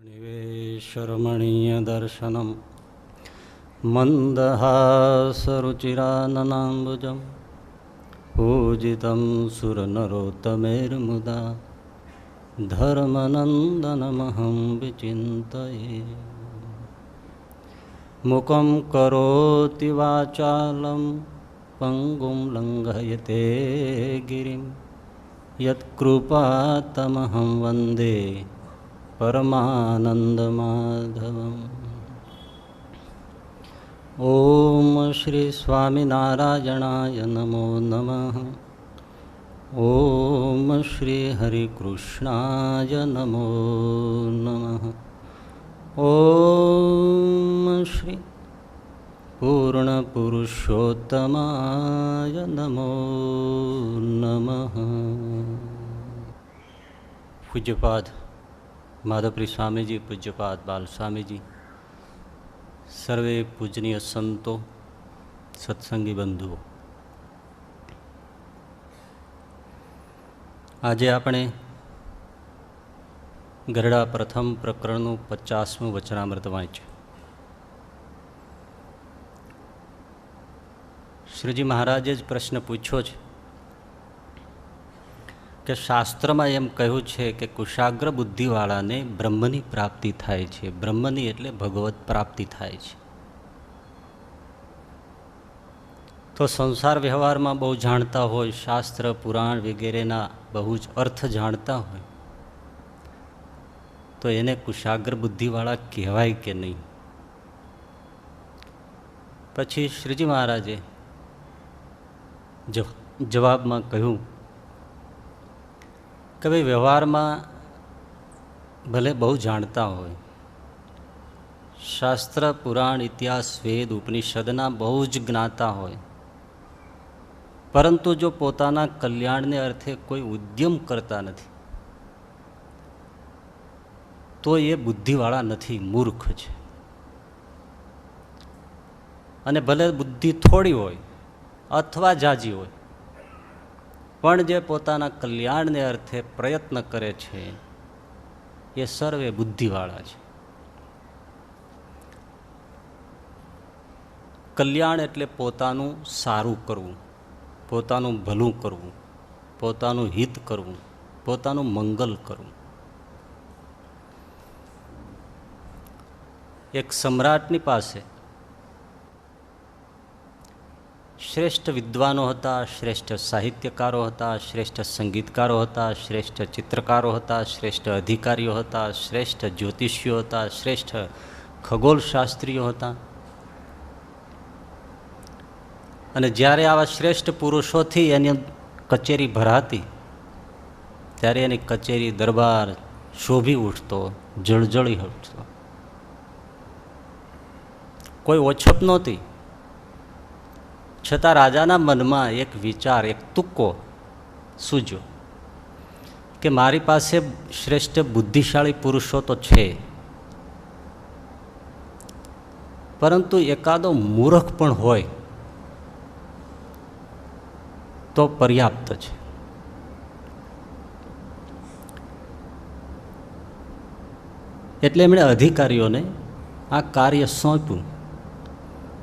निवेशरमणीयदर्शनं मन्दहासरुचिराननाम्बुजं पूजितं सुरनरोत्तमैर्मुदा धर्मनन्दनमहं विचिन्तये। मुखं करोति वाचालं पङ्गुं लङ्घयते गिरिं यत्कृपातमहं वन्दे परमानन्दमाधवम्। ॐ श्री स्वामिनारायणाय नमो नमः। ॐ श्री हरिकृष्णाय नमो नमः। ॐ श्री पूर्णपुरुषोत्तमाय नमो नमः। पूज्यपाद माधवप्रिय स्वामी जी, पूज्यपाद बाल स्वामी जी, सर्वे पूजनीय संतो, सत्संगी बंधुओं, आज આપણે ગરડા પ્રથમ પ્રકરણનું 50મું વચનામૃત વાંચ્યું. શ્રીજી મહારાજે જ પ્રશ્ન પૂછ્યો છે કે શાસ્ત્રમાં એમ કહ્યું છે કે કુશાગ્ર બુદ્ધિવાળાને બ્રહ્મની પ્રાપ્તિ થાય છે. બ્રહ્મની એટલે ભગવત પ્રાપ્તિ થાય છે. તો સંસાર વ્યવહારમાં બહુ જાણતા હોય, શાસ્ત્ર પુરાણ વગેરેના બહુ જ અર્થ જાણતા હોય, તો એને કુશાગ્ર બુદ્ધિવાળા કહેવાય કે નહીં? પછી શ્રીજી મહારાજે જવાબમાં કહ્યું કે ભાઈ, વ્યવહારમાં ભલે બહુ જાણતા હોય, શાસ્ત્ર પુરાણ ઇતિહાસ વેદ ઉપનિષદના બહુ જ જ્ઞાતા હોય, પરંતુ જો પોતાના કલ્યાણને અર્થે કોઈ ઉદ્યમ કરતા નથી તો એ બુદ્ધિવાળા નથી, મૂર્ખ છે. અને ભલે બુદ્ધિ થોડી હોય અથવા જાજી હોય, પણ જે પોતાના કલ્યાણને અર્થે પ્રયત્ન કરે છે એ સર્વે બુદ્ધિવાળા છે. કલ્યાણ એટલે પોતાનું સારું કરવું, પોતાનું ભલું કરવું, પોતાનું હિત કરવું, પોતાનું મંગલ કરવું. એક સમ્રાટની પાસે શ્રેષ્ઠ વિદ્વાનો હતા, શ્રેષ્ઠ સાહિત્યકારો હતા, શ્રેષ્ઠ સંગીતકારો હતા, શ્રેષ્ઠ ચિત્રકારો હતા, શ્રેષ્ઠ અધિકારીઓ હતા, શ્રેષ્ઠ જ્યોતિષીઓ હતા, શ્રેષ્ઠ ખગોળશાસ્ત્રીઓ હતા. અને જ્યારે આવા શ્રેષ્ઠ પુરુષોથી એની કચેરી ભરાતી ત્યારે એની કચેરી દરબાર શોભી ઉઠતો, જળજળી ઉઠતો. કોઈ ઓછપ નહોતી. છતાં રાજાના મનમાં એક વિચાર, એક તુક્કો સૂજ્યો કે મારી પાસે શ્રેષ્ઠ બુદ્ધિશાળી પુરુષો તો છે, પરંતુ એકાદો મૂર્ખ પણ હોય તો પર્યાપ્ત છે. એટલે એમણે અધિકારીઓને આ કાર્ય સોંપ્યું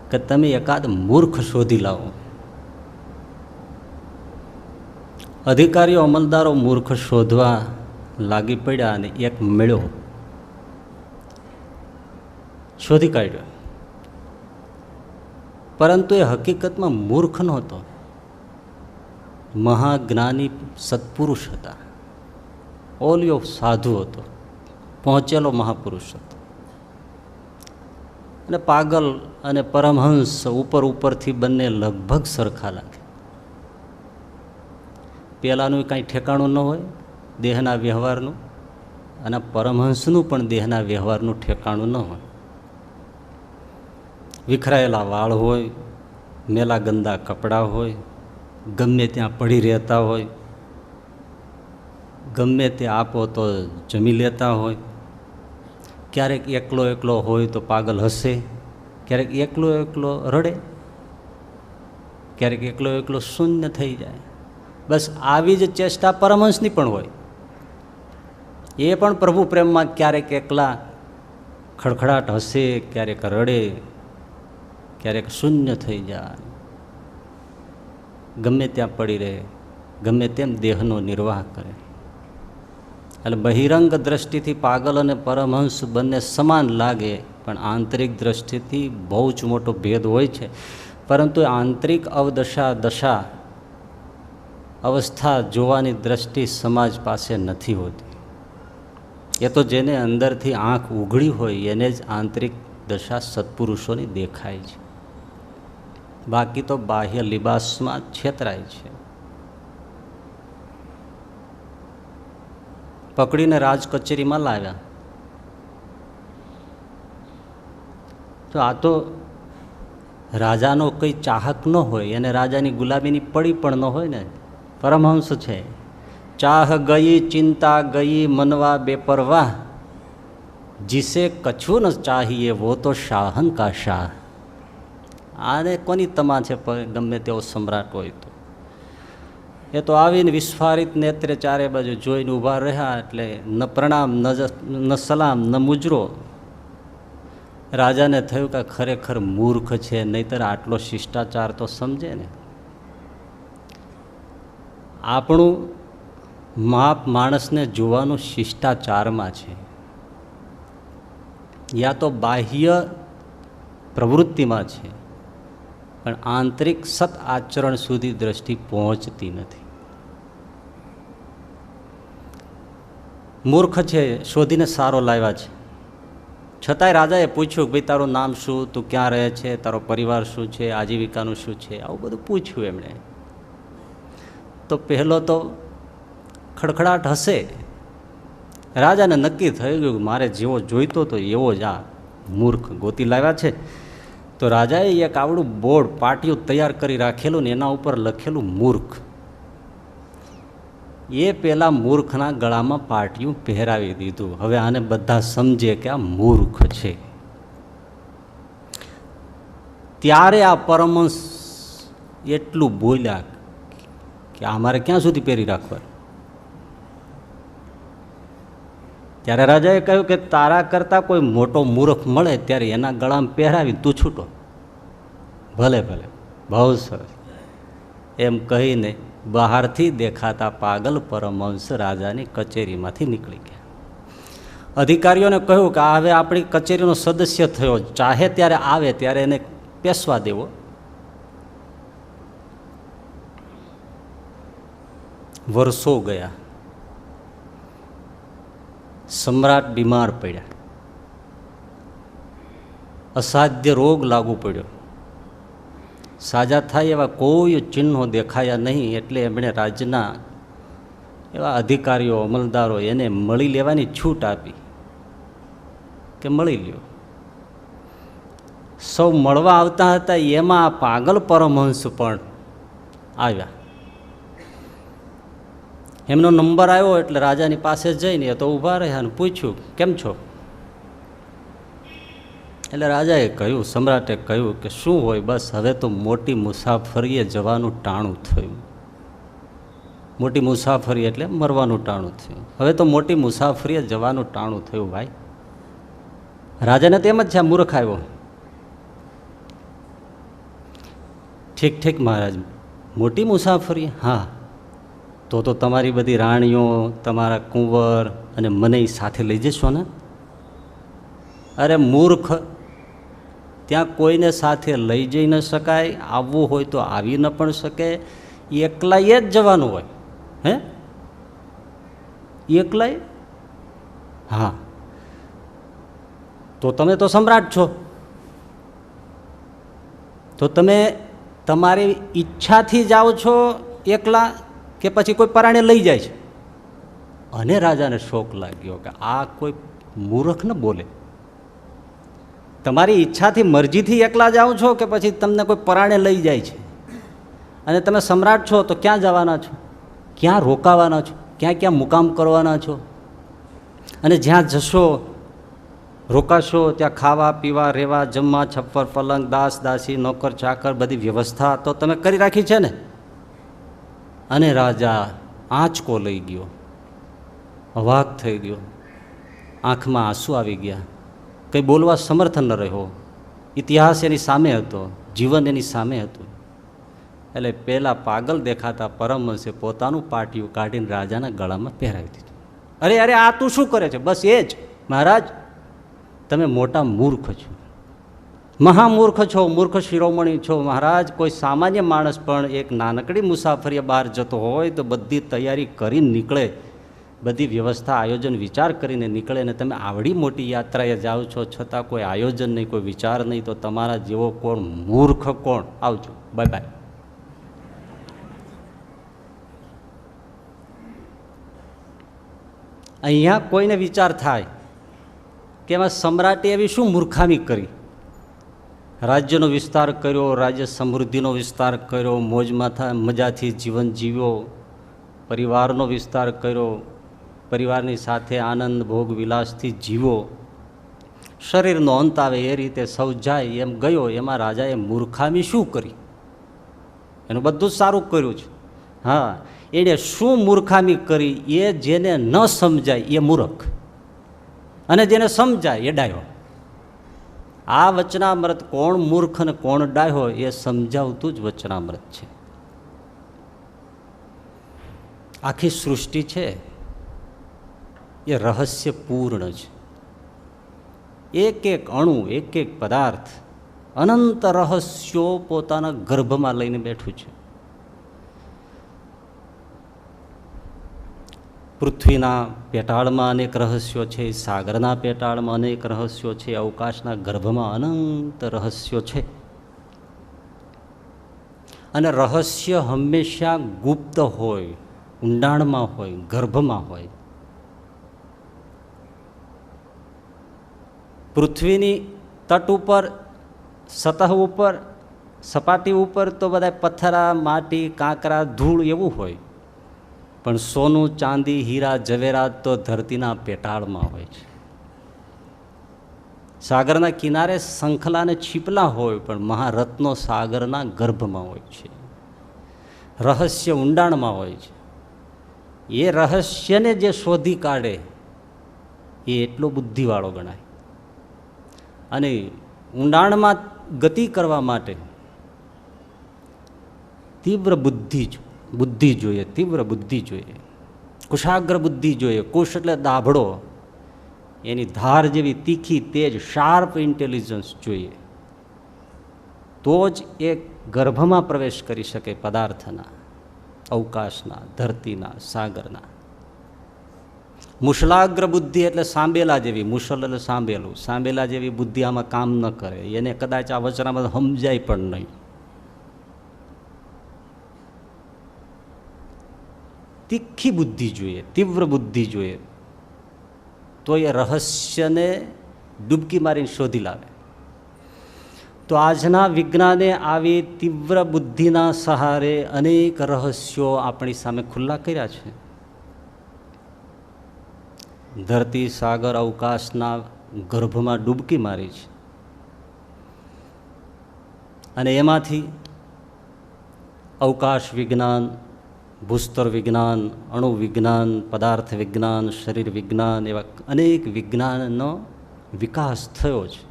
કે તમે એકાદ મૂર્ખ શોધી લાવો. અધિકારીઓ અમલદારો મૂર્ખ શોધવા લાગી પડ્યા અને એક મળ્યો, શોધી કાઢ્યો. પરંતુ એ હકીકતમાં મૂર્ખ નહોતો, મહાજ્ઞાની સત્પુરુષ હતા, ઓલિયો સાધુ હતો, પહોંચેલો મહાપુરુષ હતો. અને પાગલ અને પરમહંસ ઉપરથી બંને લગભગ સરખા લાગે. પહેલાંનું કાંઈ ઠેકાણું ન હોય દેહના વ્યવહારનું, અને પરમહંસનું પણ દેહના વ્યવહારનું ઠેકાણું ન હોય. વિખરાયેલા વાળ હોય, મેલા ગંદા કપડાં હોય, ગમે ત્યાં પડી રહેતા હોય, ગમે તે આપો તો જમી લેતા હોય. ક્યારેક એકલો એકલો હોય તો પાગલ હસે, ક્યારેક એકલો એકલો રડે, ક્યારેક એકલો એકલો શૂન્ય થઈ જાય. બસ આવી જ ચેષ્ટા પરમહંસની પણ હોય. એ પણ પ્રભુ પ્રેમમાં ક્યારેક એકલા ખડખડાટ હસે, ક્યારેક રડે, ક્યારેક શૂન્ય થઈ જાય, ગમે ત્યાં પડી રહે, ગમે તેમ દેહનો નિર્વાહ કરે. એટલે બહિરંગ દ્રષ્ટિથી પાગલ અને પરમહંસ બંને સમાન લાગે, પણ આંતરિક દ્રષ્ટિથી બહુ જ મોટો ભેદ હોય છે. પરંતુ આંતરિક અવદશા, દશા, અવસ્થા જોવાની દ્રષ્ટિ સમાજ પાસે નથી હોતી. એ તો જેને અંદરથી આંખ ઉઘડી હોય એને જ આંતરિક દશા સત્પુરુષોની દેખાય છે. બાકી તો બાહ્ય લિબાસમાં છેતરાય છે. પકડીને રાજ કચેરીમાં લાવ્યા તો આ તો રાજાનો કંઈ ચાહક ન હોય, એને રાજાની ગુલામીની પડી પણ ન હોય ને. પરમહંસ છે. ચાહ ગઈ ચિંતા ગઈ મનવા બેપરવાહ, જીસે કછું ન ચાહીએ વો તો શાહન કા શાહ. આને કોની તમા છે? ગમે તેવો સમ્રાટ હોય તો એ તો આવીને વિસ્ફારિત નેત્રે ચારે બાજુ જોઈને ઊભા રહ્યા, એટલે ન પ્રણામ ન સલામ ન મુજરો. રાજાને થયું કે ખરેખર મૂર્ખ છે, નહીંતર આટલો શિષ્ટાચાર તો સમજે ને. આપણું માપ માણસને જોવાનું શિષ્ટાચારમાં છે, યા તો બાહ્ય પ્રવૃત્તિમાં છે, પણ આંતરિક સત આચરણ સુધી દ્રષ્ટિ પહોંચતી નથી. મૂર્ખ છે, શોધીને સારો લાવ્યા છે, છતાંય રાજાએ પૂછ્યું કે ભાઈ તારું નામ શું, તું ક્યાં રહે છે, તારો પરિવાર શું છે, આજીવિકાનું શું છે, આવું બધું પૂછ્યું એમણે. તો પહેલો તો ખડખડાટ હશે. રાજાને નક્કી થઈ ગયું કે મારે જેવો જોઈતો તો એવો જ આ મૂર્ખ ગોતી લાવ્યા છે. તો રાજાએ એક આવડું બોર્ડ પાટિયું તૈયાર કરી રાખેલું ને એના ઉપર લખેલું મૂર્ખ. એ પેલા મૂર્ખના ગળામાં પાટિયું પહેરાવી દીધું. હવે આને બધા સમજે કે આ મૂર્ખ છે. ત્યારે આ પરમહંસ એટલું બોલ્યા કે આ મારે ક્યાં સુધી પહેરી રાખવા. ત્યારે રાજાએ કહ્યું કે તારા કરતાં કોઈ મોટો મૂર્ખ મળે ત્યારે એના ગળામાં પહેરાવી તું છૂટો. ભલે ભલે, બહુ સરસ, એમ કહીને બહારથી દેખાતા પાગલ પરમહંસ રાજાની કચેરીમાંથી નીકળી ગયા. અધિકારીઓને કહ્યું કે આ હવે આપણી કચેરીનો સદસ્ય થયો, ચાહે ત્યારે આવે ત્યારે એને પેસવા દેવો. વર્ષો ગયા, સમ્રાટ બીમાર પડ્યા, અસાધ્ય રોગ લાગુ પડ્યો, સાજા થાય એવા કોઈ ચિહ્નો દેખાયા નહીં. એટલે એમણે રાજ્યના એવા અધિકારીઓ, અમલદારો એને મળી લેવાની છૂટ આપી કે મળી લ્યો. સૌ મળવા આવતા હતા, એમાં આ પાગલ પરમહંસ પણ આવ્યા. એમનો નંબર આવ્યો એટલે રાજાની પાસે જઈને એ તો ઊભા રહ્યા અને પૂછ્યું કેમ છો. એટલે રાજાએ કહ્યું, સમ્રાટે કહ્યું કે શું હોય, બસ હવે તો મોટી મુસાફરીએ જવાનું ટાણું થયું. મોટી મુસાફરી એટલે મરવાનું ટાણું થયું. હવે તો મોટી મુસાફરીએ જવાનું ટાણું થયું ભાઈ. રાજાને તેમ જ છે, આ મૂર્ખ આવ્યો. ઠીક ઠીક મહારાજ, મોટી મુસાફરી, હા તો તમારી બધી રાણીઓ, તમારા કુંવર અને મને સાથે લઈ જશો ને. અરે મૂર્ખ, ત્યાં કોઈને સાથે લઈ જઈ ન શકાય, આવવું હોય તો આવી ન પણ શકે, એકલાએ જ જવાનું હોય. હે, એકલાય? હા, તો તમે તો સમ્રાટ છો, તો તમે તમારી ઈચ્છાથી જાઓ છો એકલા કે પછી કોઈ પરાણે લઈ જાય છે? અને રાજાને શોક લાગ્યો કે આ કોઈ મૂર્ખ ન બોલે. તમારી ઈચ્છાથી, મરજીથી એકલા જાઓ છો કે પછી તમને કોઈ પરાણે લઈ જાય છે? અને તમે સમ્રાટ છો તો ક્યાં જવાના છો, ક્યાં રોકાવાના છો, ક્યાં ક્યાં મુકામ કરવાના છો? અને જ્યાં જશો, રોકાશો, ત્યાં ખાવા પીવા, રહેવા, જમવા, છપ્પર પલંગ, દાસ દાસી, નોકર ચાકર, બધી વ્યવસ્થા તો તમે કરી રાખી છે ને. અને રાજા આંચકો લઈ ગયો, અવાક થઈ ગયો, આંખમાં આંસુ આવી ગયા. કંઈ બોલવા સમર્થ ન રહ્યો. ઇતિહાસ એની સામે હતો, જીવન એની સામે હતું. એટલે પહેલાં પાગલ દેખાતા પરમહંસે પોતાનું પાટિયું કાઢીને રાજાના ગળામાં પહેરાવી દીધું. અરે અરે, આ તું શું કરે છે? બસ એ જ, મહારાજ તમે મોટા મૂર્ખ છો, મહામૂર્ખ છો, મૂર્ખ શિરોમણી છો મહારાજ. કોઈ સામાન્ય માણસ પણ એક નાનકડી મુસાફરીએ બહાર જતો હોય તો બધી તૈયારી કરીને નીકળે, બધી વ્યવસ્થા આયોજન વિચાર કરીને નીકળે, અને તમે આવડી મોટી યાત્રાએ જાઓ છો છતાં કોઈ આયોજન નહીં, કોઈ વિચાર નહીં, તો તમારા જેવો કોણ મૂર્ખ કોણ? આવજો, બાય બાય. અહીંયા કોઈને વિચાર થાય કે એમાં સમ્રાટે એવી શું મૂર્ખામી કરી? રાજ્યનો વિસ્તાર કર્યો, રાજ્ય સમૃદ્ધિનો વિસ્તાર કર્યો, મોજમાં મજાથી જીવન જીવ્યો, પરિવારનો વિસ્તાર કર્યો, પરિવારની સાથે આનંદ ભોગ વિલાસથી જીવો, શરીરનો અંત આવે એ રીતે સૌ જાય એમ ગયો. એમાં રાજાએ મૂર્ખામી શું કરી? એનું બધું જ સારું કર્યું છે. હા, એણે શું મૂર્ખામી કરી એ જેને ન સમજાય એ મૂર્ખ, અને જેને સમજાય એ ડાયો. આ વચનામૃત કોણ મૂર્ખ અને કોણ ડાયો એ સમજાવતું જ વચનામૃત છે. આખી સૃષ્ટિ છે એ રહસ્યપૂર્ણ છે. એક એક અણુ, એક એક પદાર્થ અનંત રહસ્યો પોતાના ગર્ભમાં લઈને બેઠું છે. પૃથ્વીના પેટાળમાં અનેક રહસ્યો છે, સાગરના પેટાળમાં અનેક રહસ્યો છે, અવકાશના ગર્ભમાં અનંત રહસ્યો છે. અને રહસ્ય હંમેશા ગુપ્ત હોય, ઊંડાણમાં હોય, ગર્ભમાં હોય. પૃથ્વીની તટ ઉપર, સતહ ઉપર, સપાટી ઉપર તો બધા પથ્થરા, માટી, કાંકરા, ધૂળ એવું હોય, પણ સોનું, ચાંદી, હીરા, ઝવેરાત તો ધરતીના પેટાળમાં હોય છે. સાગરના કિનારે શંખલા અને છીપલા હોય, પણ મહારત્નો સાગરના ગર્ભમાં હોય છે. રહસ્ય ઊંડાણમાં હોય છે. એ રહસ્યને જે શોધી કાઢે એ એટલો બુદ્ધિવાળો ગણાય. અને ઊંડાણમાં ગતિ કરવા માટે તીવ્ર બુદ્ધિ જોઈએ, તીવ્ર બુદ્ધિ જોઈએ, કુશાગ્ર બુદ્ધિ જોઈએ. કુશ એટલે દાભડો, એની ધાર જેવી તીખી, તેજ, શાર્પ ઇન્ટેલિજન્સ જોઈએ. તો જ એ ગર્ભમાં પ્રવેશ કરી શકે પદાર્થના, અવકાશના, ધરતીના, સાગરના. મુશલાગ્ર બુદ્ધિ એટલે સાંભેલા જેવી, મુશલ એટલે સાંભેલું, સાંભેલા જેવી બુદ્ધિ આમાં કામ ન કરે. એને કદાચ આ વચનામાં સમજાય પણ નહીં. તીખી બુદ્ધિ જોઈએ, તીવ્ર બુદ્ધિ જોઈએ, તો એ રહસ્યને ડૂબકી મારીને શોધી લાવે. તો આજના વિજ્ઞાને આવી તીવ્ર બુદ્ધિના સહારે અનેક રહસ્યો આપણી સામે ખુલ્લા કર્યા છે. ધરતી, સાગર, અવકાશના ગર્ભમાં ડૂબકી મારી છે. અને એમાંથી અવકાશ વિજ્ઞાન, ભૂસ્તર વિજ્ઞાન, અણુ વિજ્ઞાન, પદાર્થ વિજ્ઞાન, શરીર વિજ્ઞાન, એવા અનેક વિજ્ઞાનનો વિકાસ થયો છે.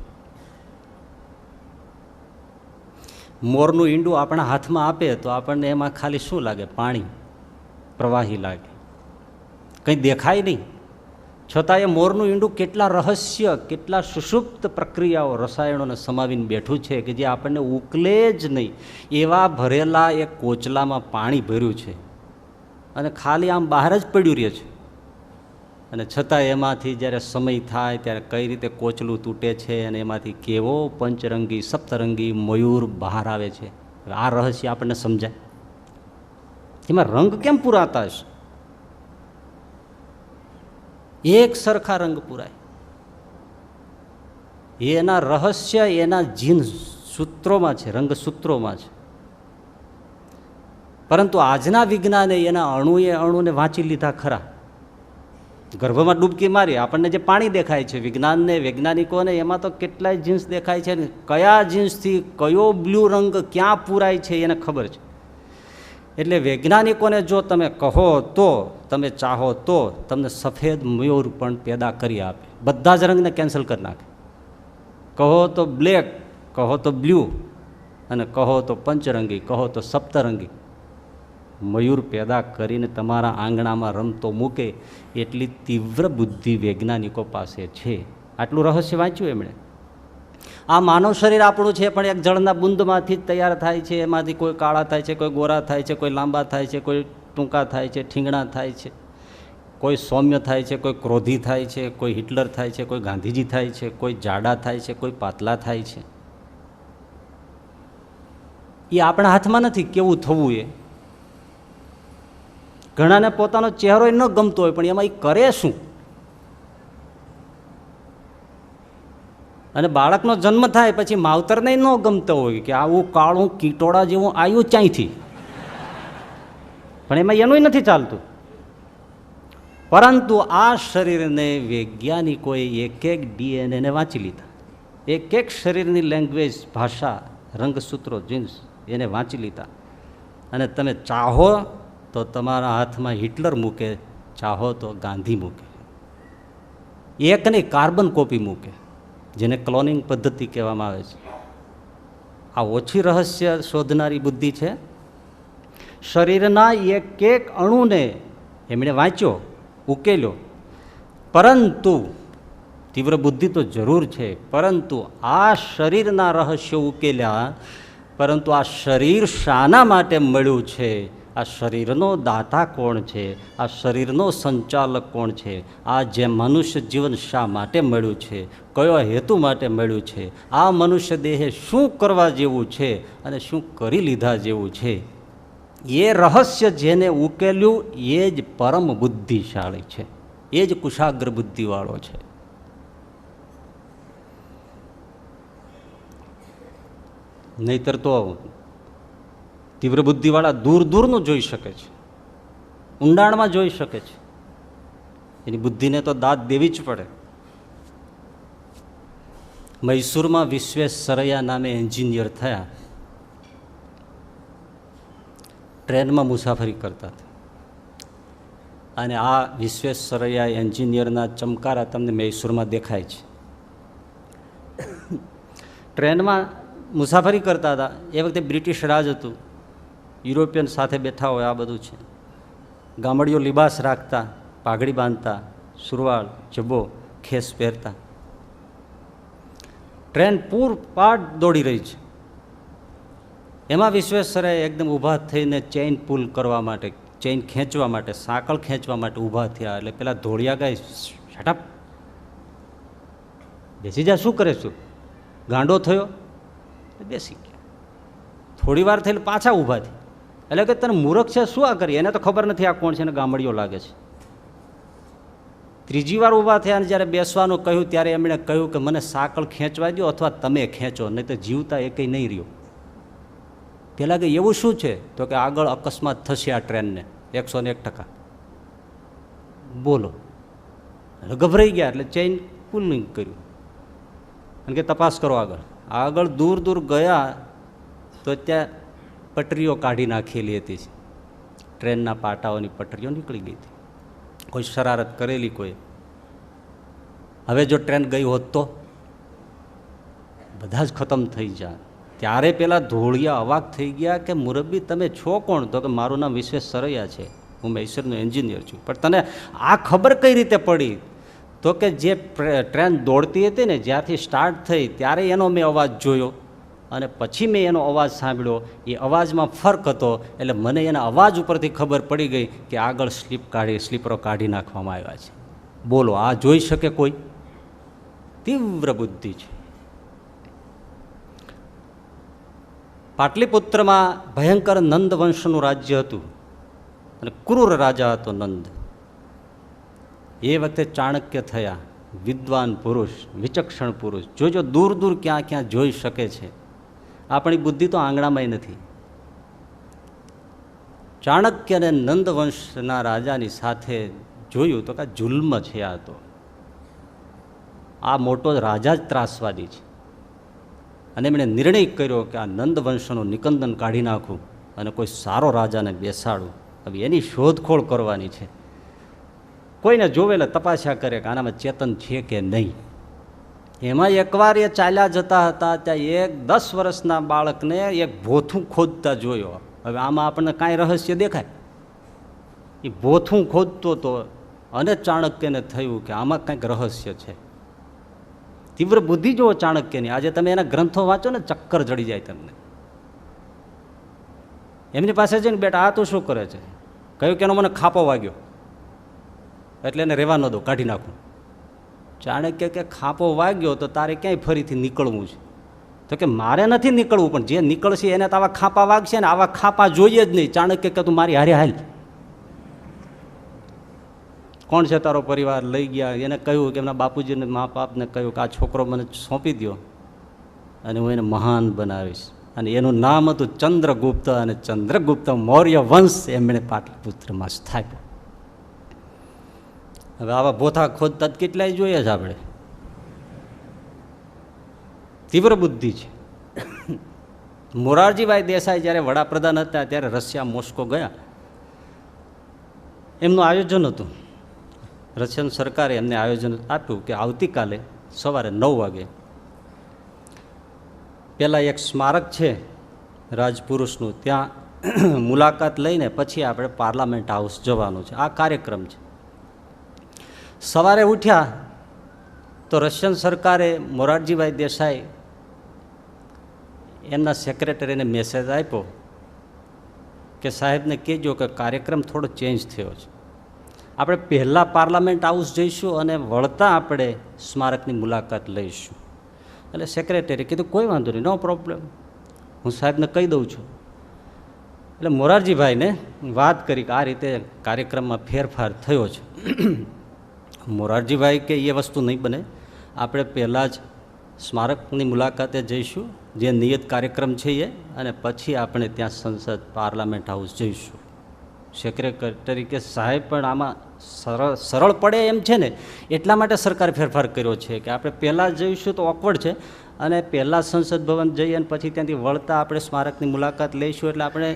મોરનું ઈંડું આપણા હાથમાં આપે તો આપણને એમાં ખાલી શું લાગે? પાણી, પ્રવાહી લાગે, કંઈ દેખાય નહીં. છતાં એ મોરનું ઈંડું કેટલા રહસ્ય, કેટલા સુષુપ્ત પ્રક્રિયાઓ, રસાયણોને સમાવીને બેઠું છે કે જે આપણને ઉકલે જ નહીં. એવા ભરેલા એક કોચલામાં પાણી ભર્યું છે અને ખાલી આમ બહાર જ પડ્યું રહે છે. અને છતાં એમાંથી જ્યારે સમય થાય ત્યારે કઈ રીતે કોચલું તૂટે છે અને એમાંથી કેવો પંચરંગી, સપ્તરંગી મયુર બહાર આવે છે. આ રહસ્ય આપણને સમજાય. એમાં રંગ કેમ પૂરાતા હશે? એક સરખા રંગ પૂરાય. એના રહસ્ય એના જીન સૂત્રોમાં છે, રંગસૂત્રોમાં છે. પરંતુ આજના વિજ્ઞાને એના અણુને વાંચી લીધા ખરા. ગર્ભમાં ડૂબકી મારી આપણને જે પાણી દેખાય છે, વિજ્ઞાનને, વૈજ્ઞાનિકોને એમાં તો કેટલાય જીન્સ દેખાય છે. કયા જીન્સથી કયો બ્લુ રંગ ક્યાં પૂરાય છે એને ખબર છે. એટલે વૈજ્ઞાનિકોને જો તમે કહો તો, તમે ચાહો તો તમને સફેદ મયુર પણ પેદા કરી આપે. બધા જ રંગને કેન્સલ કરી નાખે. કહો તો બ્લેક, કહો તો બ્લુ, અને કહો તો પંચરંગી, કહો તો સપ્તરંગી. મયુર પેદા કરીને તમારા આંગણામાં રમતો મૂકે એટલી તીવ્ર બુદ્ધિ વૈજ્ઞાનિકો પાસે છે. આટલું રહસ્ય વાંચ્યું એમણે. આ માનવ શરીર આપણું છે પણ એક જળના બુંદમાંથી જ તૈયાર થાય છે. એમાંથી કોઈ કાળા થાય છે, કોઈ ગોરા થાય છે, કોઈ લાંબા થાય છે, કોઈ ટૂંકા થાય છે, ઠીંગણા થાય છે, કોઈ સૌમ્ય થાય છે, કોઈ ક્રોધી થાય છે, કોઈ હિટલર થાય છે, કોઈ ગાંધીજી થાય છે, કોઈ જાડા થાય છે, કોઈ પાતળા થાય છે. એ આપણા હાથમાં નથી કેવું થવું. એ ઘણાને પોતાનો ચહેરો ન ગમતો હોય પણ એમાં એ કરે શું? અને બાળકનો જન્મ થાય પછી માવતરને ન ગમતો હોય કે આવું કાળું કીટોળા જેવું આવ્યું ચાંયથી, પણ એમાં એનું નથી ચાલતું. પરંતુ આ શરીરને વૈજ્ઞાનિકોએ એક એક ડીએનએને વાંચી લીધા. એક એક શરીરની લેંગ્વેજ, ભાષા, રંગસૂત્રો, જીન્સ એને વાંચી લીધા. અને તમે ચાહો તો તમારા હાથમાં હિટલર મૂકે, ચાહો તો ગાંધી મૂકે. એક નહીં, કાર્બન કોપી મૂકે, જેને ક્લોનિંગ પદ્ધતિ કહેવામાં આવે છે. આ ઓછી રહસ્ય શોધનારી બુદ્ધિ છે. શરીરના એક એક અણુને એમણે વાંચ્યો, ઉકેલ્યો. પરંતુ તીવ્ર બુદ્ધિ તો જરૂર છે, પરંતુ આ શરીરના રહસ્યો ઉકેલ્યા, પરંતુ આ શરીર શાના માટે મળ્યું છે, આ શરીરનો દાતા કોણ છે, આ શરીરનો સંચાલક કોણ છે, આ જે મનુષ્ય જીવન શા માટે મળ્યું છે, કયો હેતુ માટે મળ્યું છે, આ મનુષ્ય દેહે શું કરવા જેવું છે અને શું કરી લીધા જેવું છે, એ રહસ્ય જેને ઉકેલ્યું એ જ પરમ બુદ્ધિશાળી છે, એ જ કુશાગ્ર બુદ્ધિવાળો છે. નહીતર તો તીવ્ર બુદ્ધિવાળા દૂર દૂરનું જોઈ શકે છે, ઊંડાણમાં જોઈ શકે છે. એની બુદ્ધિને તો દાદ દેવી જ પડે. મૈસૂરમાં વિશ્વેશ્વરૈયા નામે એન્જિનિયર થયા. ટ્રેનમાં મુસાફરી કરતા હતા અને આ વિશ્વેશ્વરૈયા એન્જિનિયરના ચમકારા તમને મૈસૂરમાં દેખાય છે. ટ્રેનમાં મુસાફરી કરતા હતા. એ વખતે બ્રિટિશ રાજ હતું, યુરોપિયન સાથે બેઠા હોય આ બધું છે. ગામડીઓ લિબાસ રાખતા, પાઘડી બાંધતા, સુરવાળ, જબ્બો, ખેસ પહેરતા. ટ્રેન પૂરપાટ દોડી રહી છે. એમાં વિશ્વેશ્વરૈયા એકદમ ઊભા થઈને ચેઇન પુલ કરવા માટે, ચેઇન ખેંચવા માટે, સાંકળ ખેંચવા માટે ઊભા થયા. એટલે પેલા ધોળિયા ગાય શટઅપ, બેસી જા, શું કરે છું, ગાંડો થયો? બેસી ગયા. થોડી વાર થઈને પાછા ઊભા થયા. એટલે કે તને મૂર્ખ છે, શું આ કરી? એને તો ખબર નથી આ કોણ છે, એને ગામડીઓ લાગે છે. ત્રીજી વાર ઊભા થયા અને જ્યારે બેસવાનું કહ્યું ત્યારે એમણે કહ્યું કે મને સાંકળ ખેંચવા દો અથવા તમે ખેંચો, નહીં તો જીવતા એ કંઈ નહીં રહ્યો. પેલા કે એવું શું છે? તો કે આગળ અકસ્માત થશે આ ટ્રેનને 101%. બોલો. એટલે ગભરાઈ ગયા. એટલે ચેઇન પુલિંગ કર્યું અને કે તપાસ કરો આગળ. આગળ દૂર દૂર ગયા તો ત્યાં પટરીઓ કાઢી નાખેલી હતી. ટ્રેનના પાટાઓની પટરીઓ નીકળી ગઈ હતી. કોઈ શરારત કરેલી કોઈ. હવે જો ટ્રેન ગઈ હોત તો બધા જ ખતમ થઈ જાય. ત્યારે પેલા ધોળિયા અવાક થઈ ગયા કે મુરબ્બી તમે છો કોણ? તો કે મારું નામ વિશ્વેશ્વરૈયા છે, હું મૈસૂરનો એન્જિનિયર છું. પણ તને આ ખબર કઈ રીતે પડી? તો કે જે ટ્રેન દોડતી હતી ને, જ્યાંથી સ્ટાર્ટ થઈ ત્યારે એનો મેં અવાજ જોયો અને પછી મેં એનો અવાજ સાંભળ્યો. એ અવાજમાં ફરક હતો એટલે મને એના અવાજ ઉપરથી ખબર પડી ગઈ કે આગળ સ્લીપરો કાઢી નાખવામાં આવ્યા છે. બોલો, આ જોઈ શકે કોઈ? તીવ્ર બુદ્ધિ છે. પાટલીપુત્રમાં ભયંકર નંદ વંશનું રાજ્ય હતું અને ક્રૂર રાજા હતો નંદ. એ વખતે ચાણક્ય થયા, વિદ્વાન પુરુષ, વિચક્ષણ પુરુષ. જોજો દૂર દૂર ક્યાં ક્યાં જોઈ શકે છે. આપણી બુદ્ધિ તો આંગણામાંય નથી. ચાણક્યને નંદ વંશના રાજાની સાથે જોયું તો કે જુલ્મ છે. આ તો આ મોટો રાજા જ ત્રાસવાદી છે. અને એમણે નિર્ણય કર્યો કે આ નંદ વંશનું નિકંદન કાઢી નાખું અને કોઈ સારો રાજાને બેસાડું. હવે એની શોધખોળ કરવાની છે. કોઈને જોવે એટલે તપાસ્યા કરે કે આનામાં ચેતન છે કે નહીં. એમાં એકવાર એ ચાલ્યા જતા હતા, ત્યાં એક 10 વર્ષના બાળકને એક ભોથું ખોદતા જોયો. હવે આમાં આપણને કાંઈ રહસ્ય દેખાય? એ ભોથું ખોદતો હતો અને ચાણક્યને થયું કે આમાં કંઈક રહસ્ય છે. તીવ્ર બુદ્ધિ જુઓ ચાણક્યની. આજે તમે એના ગ્રંથો વાંચો ને, ચક્કર જડી જાય તમને. એમની પાસે જઈને બેટા આ તો શું કરે છે? કહ્યું કે એનો મને ખાપો વાગ્યો એટલે એને રહેવા ન દો, કાઢી નાખું. ચાણક્ય કે ખાપો વાગ્યો તો તારે ક્યાંય ફરીથી નીકળવું છે? તો કે મારે નથી નીકળવું, પણ જે નીકળશે એને તો આવા ખાપા વાગશે ને, આવા ખાપા જોઈએ જ નહીં. ચાણક્ય કે તું મારી હારે હાલ. કોણ છે તારો પરિવાર? લઈ ગયા. એને કહ્યું કે એમના બાપુજીને મા બાપને કહ્યું કે આ છોકરો મને સોંપી દો અને હું એને મહાન બનાવીશ. અને એનું નામ હતું ચંદ્રગુપ્ત, અને ચંદ્રગુપ્ત મૌર્ય વંશ એમણે પાટલીપુત્રમાં સ્થાપ્યો. હવે આવા ભોથા ખોદતા કેટલાય જોઈએ છે આપણે. તીવ્ર બુદ્ધિ છે. મોરારજીભાઈ દેસાઈ જ્યારે વડાપ્રધાન હતા ત્યારે રશિયા મોસ્કો ગયા. એમનું આયોજન હતું, રશિયન સરકારે એમને આયોજન આપ્યું કે આવતીકાલે સવારે 9 વાગે પહેલાં એક સ્મારક છે રાજપુરુષનું, ત્યાં મુલાકાત લઈને પછી આપણે પાર્લામેન્ટ હાઉસ જવાનું છે. આ કાર્યક્રમ છે. સવારે ઉઠ્યા તો રશિયન સરકારે મોરારજીભાઈ દેસાઈ એમના સેક્રેટરીને મેસેજ આપ્યો કે સાહેબને કહેજો કે કાર્યક્રમ થોડો ચેન્જ થયો છે, આપણે પહેલાં પાર્લામેન્ટ હાઉસ જઈશું અને વળતા આપણે સ્મારકની મુલાકાત લઈશું. એટલે સેક્રેટરી કીધું કોઈ વાંધો નહીં, નો પ્રોબ્લેમ, હું સાહેબને કહી દઉં છું. એટલે મોરારજીભાઈને વાત કરી કે આ રીતે કાર્યક્રમમાં ફેરફાર થયો છે. મોરારજીભાઈ કે એ વસ્તુ નહીં બને, આપણે પહેલાં જ સ્મારકની મુલાકાતે જઈશું, જે નિયત કાર્યક્રમ છે એ, અને પછી આપણે ત્યાં સંસદ પાર્લામેન્ટ હાઉસ જઈશું. સેક્રેટરી કે સાહેબ પણ આમાં સરળ પડે એમ છે ને, એટલા માટે સરકારે ફેરફાર કર્યો છે કે આપણે પહેલાં જઈશું તો ઓકવર્ડ છે, અને પહેલાં સંસદ ભવન જઈએ અને પછી ત્યાંથી વળતા આપણે સ્મારકની મુલાકાત લઈશું, એટલે આપણે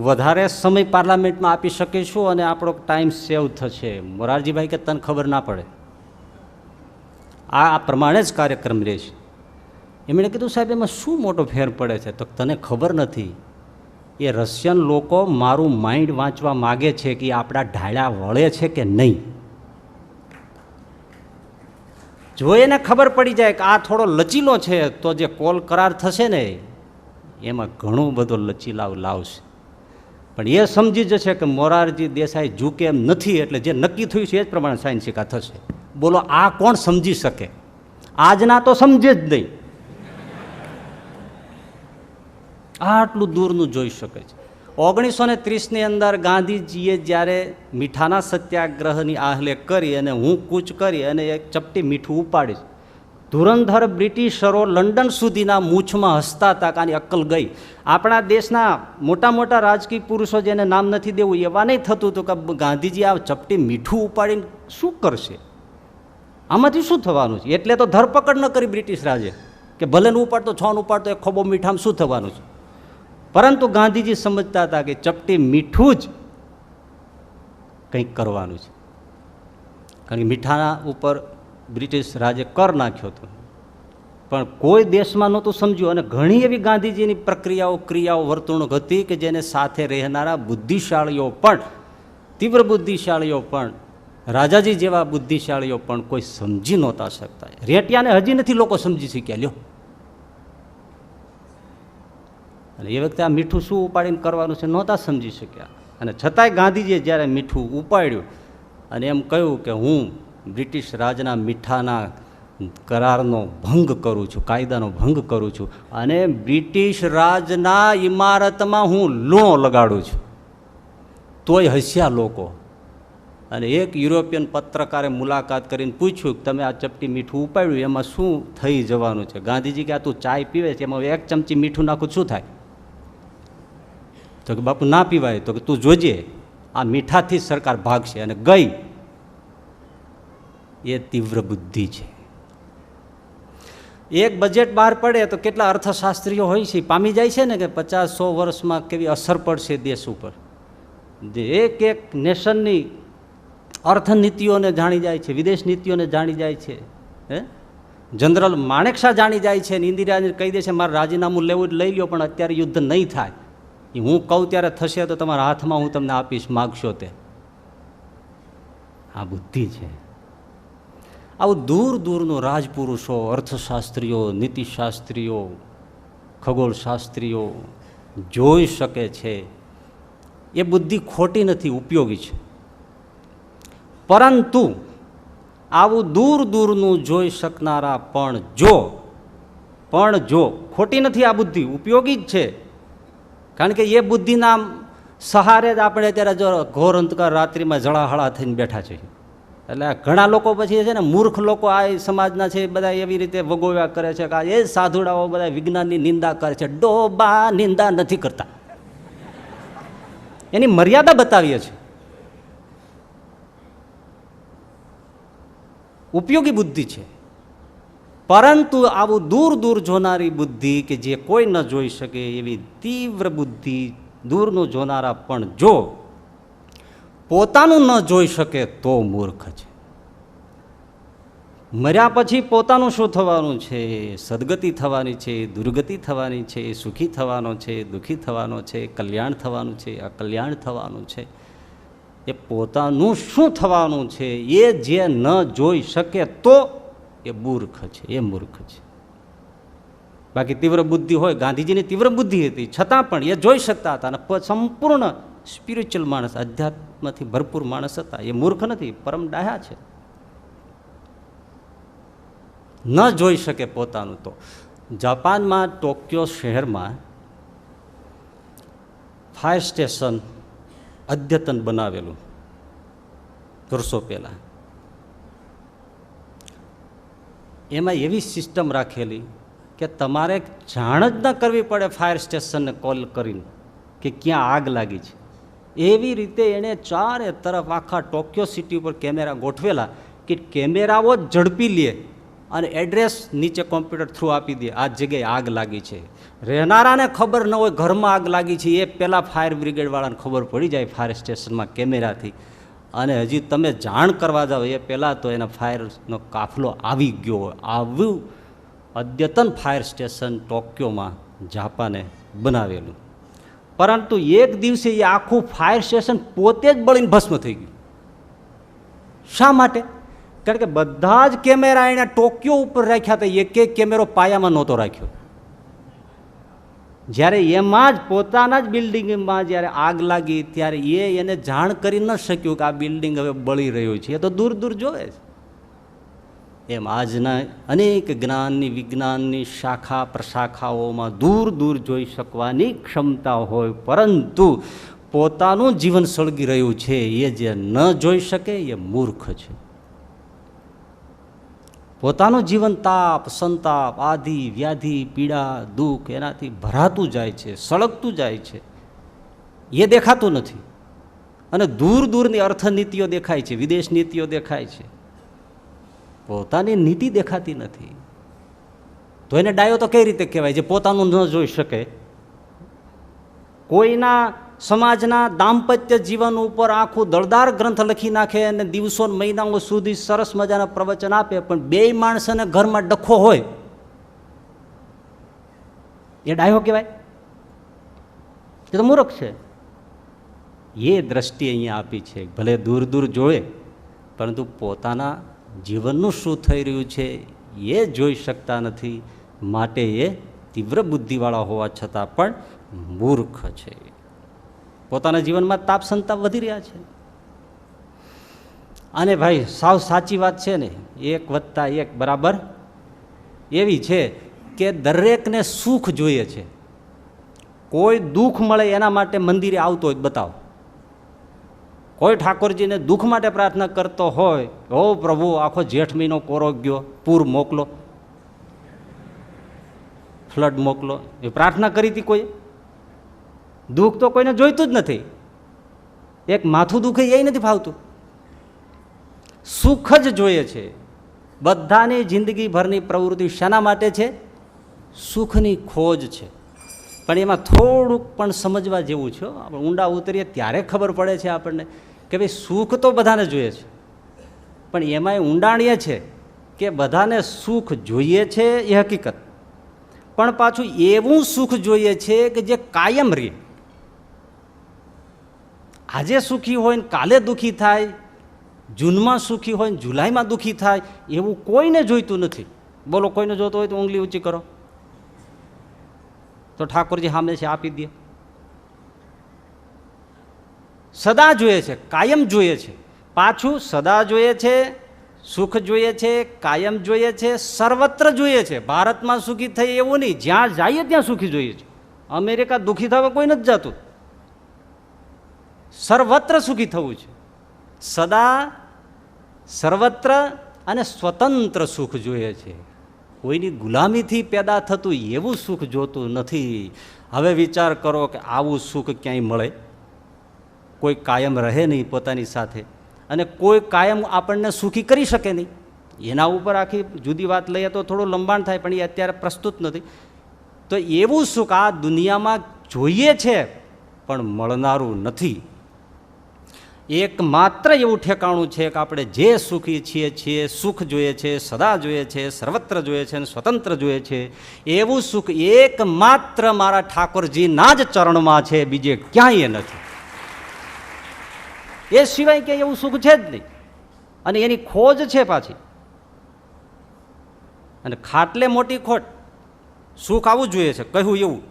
વધારે સમય પાર્લામેન્ટમાં આપી શકીશું અને આપણો ટાઈમ સેવ થશે. મોરારજીભાઈ કે તને ખબર ના પડે, આ પ્રમાણે જ કાર્યક્રમ રહેશે. એમણે કીધું સાહેબ એમાં શું મોટો ફેર પડે છે? તો તને ખબર નથી, એ રશિયન લોકો મારું માઇન્ડ વાંચવા માગે છે કે આપણા ઢાળ્યા વળે છે કે નહીં. જો એને ખબર પડી જાય કે આ થોડો લચીલો છે તો જે કોલ કરાર થશે ને એમાં ઘણું બધો લચીલાવ લાવશે. પણ એ સમજી જશે કે મોરારજી દેસાઈ ઝૂકે એમ નથી, એટલે જે નક્કી થયું છે એ જ પ્રમાણે સાઇન સિક્કા થશે. બોલો આ કોણ સમજી શકે? આજના તો સમજે જ નહીં. આટલું દૂરનું જોઈ શકે છે. 1930ની અંદર ગાંધીજીએ જ્યારે મીઠાના સત્યાગ્રહની આહલે કરી અને હું કૂચ કરી અને એક ચપટી મીઠું ઉપાડીશ, ધુરંધર બ્રિટિશરો લંડન સુધીના મૂછમાં હસતા હતા કે આની અક્કલ ગઈ. આપણા દેશના મોટા મોટા રાજકીય પુરુષો જેને નામ નથી દેવું એવા નહીં થતું હતું કે ગાંધીજી આ ચપટી મીઠું ઉપાડીને શું કરશે, આમાંથી શું થવાનું છે? એટલે તો ધરપકડ ન કરી બ્રિટિશ રાજે કે ભલે ન ઉપાડતો, છ ઉપાડતો, એક ખોબો મીઠામાં શું થવાનું છે. પરંતુ ગાંધીજી સમજતા હતા કે ચપટી મીઠું જ કંઈક કરવાનું છે, કારણ કે મીઠાના ઉપર બ્રિટિશ રાજે કર નાખ્યો હતો. પણ કોઈ દેશમાં નહોતું સમજ્યું, અને ઘણી એવી ગાંધીજીની પ્રક્રિયાઓ, ક્રિયાઓ, વર્તણૂક હતી કે જેને સાથે રહેનારા બુદ્ધિશાળીઓ પણ, તીવ્ર બુદ્ધિશાળીઓ પણ, રાજાજી જેવા બુદ્ધિશાળીઓ પણ કોઈ સમજી નહોતા શકતા. રેટિયાને હજી નથી લોકો સમજી શક્યા. લ્યો, અને એ વખતે આ મીઠું શું ઉપાડીને કરવાનું છે નહોતા સમજી શક્યા. અને છતાંય ગાંધીજીએ જ્યારે મીઠું ઉપાડ્યું અને એમ કહ્યું કે હું બ્રિટિશ રાજના મીઠાના કરારનો ભંગ કરું છું, કાયદાનો ભંગ કરું છું, અને બ્રિટિશ રાજના ઇમારતમાં હું લૂણો લગાડું છું, તોય હસ્યા લોકો. અને એક યુરોપિયન પત્રકારે મુલાકાત કરીને પૂછ્યું કે તમે આ ચપટી મીઠું ઉપાડ્યું એમાં શું થઈ જવાનું છે? ગાંધીજી કે આ તું ચાય પીવે છે એમાં 1 ચમચી મીઠું નાખું શું થાય? તો કે બાપુ ના પીવાય. તો કે તું જોજે, આ મીઠાથી સરકાર ભાગશે. અને ગઈ. એ તીવ્ર બુદ્ધિ છે. એક બજેટ બહાર પડે તો કેટલા અર્થશાસ્ત્રીઓ હોય છે પામી જાય છે ને કે 50-100 વર્ષમાં કેવી અસર પડશે દેશ ઉપર. એક એક નેશનની અર્થનીતિઓને જાણી જાય છે, વિદેશ નીતિઓને જાણી જાય છે. જનરલ માણેકશા જાણી જાય છે ને ઇન્દિરાને કહી દે છે મારે રાજીનામું લેવું લઈ લો, પણ અત્યારે યુદ્ધ નહીં થાય, એ હું કહું ત્યારે થશે તો તમારા હાથમાં હું તમને આપીશ, માગશો તે. આ બુદ્ધિ છે. આવું દૂર દૂરનું રાજપુરુષો, અર્થશાસ્ત્રીઓ, નીતિશાસ્ત્રીઓ, ખગોળશાસ્ત્રીઓ જોઈ શકે છે. એ બુદ્ધિ ખોટી નથી, ઉપયોગી છે. પરંતુ આવું દૂર દૂરનું જોઈ શકનારા પણ જો ખોટી નથી, આ બુદ્ધિ ઉપયોગી જ છે. કારણ કે એ બુદ્ધિના સહારે જ આપણે અત્યારે જો ઘોર અંધકાર રાત્રિમાં જળાહળા થઈને બેઠા છીએ. એટલે ઘણા લોકો પછી છે ને મૂર્ખ લોકો આ સમાજના છે બધા એવી રીતે વગોવ્યા કરે છે કે એ સાધુડાઓ બધા વિજ્ઞાનની નિંદા કરે છે. ડોબા નિંદા નથી કરતા, એની મર્યાદા બતાવીએ છીએ. ઉપયોગી બુદ્ધિ છે. પરંતુ આવું દૂર દૂર જોનારી બુદ્ધિ કે જે કોઈ ન જોઈ શકે એવી તીવ્ર બુદ્ધિ, દૂરનું જોનારા પણ જો પોતાનું ન જોઈ શકે તો મૂર્ખ છે. મર્યા પછી પોતાનું શું થવાનું છે? સદગતિ થવાની છે, દુર્ગતિ થવાની છે, સુખી થવાનો છે, દુઃખી થવાનો છે, કલ્યાણ થવાનું છે, અકલ્યાણ થવાનું છે. એ પોતાનું શું થવાનું છે એ જે ન જોઈ શકે તો એ મૂર્ખ છે, એ મૂર્ખ છે. બાકી તીવ્ર બુદ્ધિ હોય, ગાંધીજીની તીવ્ર બુદ્ધિ હતી છતાં પણ એ જોઈ શકતા હતા અને સંપૂર્ણ સ્પિરિચ્યુઅલ માણસ, અધ્યાત્મથી ભરપૂર માણસ હતા. એ મૂર્ખ નથી, પરમ ડાહ્યા છે. ન જોઈ શકે પોતાનું. તો જાપાનમાં ટોક્યો શહેરમાં ફાયર સ્ટેશન અદ્યતન બનાવેલું વર્ષો પહેલાં. એમાં એવી સિસ્ટમ રાખેલી કે તમારે જાણ જ ન કરવી પડે ફાયર સ્ટેશનને કોલ કરીને કે ક્યાં આગ લાગી છે. એવી રીતે એણે ચારે તરફ આખા ટોક્યો સિટી ઉપર કેમેરા ગોઠવેલા કે કેમેરાઓ ઝડપી લે અને એડ્રેસ નીચે કોમ્પ્યુટર થ્રુ આપી દે, આ જગ્યાએ આગ લાગી છે. રહેનારાને ખબર ન હોય ઘરમાં આગ લાગી છે, એ પહેલાં ફાયર બ્રિગેડવાળાને ખબર પડી જાય ફાયર સ્ટેશનમાં કેમેરાથી. અને હજી તમે જાણ કરવા જાઓ એ પહેલાં તો એના ફાયરનો કાફલો આવી ગયો હોય. આવું અદ્યતન ફાયર સ્ટેશન ટોક્યોમાં જાપાને બનાવેલું. પરંતુ એક દિવસે એ આખું ફાયર સ્ટેશન પોતે જ બળીને ભસ્મ થઈ ગયું. શા માટે? કારણ કે બધા જ કેમેરા એને ટોક્યો ઉપર રાખ્યા હતા, એક એક કેમેરો પાયામાં નહોતો રાખ્યો. જ્યારે એમાં જ પોતાના જ બિલ્ડિંગમાં જ્યારે આગ લાગી ત્યારે એને જાણ કરી ન શક્યું કે આ બિલ્ડિંગ હવે બળી રહ્યું છે. એ તો દૂર દૂર જોવે છે. એમ આજના અનેક જ્ઞાનની, વિજ્ઞાનની શાખા પ્રશાખાઓમાં દૂર દૂર જોઈ શકવાની ક્ષમતા હોય, પરંતુ પોતાનું જીવન સળગી રહ્યું છે એ જે ન જોઈ શકે એ મૂર્ખ છે. પોતાનું જીવન તાપ, સંતાપ, આધિ, વ્યાધિ, પીડા, દુઃખ એનાથી ભરાતું જાય છે, સળગતું જાય છે. એ દેખાતું નથી. અને દૂર દૂરની અર્થનીતિઓ દેખાય છે, વિદેશ નીતિઓ દેખાય છે, પોતાની નીતિ દેખાતી નથી. તો એને ડાયો તો કઈ રીતે કહેવાય જે પોતાનું ન જોઈ શકે? કોઈના સમાજના દાંપત્ય જીવન ઉપર આખું દળદાર ગ્રંથ લખી નાખે અને દિવસો મહિનાઓ સુધી સરસ મજાના પ્રવચન આપે, પણ બે માણસોને ઘરમાં ડખો હોય, એ ડાયો કહેવાય? એ તો મૂર્ખ છે. એ દ્રષ્ટિ અહીંયા આપી છે. ભલે દૂર દૂર જોવે, પરંતુ પોતાના જીવનનું શું થઈ રહ્યું છે એ જોઈ શકતા નથી. માટે એ તીવ્ર બુદ્ધિવાળા હોવા છતાં પણ મૂર્ખ છે. પોતાના જીવનમાં તાપ સંતાપ વધી રહ્યા છે. અને ભાઈ સાવ સાચી વાત છે ને, 1+1 એવી છે કે દરેકને સુખ જોઈએ છે. કોઈ દુઃખ મળે એના માટે મંદિરે આવતો હોય બતાવો. કોઈ ઠાકોરજીને દુઃખ માટે પ્રાર્થના કરતો હોય, ઓ પ્રભુ આખો જેઠ મહિનો કોરો ગયો, પૂર મોકલો, ફ્લડ મોકલો, એ પ્રાર્થના કરી હતી કોઈ? દુઃખ તો કોઈને જોઈતું જ નથી. એક માથું દુખે એ નથી ફાવતું, સુખ જ જોઈએ છે. બધાની જિંદગીભરની પ્રવૃત્તિ શાના માટે છે? સુખની ખોજ છે. પણ એમાં થોડુંક પણ સમજવા જેવું છે. આપણે ઊંડા ઉતરીએ ત્યારે ખબર પડે છે આપણને કે ભાઈ સુખ તો બધાને જોઈએ છે, પણ એમાંય ઊંડાણ એ છે કે બધાને સુખ જોઈએ છે એ હકીકત, પણ પાછું એવું સુખ જોઈએ છે કે જે કાયમ રહે. આજે સુખી હોય ને કાલે દુઃખી થાય, જૂનમાં સુખી હોય ને જુલાઈમાં દુઃખી થાય, એવું કોઈને જોઈતું નથી. બોલો, કોઈને જોતો હોય તો ઊંગલી ઊંચી કરો તો ઠાકોરજી સામે છે આપી દે. સદા જોઈએ છે, કાયમ જોઈએ છે. પાછું સદા જોઈએ છે, સુખ જોઈએ છે, કાયમ જોઈએ છે, સર્વત્ર જોઈએ છે. ભારતમાં સુખી થઈ એવું નહીં, જ્યાં જઈએ ત્યાં સુખી જોઈએ છે. અમેરિકા દુઃખી થવા કોઈ નથી જતું, સર્વત્ર સુખી થવું છે. સદા, સર્વત્ર અને સ્વતંત્ર સુખ જોઈએ છે. કોઈની ગુલામીથી પેદા થતું એવું સુખ જોતું નથી. હવે વિચાર કરો કે આવું સુખ ક્યાંય મળે? કોઈ કાયમ રહે નહીં પોતાની સાથે, અને કોઈ કાયમ આપણને સુખી કરી શકે નહીં. એના ઉપર આખી જુદી વાત લઈએ તો થોડું લંબાણ થાય, પણ એ અત્યારે પ્રસ્તુત નથી. તો એવું સુખ આ દુનિયામાં જોઈએ છે પણ મળનારું નથી. એકમાત્ર એવું ઠેકાણું છે કે આપણે જે સુખી છીએ, સુખ જોઈએ છે, સદા જોઈએ છે, સર્વત્ર જોઈએ છે અને સ્વતંત્ર જોઈએ છે, એવું સુખ એકમાત્ર મારા ઠાકોરજીના જ ચરણમાં છે, બીજે ક્યાંય નથી. એ સિવાય કે એવું સુખ છે જ નહીં, અને એની ખોજ છે પાછી. અને ખાટલે મોટી ખોટ, સુખ આવું જોઈએ છે કહ્યું એવું,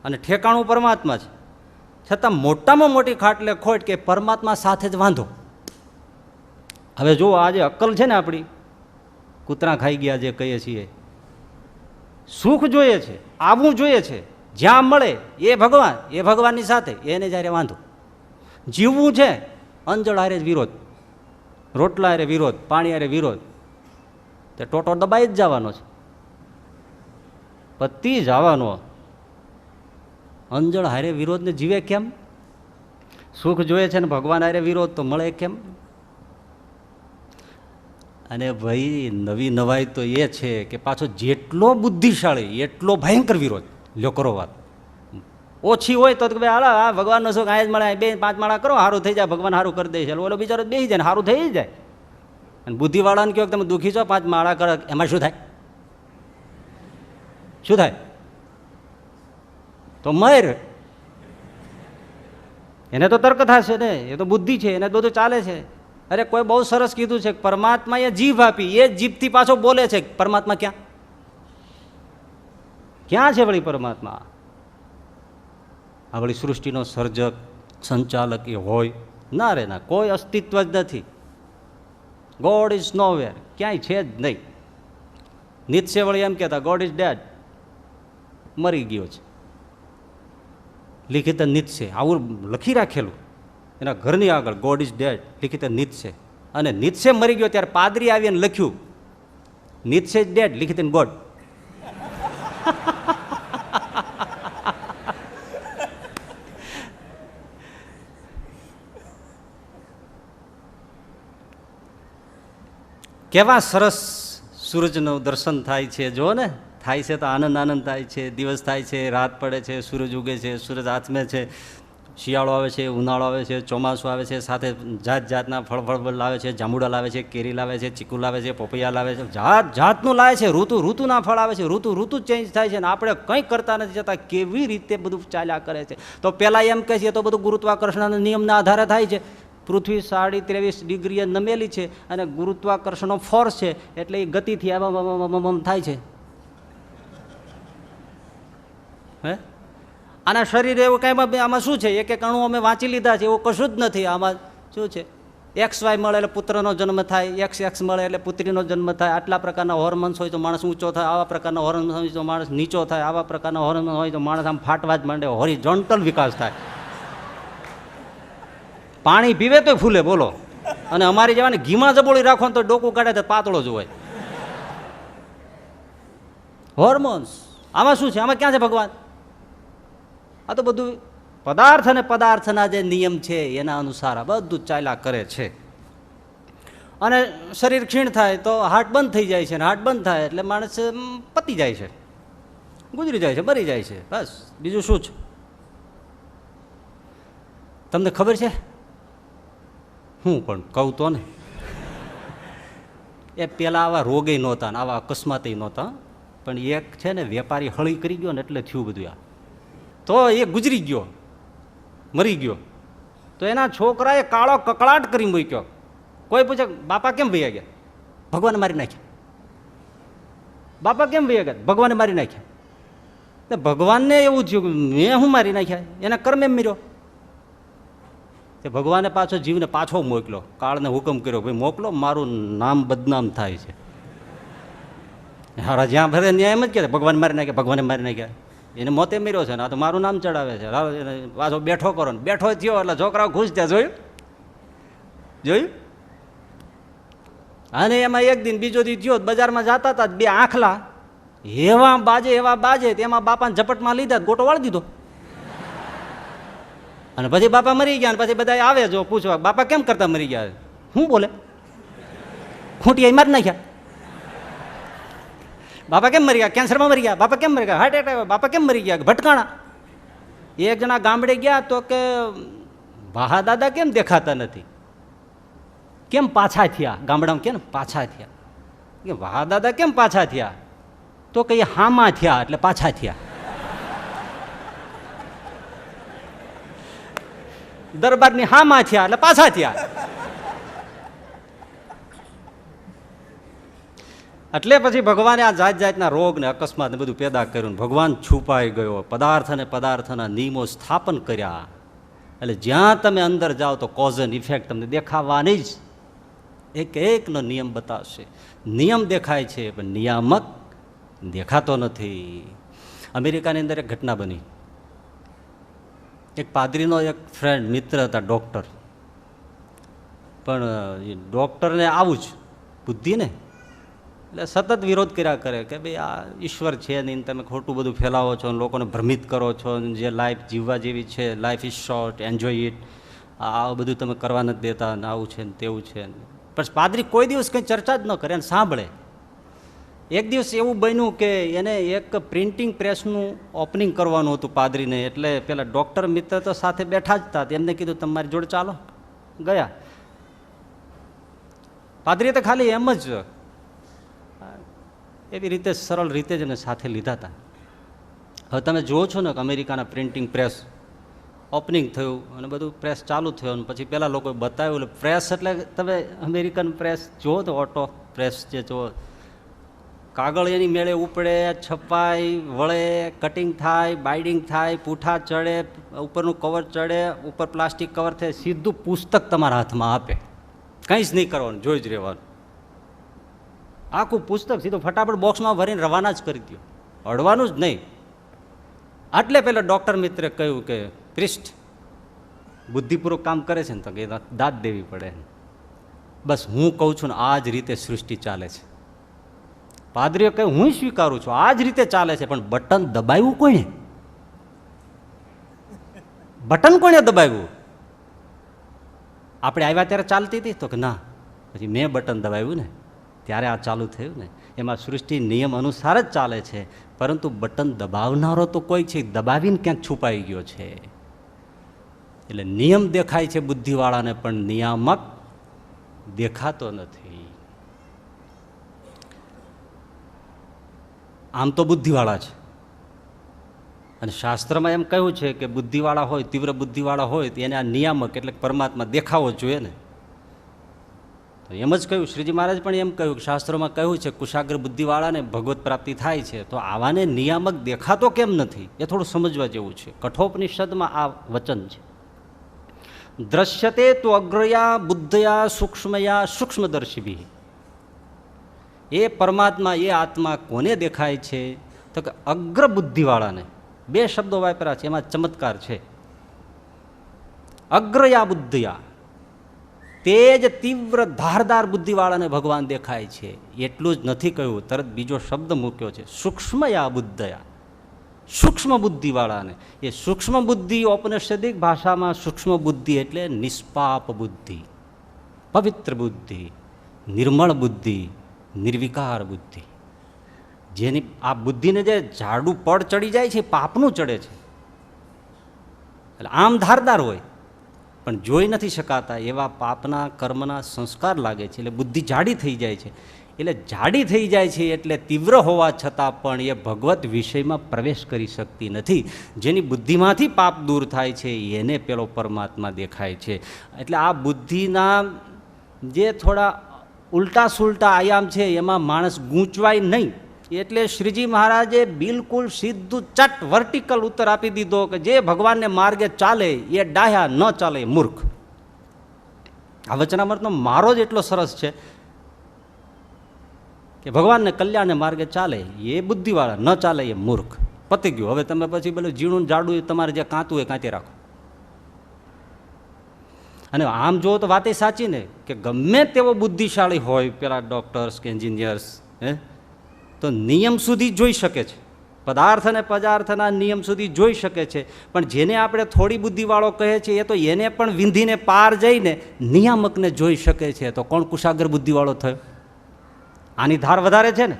અને ઠેકાણું પરમાત્મા છે, છતાં મોટામાં મોટી ખાટલે ખોટ કે પરમાત્મા સાથે જ વાંધો. હવે જો આજે અક્કલ છે ને આપણી, કૂતરા ખાઈ ગયા જે કહીએ છીએ, સુખ જોઈએ છે, આવવું જોઈએ છે, જ્યાં મળે એ ભગવાન, એ ભગવાનની સાથે, એને જ્યારે વાંધો. જીવવું છે, અંજળ હારે વિરોધ, રોટલા હારે વિરોધ, પાણી હારે વિરોધ, તે ટોટો દબાઈ જ જવાનો છે, પતી જવાનો. અંજળ હારે વિરોધને જીવે કેમ? સુખ જોઈએ છે ને ભગવાન હારે વિરોધ, તો મળે કેમ? અને ભાઈ નવી નવાઈ તો એ છે કે પાછો જેટલો બુદ્ધિશાળી એટલો ભયંકર વિરોધ. લ્યો કરો વાત. ઓછી હોય તો ભાઈ હાલો આ ભગવાનનો સુખ આ જ મળે, 2-5 માળા કરો, સારું થઈ જાય, ભગવાન સારું કરી દે છે. ઓલો બિચારો બેસી જાય ને સારું થઈ જાય. અને બુદ્ધિવાળાને કહો તમે દુઃખી છો, 5 માળા કરો, એમાં શું થાય? શું થાય? તો મર. એને તો તર્ક થશે ને, એ તો બુદ્ધિ છે, એને બધું ચાલે છે. અરે કોઈ બહુ સરસ કીધું છે, પરમાત્માએ જીભ આપી, એ જીભથી પાછો બોલે છે. પરમાત્મા ક્યાં ક્યાં છે વળી પરમાત્મા? આ વળી સૃષ્ટિનો સર્જક, સંચાલક એ હોય ના રે ના, કોઈ અસ્તિત્વ જ નથી. ગોડ ઇઝ નોવેર, ક્યાંય છે જ નહીં. નીત્સે વળી એમ કહેતા ગોડ ઇઝ ડેડ, મરી ગયો છે. લિખિત નીત્સે આવું લખી રાખેલું એના ઘરની આગળ, ગોડ ઇઝ ડેડ, લિખિત નીત્સે. અને નીત્સે મરી ગયો ત્યારે પાદરી આવીને લખ્યું નીત્સે ઇઝ ડેડ, લિખિત ઇન ગોડ. કેવા સરસ સૂરજનું દર્શન થાય છે, જો ને. થાય છે તો આનંદ આનંદ થાય છે. દિવસ થાય છે, રાત પડે છે, સૂરજ ઉગે છે, સૂરજ આથમે છે. શિયાળો આવે છે, ઉનાળો આવે છે, ચોમાસું આવે છે, સાથે જાત જાતના ફળ લાવે છે. જાંબુડા લાવે છે, કેરી લાવે છે, ચીકુ લાવે છે, પપૈયા લાવે છે, જાત જાતનું લાવે છે. ઋતુના ફળ આવે છે, ઋતુ ચેન્જ થાય છે. ને આપણે કંઈ કરતા નથી જતા, કેવી રીતે બધું ચાલ્યા કરે છે. તો પહેલાં એમ કહે છે તો બધું ગુરુત્વાકર્ષણના નિયમના આધારે થાય છે. પૃથ્વી 23.5 ડિગ્રીએ નમેલી છે, અને ગુરુત્વાકર્ષણનો ફોર્સ છે, એટલે એ ગતિથી આમ થાય છે. હે, આના શરીર એવું કાંઈ આમાં શું છે? એક અણુ અમે વાંચી લીધા છે, એવું કશું જ નથી. આમાં શું છે? XY મળે એટલે પુત્રનો જન્મ થાય, XX મળે એટલે પુત્રીનો જન્મ થાય. આટલા પ્રકારના હોર્મોન્સ હોય તો માણસ ઊંચો થાય, આવા પ્રકારના હોર્મોન્સ હોય તો માણસ નીચો થાય, આવા પ્રકારના હોર્મોન્સ હોય તો માણસ આમ ફાટવા જ માંડે, હોરિઝોન્ટલ વિકાસ થાય. પાણી પીવે તો ફૂલે, બોલો. અને અમારી જવાની ઘીમાં જબોળી રાખો તો ડોકું કાઢે તો પાતળો જ હોય. હોર્મોન્સ આમાં શું છે? આમાં ક્યાં છે ભગવાન? આ તો બધું પદાર્થ અને પદાર્થના જે નિયમ છે એના અનુસાર આ બધું ચાલ્યા કરે છે. અને શરીર ક્ષીણ થાય તો હાર્ટ બંધ થઈ જાય છે, અને હાર્ટ બંધ થાય એટલે માણસ પતી જાય છે, ગુજરી જાય છે, મરી જાય છે. બસ, બીજું શું છે? તમને ખબર છે? હું પણ કહું તો ને, એ પહેલાં આવા રોગેય નહોતા ને આવા અકસ્માતય નહોતા, પણ એક છે ને વેપારી હળી કરી ગયો ને એટલે થયું બધું આ. તો એ ગુજરી ગયો, મરી ગયો, તો એના છોકરાએ કાળો કકળાટ કરી મૂક્યો. કોઈ પૂછે બાપા કેમ વૈયા ગયા? ભગવાને મારી નાખ્યા. બાપા કેમ વૈયા ગયા? ભગવાને મારી નાખ્યા. તો ભગવાનને એવું થયું મેં હું મારી નાખ્યા, એના કર્મે મર્યો. તે ભગવાને પાછો જીવને પાછો મોકલ્યો, કાળને હુકમ કર્યો ભાઈ મોકલો, મારું નામ બદનામ થાય છે. હારા જ્યાં ભરે ત્યાં એમ જ કહે ભગવાન મારી નાખ્યા, ભગવાને મારી નાખ્યા. એને મોતે મર્યો છે ને આ તો મારું નામ ચડાવે છે. પાછો બેઠો કરો ને બેઠો થયો એટલે છોકરાઓ ખુશ થયા. જોયું જોયું. અને એમાં એક દિન બીજો દી થયો, બજારમાં જતા હતા, બે આંખલા એવા બાજે તેમાં બાપાને ઝપટમાં લીધા, ગોટો વાળી દીધો. અને પછી બાપા મરી ગયા. પછી બધા આવે જો પૂછવા બાપા કેમ કરતા મરી ગયા? શું બોલે? ખૂંટિયા મારી નાખ્યા. બાપા કેમ મરી ગયા? કેન્સરમાં મરી ગયા. બાપા કેમ મરી ગયા? Heart attack. બાપા કેમ મરી ગયા? ભટકાણા. એક જણા ગામડે ગયા તો કે વાહા દાદા કેમ દેખાતા નથી, કેમ પાછા થયા? ગામડામાં કે ને પાછા થયા. કે વાહા દાદા કેમ પાછા થયા? તો કે હામાં થયા એટલે પાછા થયા. દરબારની હામાં થયા એટલે પાછા થયા. એટલે પછી ભગવાને આ જાત જાતના રોગ ને અકસ્માત ને બધું પેદા કર્યું. ભગવાન છુપાઈ ગયો, પદાર્થ અને પદાર્થના નિયમો સ્થાપન કર્યા. એટલે જ્યાં તમે અંદર જાઓ તો કોઝ એન્ડ ઇફેક્ટ તમને દેખાવાની જ. એક એકનો નિયમ બતાવશે. નિયમ દેખાય છે પણ નિયામક દેખાતો નથી. અમેરિકાની અંદર એક ઘટના બની. એક પાદરીનો એક ફ્રેન્ડ મિત્ર હતા ડૉક્ટર, પણ એ ડૉક્ટરને આવું જ બુદ્ધિ ને એટલે સતત વિરોધ કર્યા કરે કે ભાઈ આ ઈશ્વર છે નહીં, તમે ખોટું બધું ફેલાવો છો, લોકોને ભ્રમિત કરો છો, જે લાઈફ જીવવા જેવી છે, life is short, enjoy it, આ બધું તમે કરવા નથી દેતા ને આવું છે ને તેવું છે. પણ પાદરી કોઈ દિવસ કંઈ ચર્ચા જ ન કરે અને સાંભળે. એક દિવસ એવું બન્યું કે એને એક પ્રિન્ટિંગ પ્રેસનું ઓપનિંગ કરવાનું હતું પાદરીને. એટલે પેલા ડૉક્ટર મિત્ર તો સાથે બેઠા જ હતા, એમને કીધું તમારી જોડે ચાલો. ગયા. પાદરીએ તો ખાલી એમ જ એવી રીતે સરળ રીતે જ એને સાથે લીધા હતા. હવે તમે જુઓ છો ને કે અમેરિકાના પ્રિન્ટિંગ પ્રેસ ઓપનિંગ થયું અને બધું પ્રેસ ચાલુ થયું. અને પછી પેલા લોકોએ બતાવ્યું. એટલે પ્રેસ એટલે તમે અમેરિકન પ્રેસ જુઓ તો ઓટો પ્રેસ જે જુઓ, કાગળ એની મેળે ઉપડે, છપાય, વળે, કટિંગ થાય, બાઇડિંગ થાય, પૂઠા ચડે, ઉપરનું કવર ચડે, ઉપર પ્લાસ્ટિક કવર થાય, સીધું પુસ્તક તમારા હાથમાં આપે. કંઈ જ નહીં કરવાનું, જોઈ જ રહેવાનું. આખું પુસ્તક સીધું ફટાફટ બોક્સમાં ભરીને રવાના જ કરી દો, અડવાનું જ નહીં. એટલે પેલા ડૉક્ટર મિત્રે કહ્યું કે પ્રિસ્ટ બુદ્ધિપૂર્વક કામ કરે છે ને તો કે દાદ દેવી પડે. બસ હું કહું છું ને આ જ રીતે સૃષ્ટિ ચાલે છે. પાદરીએ કહ્યું હું સ્વીકારું છું આ જ રીતે ચાલે છે, પણ બટન દબાવ્યું કોણે? બટન કોણે દબાવ્યું? આપણે આવ્યા ત્યારે ચાલતી હતી તો કે ના, પછી મેં બટન દબાવ્યું ને ત્યારે આ ચાલુ થયું ને. એમાં સૃષ્ટિ નિયમ અનુસાર જ ચાલે છે, પરંતુ બટન દબાવનારો તો કોઈ છે, દબાવીને ક્યાંક છુપાઈ ગયો છે. એટલે નિયમ દેખાય છે બુદ્ધિવાળાને, પણ નિયામક દેખાતો નથી. આમ તો બુદ્ધિવાળા છે, અને શાસ્ત્રમાં એમ કહ્યું છે કે બુદ્ધિવાળા હોય, તીવ્ર બુદ્ધિવાળા હોય તો એને આ નિયામક એટલે પરમાત્મા દેખાવો જોઈએ ને. તો એમ જ કહ્યું, શ્રીજી મહારાજ પણ એમ કહ્યું કે શાસ્ત્રોમાં કહ્યું છે કુશાગ્ર બુદ્ધિવાળાને ભગવત પ્રાપ્તિ થાય છે. તો આવાને નિયામક દેખાતો કેમ નથી એ થોડું સમજવા જેવું છે. કઠોપનિષદમાં આ વચન છે, દ્રશ્યતે તો અગ્રયા બુદ્ધયા સૂક્ષ્મયા સૂક્ષ્મદર્શિભિ. એ પરમાત્મા, એ આત્મા કોને દેખાય છે? તો કે અગ્ર બુદ્ધિવાળાને. બે શબ્દો વાપર્યા છે, એમાં ચમત્કાર છે. અગ્રયા બુદ્ધયા, તે જ તીવ્ર ધારદાર બુદ્ધિવાળાને ભગવાન દેખાય છે. એટલું જ નથી કહ્યું, તરત બીજો શબ્દ મૂક્યો છે, સૂક્ષ્મયા બુદ્ધયા, સૂક્ષ્મ બુદ્ધિવાળાને. એ સૂક્ષ્મ બુદ્ધિ ઔપનિષદિક ભાષામાં સૂક્ષ્મ બુદ્ધિ એટલે નિષ્પાપ બુદ્ધિ, પવિત્ર બુદ્ધિ, નિર્મળ બુદ્ધિ, નિર્વિકાર બુદ્ધિ. જેની આ બુદ્ધિને જે જાડું પડ ચડી જાય છે પાપનું ચડે છે. એટલે આમ ધારદાર હોય પણ જોઈ નથી શકાતા એવા પાપના કર્મના સંસ્કાર લાગે છે, એટલે બુદ્ધિ જાડી થઈ જાય છે. એટલે જાડી થઈ જાય છે એટલે તીવ્ર હોવા છતાં પણ એ ભગવત વિષયમાં પ્રવેશ કરી શકતી નથી. જેની બુદ્ધિમાંથી પાપ દૂર થાય છે એને પેલો પરમાત્મા દેખાય છે. એટલે આ બુદ્ધિના જે થોડા ઉલટા સુલટા આયામ છે એમાં માણસ ગૂંચવાય નહીં. એટલે શ્રીજી મહારાજે બિલકુલ સીધું ચટ વર્ટિકલ ઉત્તર આપી દીધો કે જે ભગવાનને માર્ગે ચાલે એ ડાહ્યા, ન ચાલે એ મૂર્ખ. આ વચનામૃતનો મારો જ એટલો સરસ છે કે ભગવાનને કલ્યાણને માર્ગે ચાલે એ બુદ્ધિવાળા, ન ચાલે એ મૂર્ખ. પતી ગયું. હવે તમે પછી પેલું ઝીણું જાડું તમારે જે કાંતું હોય કાંતી રાખો. અને આમ જુઓ તો વાત સાચી ને કે ગમે તેવો બુદ્ધિશાળી હોય, પેલા ડૉક્ટર્સ કે એન્જિનિયર્સ તો નિયમ સુધી જોઈ શકે છે, પદાર્થ અને પદાર્થના નિયમ સુધી જોઈ શકે છે. પણ જેને આપણે થોડી બુદ્ધિવાળો કહે છે એ તો એને પણ વિંધીને પાર જઈને નિયામકને જોઈ શકે છે. તો કોણ કુશાગ્ર બુદ્ધિવાળો થયો? આની ધાર વધારે છે ને,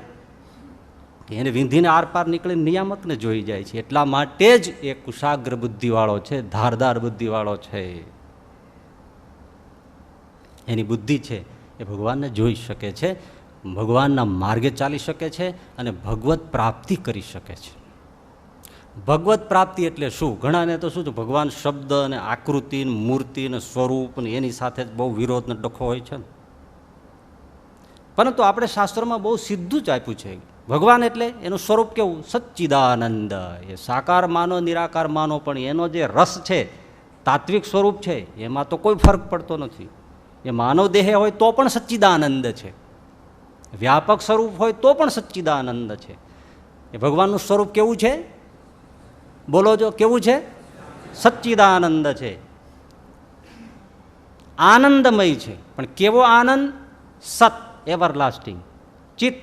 એને વિંધીને આર પાર નીકળીને નિયામકને જોઈ જાય છે. એટલા માટે જ એ કુશાગ્ર બુદ્ધિવાળો છે, ધારદાર બુદ્ધિવાળો છે. એની બુદ્ધિ છે એ ભગવાનને જોઈ શકે છે, ભગવાનના માર્ગે ચાલી શકે છે અને ભગવત પ્રાપ્તિ કરી શકે છે. ભગવત પ્રાપ્તિ એટલે શું? ઘણાને તો શું છે, ભગવાન શબ્દ અને આકૃતિ, મૂર્તિ અને સ્વરૂપ ને એની સાથે જ બહુ વિરોધ ને ડખો હોય છે ને. પરંતુ આપણે શાસ્ત્રોમાં બહુ સીધું જ આપ્યું છે. ભગવાન એટલે એનું સ્વરૂપ કેવું? સચ્ચિદાનંદ. એ સાકાર માનો, નિરાકાર માનો, પણ એનો જે રસ છે, તાત્વિક સ્વરૂપ છે, એમાં તો કોઈ ફરક પડતો નથી. એ માનવ દેહ હોય તો પણ સચ્ચિદાનંદ છે, વ્યાપક સ્વરૂપ હોય તો પણ સચ્ચિદાનંદ છે. એ ભગવાનનું સ્વરૂપ કેવું છે? બોલો જો, કેવું છે? સચ્ચિદાનંદ છે, આનંદમય છે. પણ કેવો આનંદ? સત, એવરલાસ્ટિંગ, ચિત્ત,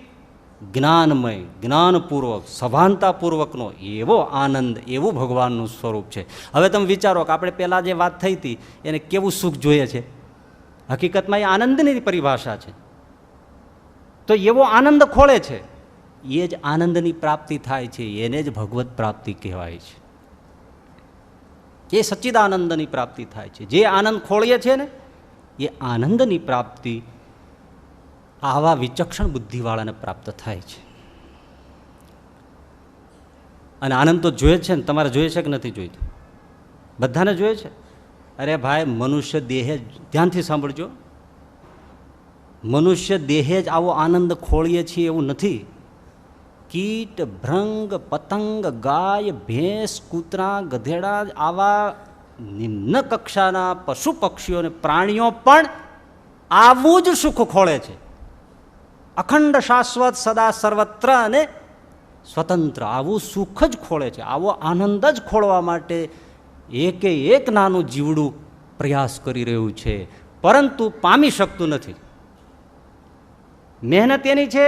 જ્ઞાનમય, જ્ઞાનપૂર્વક, સભાનતાપૂર્વકનો એવો આનંદ, એવું ભગવાનનું સ્વરૂપ છે. હવે તમે વિચારો કે આપણે પહેલાં જે વાત થઈ હતી એને કેવું સુખ જોઈએ છે? હકીકતમાં એ આનંદની પરિભાષા છે. તો એવો આનંદ ખોળે છે, એ જ આનંદની પ્રાપ્તિ થાય છે, એને જ ભગવત પ્રાપ્તિ કહેવાય છે. એ સચ્ચિદાનંદની પ્રાપ્તિ થાય છે. જે આનંદ ખોળીએ છે ને એ આનંદની પ્રાપ્તિ આવા વિચક્ષણ બુદ્ધિવાળાને પ્રાપ્ત થાય છે. અને આનંદ તો જોઈએ છે ને, તમારે જોઈએ છે કે નથી જોઈતો? બધાને જોઈએ છે. અરે ભાઈ, મનુષ્ય દેહે, ધ્યાનથી સાંભળજો, મનુષ્ય દેહે જ આવો આનંદ ખોળીએ છીએ એવું નથી. કીટ, ભ્રંગ, પતંગ, ગાય, ભેંસ, કૂતરા, ગધેડા, આવા નિમ્ન કક્ષાના પશુ પક્ષીઓ અને પ્રાણીઓ પણ આવું જ સુખ ખોળે છે. અખંડ, શાશ્વત, સદા, સર્વત્ર અને સ્વતંત્ર આવું સુખ જ ખોળે છે. આવો આનંદ જ ખોળવા માટે એકે એક નાનું જીવડું પ્રયાસ કરી રહ્યું છે, પરંતુ પામી શકતું નથી. મહેનત એની છે,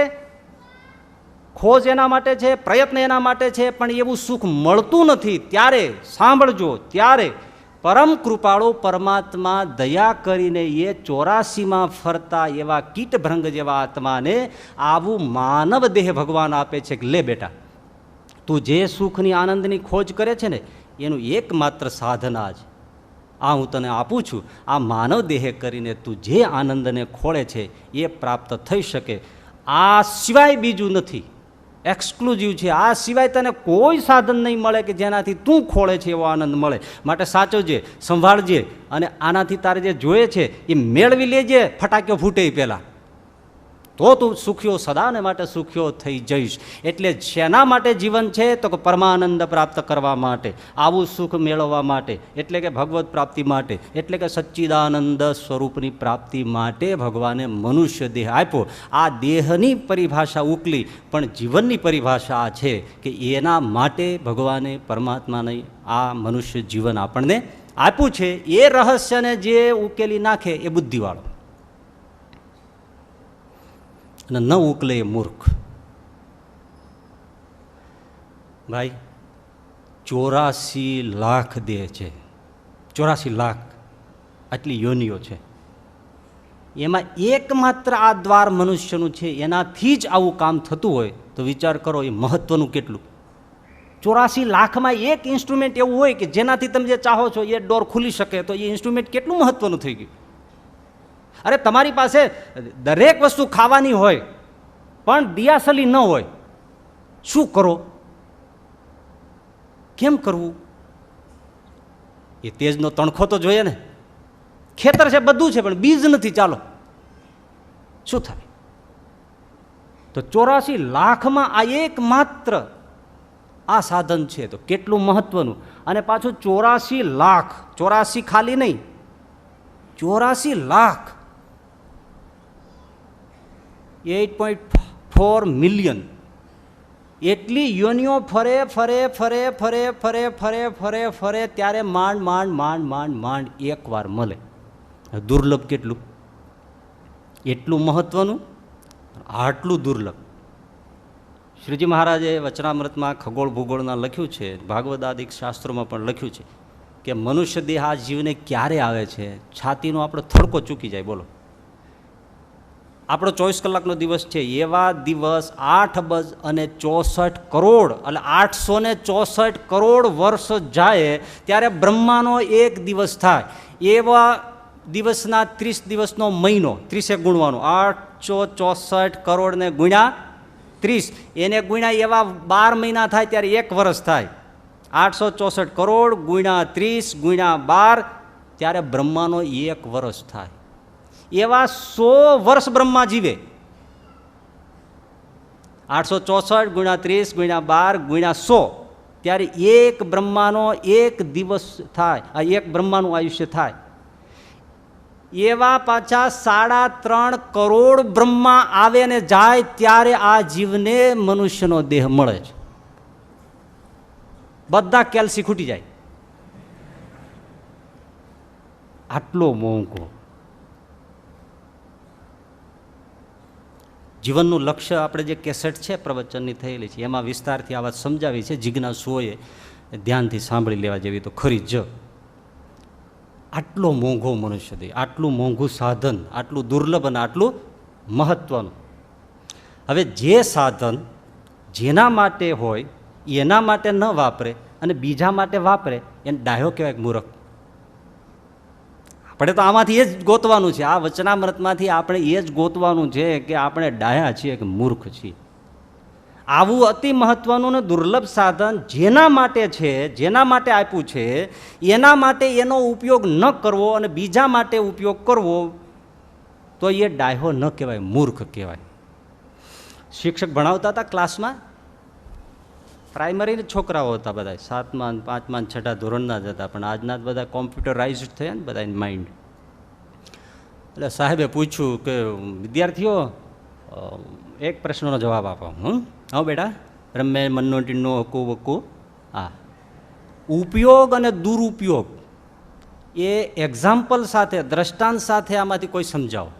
ખોજ એના માટે છે, પ્રયત્ન એના માટે છે, પણ એવું સુખ મળતું નથી. ત્યારે સાંભળજો, ત્યારે પરમ કૃપાળુ પરમાત્મા દયા કરીને એ 84માં ફરતા એવા કીટભ્રંગ જેવા આત્માને આવું માનવ દેહ ભગવાન આપે છે કે લે બેટા, તું જે સુખની આનંદની ખોજ કરે છે ને એનું એકમાત્ર સાધન આ જ આ હું તને આપું છું. આ માનવ દેહ કરીને તું જે આનંદને ખોળે છે એ પ્રાપ્ત થઈ શકે. આ સિવાય બીજું નથી, એક્સક્લુઝિવ છે. આ સિવાય તને કોઈ સાધન નહીં મળે કે જેનાથી તું ખોળે છે એવો આનંદ મળે. માટે સાચવજે, સંભાળજે, અને આનાથી તારે જે જોઈએ છે એ મેળવી લેજે ફટાક્યો ફૂટે પહેલાં, તો તું સુખ્યો, સદાને માટે સુખ્યો થઈ જઈશ. એટલે શેના માટે જીવન છે? તો કે પરમાનંદ પ્રાપ્ત કરવા માટે, આવું સુખ મેળવવા માટે, એટલે કે ભગવત પ્રાપ્તિ માટે, એટલે કે સચ્ચિદાનંદ સ્વરૂપની પ્રાપ્તિ માટે ભગવાને મનુષ્ય દેહ આપ્યો. આ દેહની પરિભાષા ઉકલી, પણ જીવનની પરિભાષા આ છે કે એના માટે ભગવાને, પરમાત્માને આ મનુષ્ય જીવન આપણને આપ્યું છે. એ રહસ્યને જે ઉકેલી નાખે એ બુદ્ધિવાળો, અને ન ઉકલે એ મૂર્ખ. ભાઈ, 84 લાખ દેહ છે, 84 લાખ આટલી યોનિઓ છે. એમાં એકમાત્ર આ દ્વાર મનુષ્યનું છે. એનાથી જ આવું કામ થતું હોય તો વિચાર કરો એ મહત્વનું કેટલું. 84 લાખમાં એક ઇન્સ્ટ્રુમેન્ટ એવું હોય કે જેનાથી તમે જે ચાહો છો એ ડોર ખુલી શકે, તો એ ઇન્સ્ટ્રુમેન્ટ કેટલું મહત્વનું થઈ ગયું. અરે તમારી પાસે દરેક વસ્તુ ખાવાની હોય પણ દિયાસલી ન હોય, શું કરો? કેમ કરવું? એ તેજનો તણખો તો જોઈએ ને. ખેતર છે, બધું છે, પણ બીજ નથી, ચાલો શું થાય? તો 84 લાખમાં આ એકમાત્ર આ સાધન છે, તો કેટલું મહત્વનું. અને પાછું 84 લાખ, 84 ખાલી નહીં, 84 લાખ, 8.4 મિલિયન એટલી યોનિઓ ફરે ફરે ફરે ફરે ફરે ફરે ફરે ફરે ત્યારે માંડ માંડ માંડ માંડ માંડ એકવાર મળે. દુર્લભ કેટલું, એટલું મહત્વનું, આટલું દુર્લભ. શ્રીજી મહારાજે વચનામૃતમાં ખગોળ ભૂગોળના લખ્યું છે, ભાગવદાદિક શાસ્ત્રોમાં પણ લખ્યું છે કે મનુષ્ય દેહ આ જીવને ક્યારે આવે છે? છાતીનો આપણો થડકો ચૂકી જાય. બોલો, આપણો 24 કલાકનો દિવસ છે, એવા દિવસ 8 અબજ અને 64 કરોડ, એટલે 864 કરોડ વર્ષ જાય ત્યારે બ્રહ્માનો એક દિવસ થાય. એવા દિવસના 30 દિવસનો મહિનો, 30 ગુણવાનો, 864 કરોડને ગુણ્યા 30, એને ગુણ્યા એવા 12 મહિના થાય ત્યારે એક વર્ષ થાય. 864 કરોડ ગુણ્યા 30 ગુણ્યા 12 ત્યારે બ્રહ્માનો એક વર્ષ થાય. એવા 100 વર્ષ બ્રહ્મા જીવે. 864 ગુણ્યા 30 ગુણ્યા 12 ગુણ્યા 100 ત્યારે એક બ્રહ્માનો એક દિવસ થાય, આ એક બ્રહ્માનું આયુષ્ય થાય. એવા પાછા 3.5 કરોડ બ્રહ્મા આવે ને જાય ત્યારે આ જીવને મનુષ્યનો દેહ મળે છે. બધા કેલ્સી ખૂટી જાય. આટલો મોંઘો. જીવનનું લક્ષ્ય આપણે જે કેસેટ છે પ્રવચનની થયેલી છે એમાં વિસ્તારથી આ વાત સમજાવી છે. જિજ્ઞાસુઓએ ધ્યાનથી સાંભળી લેવા જેવી તો ખરી જ. આટલો મોંઘો મનુષ્ય દેહ, આટલું મોંઘું સાધન, આટલું દુર્લભ અને આટલું મહત્વનું. હવે જે સાધન જેના માટે હોય એના માટે ન વાપરે અને બીજા માટે વાપરે એને ડાહ્યો કહેવાય, મૂર્ખ. આપણે તો આમાંથી એ જ ગોતવાનું છે, આ વચનામૃતમાંથી આપણે એ જ ગોતવાનું છે કે આપણે ડાહ્યા છીએ કે મૂર્ખ છીએ. આવું અતિ મહત્વનું ને દુર્લભ સાધન જેના માટે છે, જેના માટે આપ્યું છે, એના માટે એનો ઉપયોગ ન કરવો અને બીજા માટે ઉપયોગ કરવો, તો એ ડાહ્યો ન કહેવાય, મૂર્ખ કહેવાય. શિક્ષક ભણાવતા હતા ક્લાસમાં, પ્રાઇમરી છોકરાઓ હતા બધા, 7મા 5મા 6ઠા ધોરણના જ હતા, પણ આજના બધા કોમ્પ્યુટરાઇઝડ થયા ને બધા માઇન્ડ. એટલે સાહેબે પૂછ્યું કે વિદ્યાર્થીઓ એક પ્રશ્નનો જવાબ આપો. હા બેટા, રમે મનનો ટીનો હકુ વકુ. હા, ઉપયોગ અને દુરુપયોગ એ એક્ઝામ્પલ સાથે, દ્રષ્ટાંત સાથે આમાંથી કોઈ સમજાવો.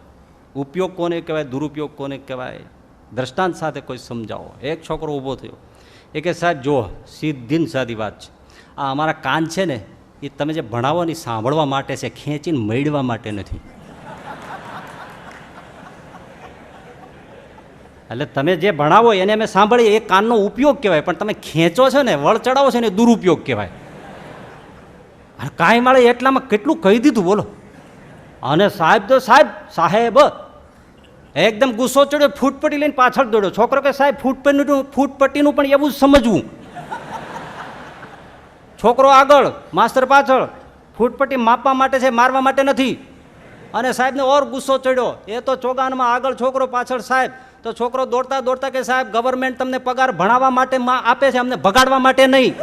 ઉપયોગ કોને કહેવાય, દુરુપયોગ કોને કહેવાય, દ્રષ્ટાંત સાથે કોઈ સમજાવો. એક છોકરો ઊભો થયો, એ કે સાહેબ જો સીધી ને સાદી વાત છે, આ અમારા કાન છે ને એ તમે જે ભણાવો ને સાંભળવા માટે છે, ખેંચીને મેળવા માટે નથી. એટલે તમે જે ભણાવો એને અમે સાંભળીએ એ કાનનો ઉપયોગ કહેવાય, પણ તમે ખેંચો છો ને, વળ ચડાવો છો ને, એ દુરુપયોગ કહેવાય. અને કાંઈ મળે એટલામાં કેટલું કહી દીધું બોલો. અને સાહેબ તો સાહેબ એકદમ ગુસ્સો ચડ્યો, ફૂટપટ્ટી લઈને પાછળ દોડ્યો. છોકરો કે સાહેબ ફૂટપટ્ટીનું પણ એવું જ સમજવું. છોકરો આગળ, માસ્તર પાછળ. ફૂટપટ્ટી માપવા માટે છે, મારવા માટે નથી. અને સાહેબને ઓર ગુસ્સો ચડ્યો, એ તો ચોગાનમાં આગળ, છોકરો પાછળ. સાહેબ તો છોકરો દોડતા દોડતા કે સાહેબ ગવર્મેન્ટ તમને પગાર ભણાવવા માટે આપે છે, અમને ભગાડવા માટે નહીં.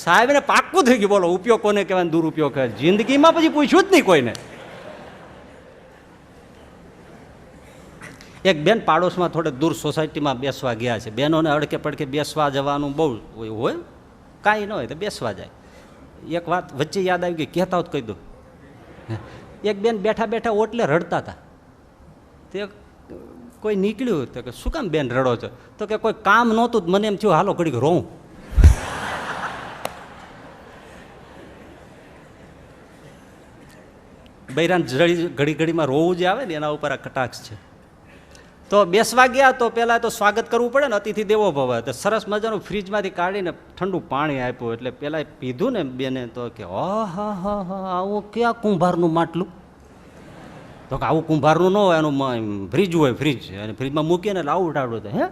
સાહેબને પાક્કું થઈ ગયું, બોલો ઉપયોગ કોને કહેવાય, દુરુપયોગ કહેવાય. જિંદગીમાં પછી પૂછ્યું જ નહીં કોઈને. એક બેન પાડોશમાં થોડે દૂર સોસાયટીમાં બેસવા ગયા છે. બહેનોને અડકે પડકે બેસવા જવાનું બહુ હોય, કાંઈ ન હોય તો બેસવા જાય. એક વાત વચ્ચે યાદ આવી ગઈ, કહેતા હોત કહી દો. એક બેન બેઠા બેઠા ઓટલે રડતા હતા. તે કોઈ નીકળ્યું તો કે શું કામ બેન રડો છો? તો કે કોઈ કામ નહોતું, મને એમ થયું હાલો ઘડીક રોઉં. બૈરાન ઘડી ઘડીમાં રોવું જે આવે ને એના ઉપર આ કટાક્ષ છે. તો બેસવા ગયા તો પહેલાં તો સ્વાગત કરવું પડે ને, અતિથિ દેવો ભવ. તો સરસ મજાનું ફ્રીજમાંથી કાઢીને ઠંડુ પાણી આપ્યું. એટલે પેલા પીધું ને બેને તો કે હા હા હા આવું ક્યાં કુંભારનું માટલું? તો કે આવું કુંભારનું ન હોય, એનું ફ્રીજ હોય, ફ્રીજ. અને ફ્રીજમાં મૂકીએ ને એટલે આવું ટાઢું થાય. હે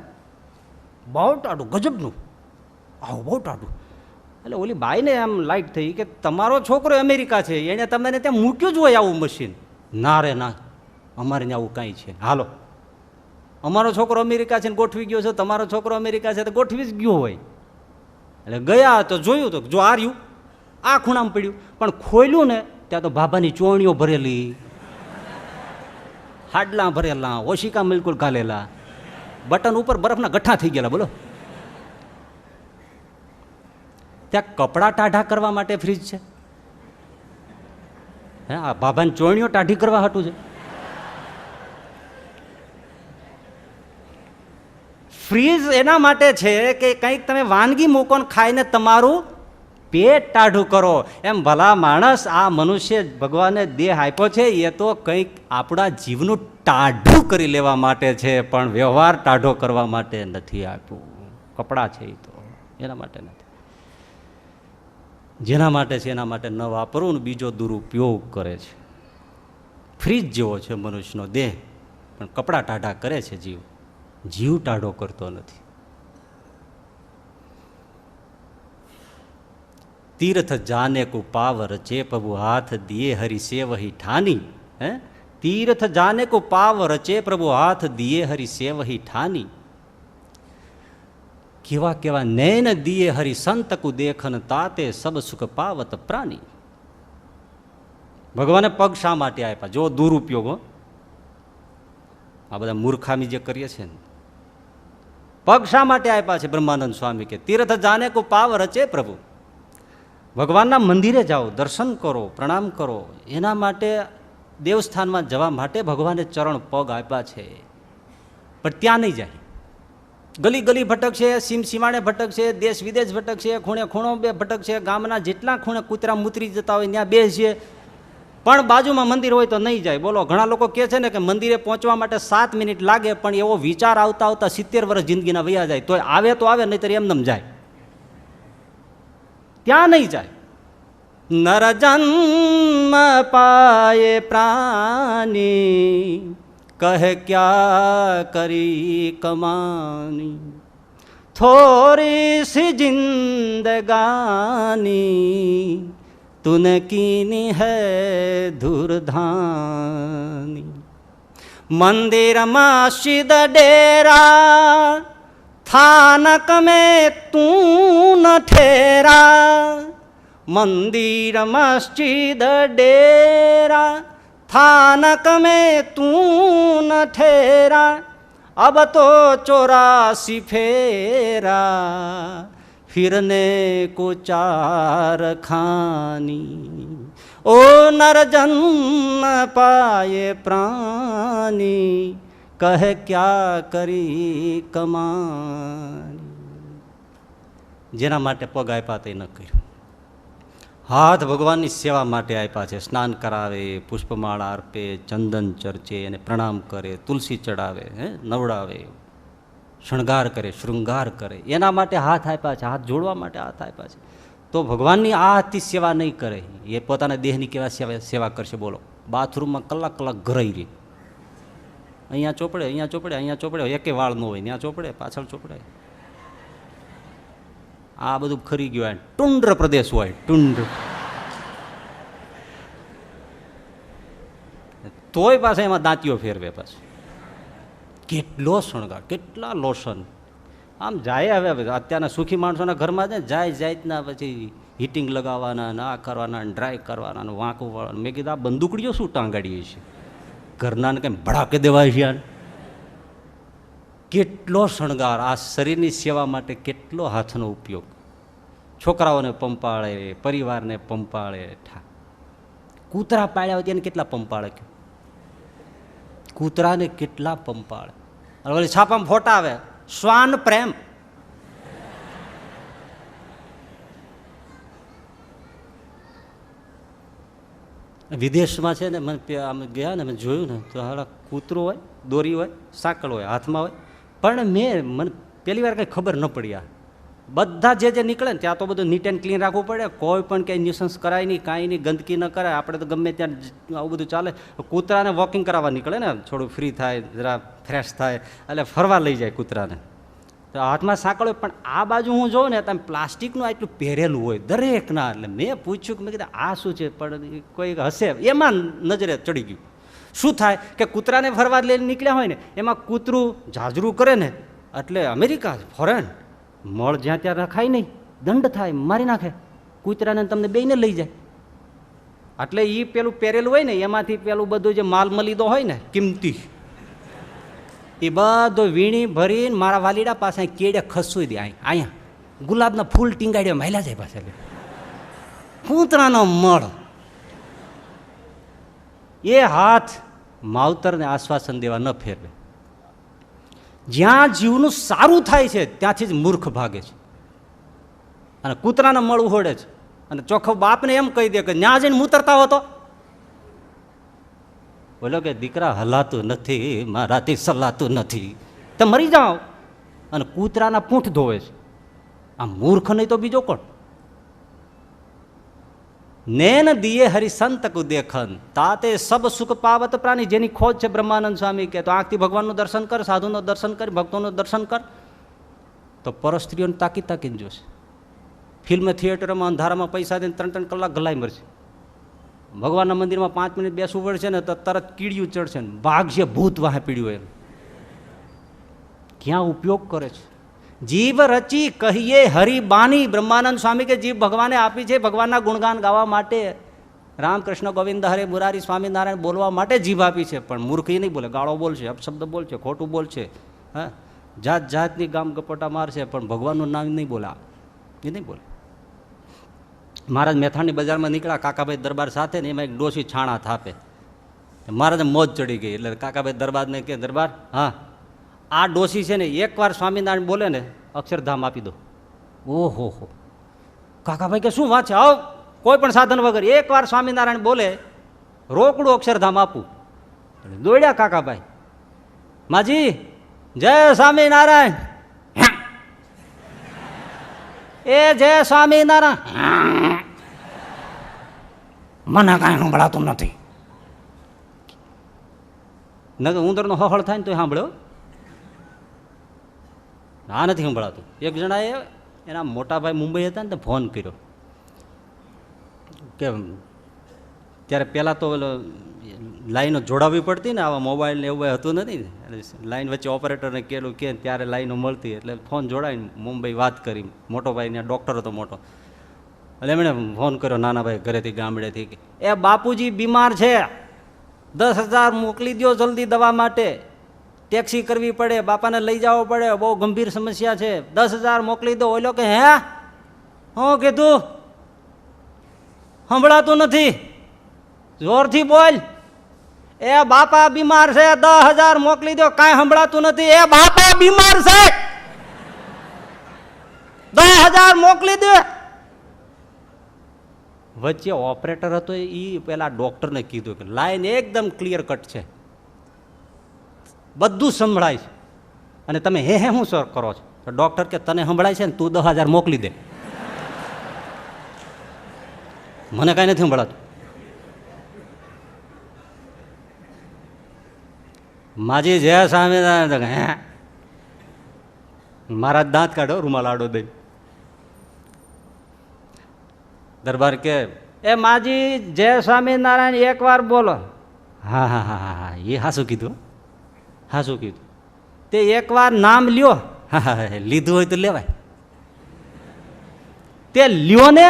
બહુ ટાઢું, ગજબનું, આવું બહુ ટાઢું. એટલે ઓલી બાઈને આમ લાઈટ થઈ કે તમારો છોકરો અમેરિકા છે, એણે તમને ત્યાં મૂક્યું જ હોય આવું મશીન. ના રે ના, અમારે ત્યાં આવું કાંઈ છે. હાલો, અમારો છોકરો અમેરિકા છે ને ગોઠવી ગયો છે, તમારો છોકરો અમેરિકા છે તો ગોઠવી જ ગયો હોય. એટલે ગયા તો જોયું તો જો આ રહ્યું, આ ખૂણામાં પડ્યું. પણ ખોલ્યું ને ત્યાં તો બાબાની ચોણીઓ ભરેલી, હાડલા ભરેલા, ઓશિકા બિલકુલ ગાલેલા, બટન ઉપર બરફના ગઠ્ઠા થઈ ગયેલા. બોલો, ત્યાં કપડાં ટાઢા કરવા માટે ફ્રીજ છે? હે, આ બાબાની ચોણીઓ ટાઢી કરવા હાટું છે? ફ્રીજ એના માટે છે કે કંઈક તમે વાનગી મૂકો ને ખાઈને તમારું પેટ ટાઢું કરો. એમ ભલા માણસ, આ મનુષ્ય ભગવાને દેહ આપ્યો છે એ તો કંઈક આપણા જીવનું ટાઢું કરી લેવા માટે છે, પણ વ્યવહાર ટાઢો કરવા માટે નથી આપ્યું. કપડાં છે એ તો એના માટે નથી. જેના માટે છે એના માટે ન વાપરવું ને બીજો દુરુપયોગ કરે છે. ફ્રીજ જેવો છે મનુષ્યનો દેહ, પણ કપડાં ટાઢા કરે છે જીવ. જીવ ટાઢો કરતો નથી. તીર્થ જાને કો પાવર રચે પ્રભુ હાથ દિએ હરિ સેવહી ઠાની. હે, તીર્થ જાને કો પાવર રચે પ્રભુ હાથ દિએ હરિ સેવહી ઠાની. કેવા કેવા નૈન દિએ હરિ સંત કુ દેખન તાતે સબ સુખ પાવત પ્રાણી. ભગવાને પગ શા માટે આપ્યા? જો દુરુપયોગો, આ બધા મૂર્ખામી જે કરીએ છીએ ને, પગ શા માટે આપ્યા છે? બ્રહ્માનંદ સ્વામી કે તીર્થ જાને કો પાવ રચે પ્રભુ. ભગવાનના મંદિરે જાઓ, દર્શન કરો, પ્રણામ કરો, એના માટે દેવસ્થાનમાં જવા માટે ભગવાને ચરણ પગ આપ્યા છે. પણ ત્યાં નહીં જાય. ગલી ગલી ભટકશે, સીમ સીમાડે ભટકશે, દેશ વિદેશ ભટકશે, ખૂણે ખૂણો બે ભટકશે, ગામના જેટલા ખૂણે કૂતરા મૂતરી જતા હોય ત્યાં બેસશે, પણ બાજુમાં મંદિર હોય તો નહીં જાય. બોલો, ઘણા લોકો કહે છે ને કે મંદિરે પહોંચવા માટે 7 મિનિટ લાગે, પણ એવો વિચાર આવતા આવતા 70 વર્ષ જિંદગીના વયા જાય. તો આવે તો આવે, નહીતર એમનેમ જાય. ત્યાં નહીં જાય. નર જન્મ પાયે પ્રાણી કહે ક્યા કરી કમાની, થોડી સી જિંદગાની તુને કીની હૈ ધુરધાની. મંદિર મસ્જિદ ડેરા થાનક મેં તું ન ઠેરા. મંદિર મસ્જિદ ડેરા થાનક મેં તું ન ઠેરા. અબ તો 84 ફેરા ફિરને કો ચાર ખાની. ઓ નર જન્મ પાયે પ્રાણી કહે ક્યા કરી કમાની. જેના માટે પગ આપ્યા તે ન કર્યું. હાથ ભગવાનની સેવા માટે આપ્યા છે. સ્નાન કરાવે, પુષ્પમાળા અર્પે, ચંદન ચર્ચે, અને પ્રણામ કરે, તુલસી ચડાવે, નવડાવે, શણગાર કરે, શૃંગાર કરે, એના માટે હાથ આપ્યા છે. હાથ જોડવા માટે હાથ આપ્યા છે. તો ભગવાનની આ હાથથી સેવા નહીં કરે, એ પોતાના દેહની કેવા સેવા કરશે? બોલો, બાથરૂમમાં કલાક કલાક ઘરાઈ રહી, અહીંયા ચોપડે, અહીંયા ચોપડે, અહીંયા ચોપડે, એકે વાળ ન હોય, ત્યાં ચોપડે, પાછળ ચોપડે. આ બધું ખરી ગયું. ટુંડ્ર પ્રદેશ હોય, ટુંડ્ર. તોય પાછા એમાં દાંતીઓ ફેરવે. પાછું કેટલો શણગાર, કેટલા લોશન. આમ જાય. હવે અત્યારના સુખી માણસોના ઘરમાં જાય જાતના પછી હીટિંગ લગાવવાના, ના કરવાના, ડ્રાય કરવાના, વાંકું વાળવાનું. મેં કીધું આ બંદૂકડીઓ શું ટાંગાડીએ છીએ? ઘરનાને કંઈ ભડાકે દેવાય છે. કેટલો શણગાર. આ શરીરની સેવા માટે કેટલો હાથનો ઉપયોગ. છોકરાઓને પંપાળે, પરિવારને પંપાળે. કૂતરા પાળ્યા હોય તેને કેટલા પંપાળે? કૂતરાને કેટલા પંપાળે. ઓલી છાપામાં ફોટા આવે, શ્વાન પ્રેમ. વિદેશમાં છે ને મને આમ ગયા ને મેં જોયું ને તો હાલા કૂતરું હોય, દોરી હોય, સાંકળ હોય, હાથમાં હોય, પણ મને પહેલી વાર કંઈ ખબર ન પડી. આ બધા જે નીકળે ને ત્યાં તો બધું નીટ એન્ડ ક્લીન રાખવું પડે, કોઈ પણ કંઈ ન્યુસન્સ કરાય નહીં, કાંઈ નહીં, ગંદકી ન કરાય. આપણે તો ગમે ત્યાં આવું બધું ચાલે. કૂતરાને વોકિંગ કરાવવા નીકળે ને, થોડું ફ્રી થાય, જરા ફ્રેશ થાય, એટલે ફરવા લઈ જાય કૂતરાને. તો હાથમાં સાંકળ હોય, પણ આ બાજુ હું જોઉં ને તમે પ્લાસ્ટિકનું આટલું પહેરેલું હોય દરેકના. એટલે મેં પૂછ્યું કે મેં કીધું આ શું છે, પણ કોઈ હશે એમાં નજરે ચડી ગયું. શું થાય કે કૂતરાને ફરવા લઈને નીકળ્યા હોય ને એમાં કૂતરું ઝાઝરું કરે ને એટલે અમેરિકા ફોરેન મળ જ્યાં ત્યાં રખાય નહીં, દંડ થાય, મારી નાખે કૂતરાને, તમને બેયને લઈ જાય. એટલે એ પેલું પહેરેલું હોય ને એમાંથી પેલું બધું જે માલ મલીદો હોય ને કિંમતી, એ બધો વીણી ભરીને મારા વાલીડા પાસે કેડે ખસવી દે. અહીંયા ગુલાબના ફૂલ ટીંગાડ્યા માયલા જાય પાસે. કૂતરાનો મળ એ હાથ માવતરને આશ્વાસન દેવા ન ફેરવે. જ્યાં જીવનું સારું થાય છે ત્યાંથી જ મૂર્ખ ભાગે છે અને કૂતરાના મળ ઉહોડે છે. અને ચોખ્ખો બાપને એમ કહી દે કે ત્યાં જઈને મૂતરતા હો તો બોલો કે દીકરા હલાતું નથી, મારાથી સલાતું નથી, તો મરી જાઓ. અને કૂતરાના પૂંઠ ધોવે છે. આ મૂર્ખ નહીં તો બીજો કોણ? નૈન દિયે હરિસંત કુ દેખન તાતે સબ સુખ પાવત પ્રાણી. જેની ખોજ છે બ્રહ્માનંદ સ્વામી કે તો આંખથી ભગવાનનું દર્શન કર, સાધુનું દર્શન કર, ભક્તોનું દર્શન કર, તો પરસ્ત્રીઓને તાકી તાકીને જોશે. ફિલ્મ થિયેટરમાં અંધારામાં પૈસા દઈને 3-3 કલાક ગલાઈ મરશે. ભગવાનના મંદિરમાં 5 મિનિટ બેસવું પડશે ને તો તરત કીડિયું ચડશે ને ભાગશે, ભૂત વાહે પીડ્યું એમ. ક્યાં ઉપયોગ કરે છે? જીવ રચી કહીએ હરિબાની. બ્રહ્માનંદ સ્વામી કે જીવ ભગવાને આપી છે ભગવાનના ગુણગાન ગાવા માટે, રામકૃષ્ણ ગોવિંદ હરે મુરારી સ્વામિનારાયણ બોલવા માટે જીભ આપી છે. પણ મૂર્ખ એ નહીં બોલે, ગાળો બોલશે, અપશબ્દ બોલશે, ખોટું બોલશે, હા, જાત જાતની ગામ ગપોટા મારશે, પણ ભગવાનનું નામ નહીં બોલા, એ નહીં બોલે. મહારાજ મેથાણની બજારમાં નીકળ્યા કાકાભાઈ દરબાર સાથે ને એમાં એક ડોશી છાણા થાપે. મહારાજને મોજ ચડી ગઈ એટલે કાકાભાઈ દરબારને કે દરબાર, હા આ ડોશી છે ને એકવાર સ્વામિનારાયણ બોલે ને અક્ષરધામ આપી દો. ઓહો હો. કાકાભાઈ કે શું વાત છે, આવ કોઈ પણ સાધન વગર એકવાર સ્વામિનારાયણ બોલે રોકડું અક્ષરધામ આપું. દોડ્યા કાકાભાઈ, માજી જય સ્વામિનારાયણ. એ જય સ્વામિનારાયણ. મને કાંઈ સંભળાતું નથી. ન તો ઉંદરનો હહળ થાય ને તો સાંભળ્યો, આ નથી સંભળાતું. એક જણાએ એના મોટા ભાઈ મુંબઈ હતા ને તો ફોન કર્યો કે ત્યારે પહેલાં તો લાઈનો જોડાવવી પડતી ને, આવા મોબાઈલ ને એવું હતું નથી ને, લાઈન વચ્ચે ઓપરેટરને કેલું કે ત્યારે લાઈનો મળતી, એટલે ફોન જોડાઈને મુંબઈ વાત કરી. મોટો ભાઈ ત્યાં ડૉક્ટર હતો મોટો, એટલે એમણે ફોન કર્યો નાના ભાઈ ઘરેથી ગામડેથી કે એ બાપુજી બીમાર છે, 10,000 મોકલી દો જલ્દી દવા માટે, ટેક્સી કરવી પડે, બાપાને લઈ જવો પડે, બહુ ગંભીર સમસ્યા છે, 10,000 મોકલી દો. ઓલો કે હે હું કીધું સંભળાતું નથી, જોરથી બોલ. એ બાપા બીમાર છે, 10,000 મોકલી દો. કાંઈ સંભળાતું નથી. એ બાપા બીમાર છે, 10,000 મોકલી દો. વચ્ચે ઓપરેટર હતો એ પેલા ડોક્ટરને કીધું કે લાઈન એકદમ ક્લિયર કટ છે, બધું સંભળાય છે, અને તમે હે શું સર કરો છો? તો ડોક્ટર કે તને સંભળાય છે ને, તું 10,000 મોકલી દે, મને કાંઈ નથી સંભળાતું. માજી જય સ્વામિનારાયણ. હે મારા દાંત કાઢો રૂમાલ આડો દઈ. દરબાર કે એ માજી જય સ્વામિનારાયણ એકવાર બોલો. હા હા હા હા હા, એ હા શું કીધું, હા શું કીધું? તે એકવાર નામ લ્યો. હા હા, લીધું હોય તો લેવાય. તે લ્યો ને.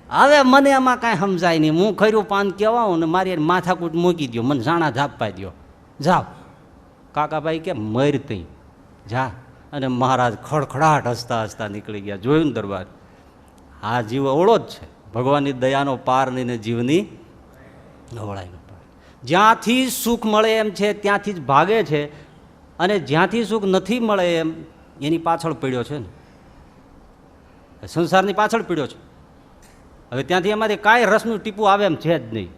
હવે મને એમાં કાંઈ સમજાય નહીં, હું ખર્યું પાન કહેવાઉં ને મારી માથાકૂટ મૂકી દો, મને જાણા ઝાપવા દો, જાઓ. કાકાભાઈ કે મર તઈ જા. અને મહારાજ ખડખડાટ હસતા હસતા નીકળી ગયા. જોયું ને દરબાર, આ જીવ અવળો જ છે, ભગવાનની દયાનો પાર નહીં ને જીવની અવળાઈનો પાર. જ્યાંથી સુખ મળે એમ છે ત્યાંથી જ ભાગે છે, અને જ્યાંથી સુખ નથી મળે એમ એની પાછળ પડ્યો છે ને, સંસારની પાછળ પડ્યો છે. હવે ત્યાંથી એમાંથી કાંઈ રસનું ટીપું આવે એમ છે જ નહીં.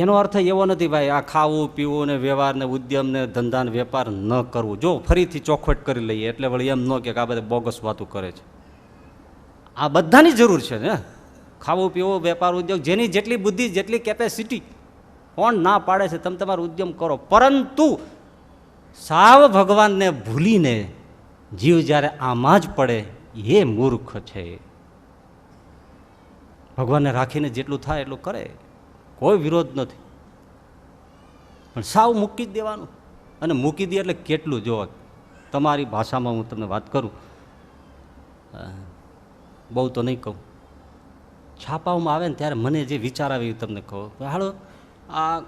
એનો અર્થ એવો નથી ભાઈ આ ખાવું પીવું ને વ્યવહાર ને ઉદ્યમ ને ધંધા ને વેપાર ન કરવું. જો ફરીથી ચોખવટ કરી લઈએ એટલે વળી એમ ન કે આ બધા બોગસ વાતું કરે છે. આ બધાની જરૂર છે ને, ખાવું પીવું વેપાર ઉદ્યોગ, જેની જેટલી બુદ્ધિ જેટલી કેપેસિટી, કોણ ના પાડે છે તમે તમારો ઉદ્યમ કરો. પરંતુ સાવ ભગવાનને ભૂલીને જીવ જ્યારે આમાં જ પડે એ મૂર્ખ છે. ભગવાનને રાખીને જેટલું થાય એટલું કરે, કોઈ વિરોધ નથી, પણ સાવ મૂકી જ દેવાનું. અને મૂકી દે એટલે કેટલું, જો તમારી ભાષામાં હું તમને વાત કરું, બહુ તો નહીં કહું, છાપાઓમાં આવે ને ત્યારે મને જે વિચાર આવે એ તમને કહું. હાલો, આ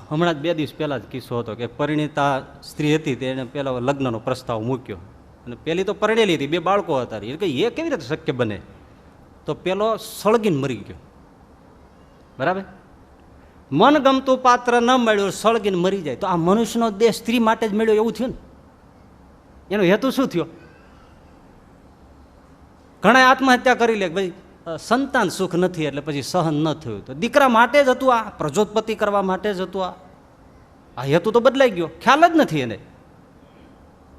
હમણાં જ 2 દિવસ પહેલાં જ કિસ્સો હતો કે પરિણીતા સ્ત્રી હતી તેને પહેલાં લગ્નનો પ્રસ્તાવ મૂક્યો અને પેલી તો પરણેલી હતી, 2 બાળકો હતા. એ કેવી રીતે શક્ય બને? તો પેલો સળગીને મરી ગયો. બરાબર, મનગમતું પાત્ર ન મળ્યું, સળગીને મરી જાય. તો આ મનુષ્યનો દેહ સ્ત્રી માટે જ મળ્યો એવું થયું ને? એનો હેતુ શું થયો? ઘણા આત્મહત્યા કરી લે ભાઈ સંતાન સુખ નથી એટલે પછી સહન ન થયું. તો દીકરા માટે જ હતું, આ પ્રજોત્પત્તિ કરવા માટે જ હતું. આ હેતુ તો બદલાઈ ગયો, ખ્યાલ જ નથી એને.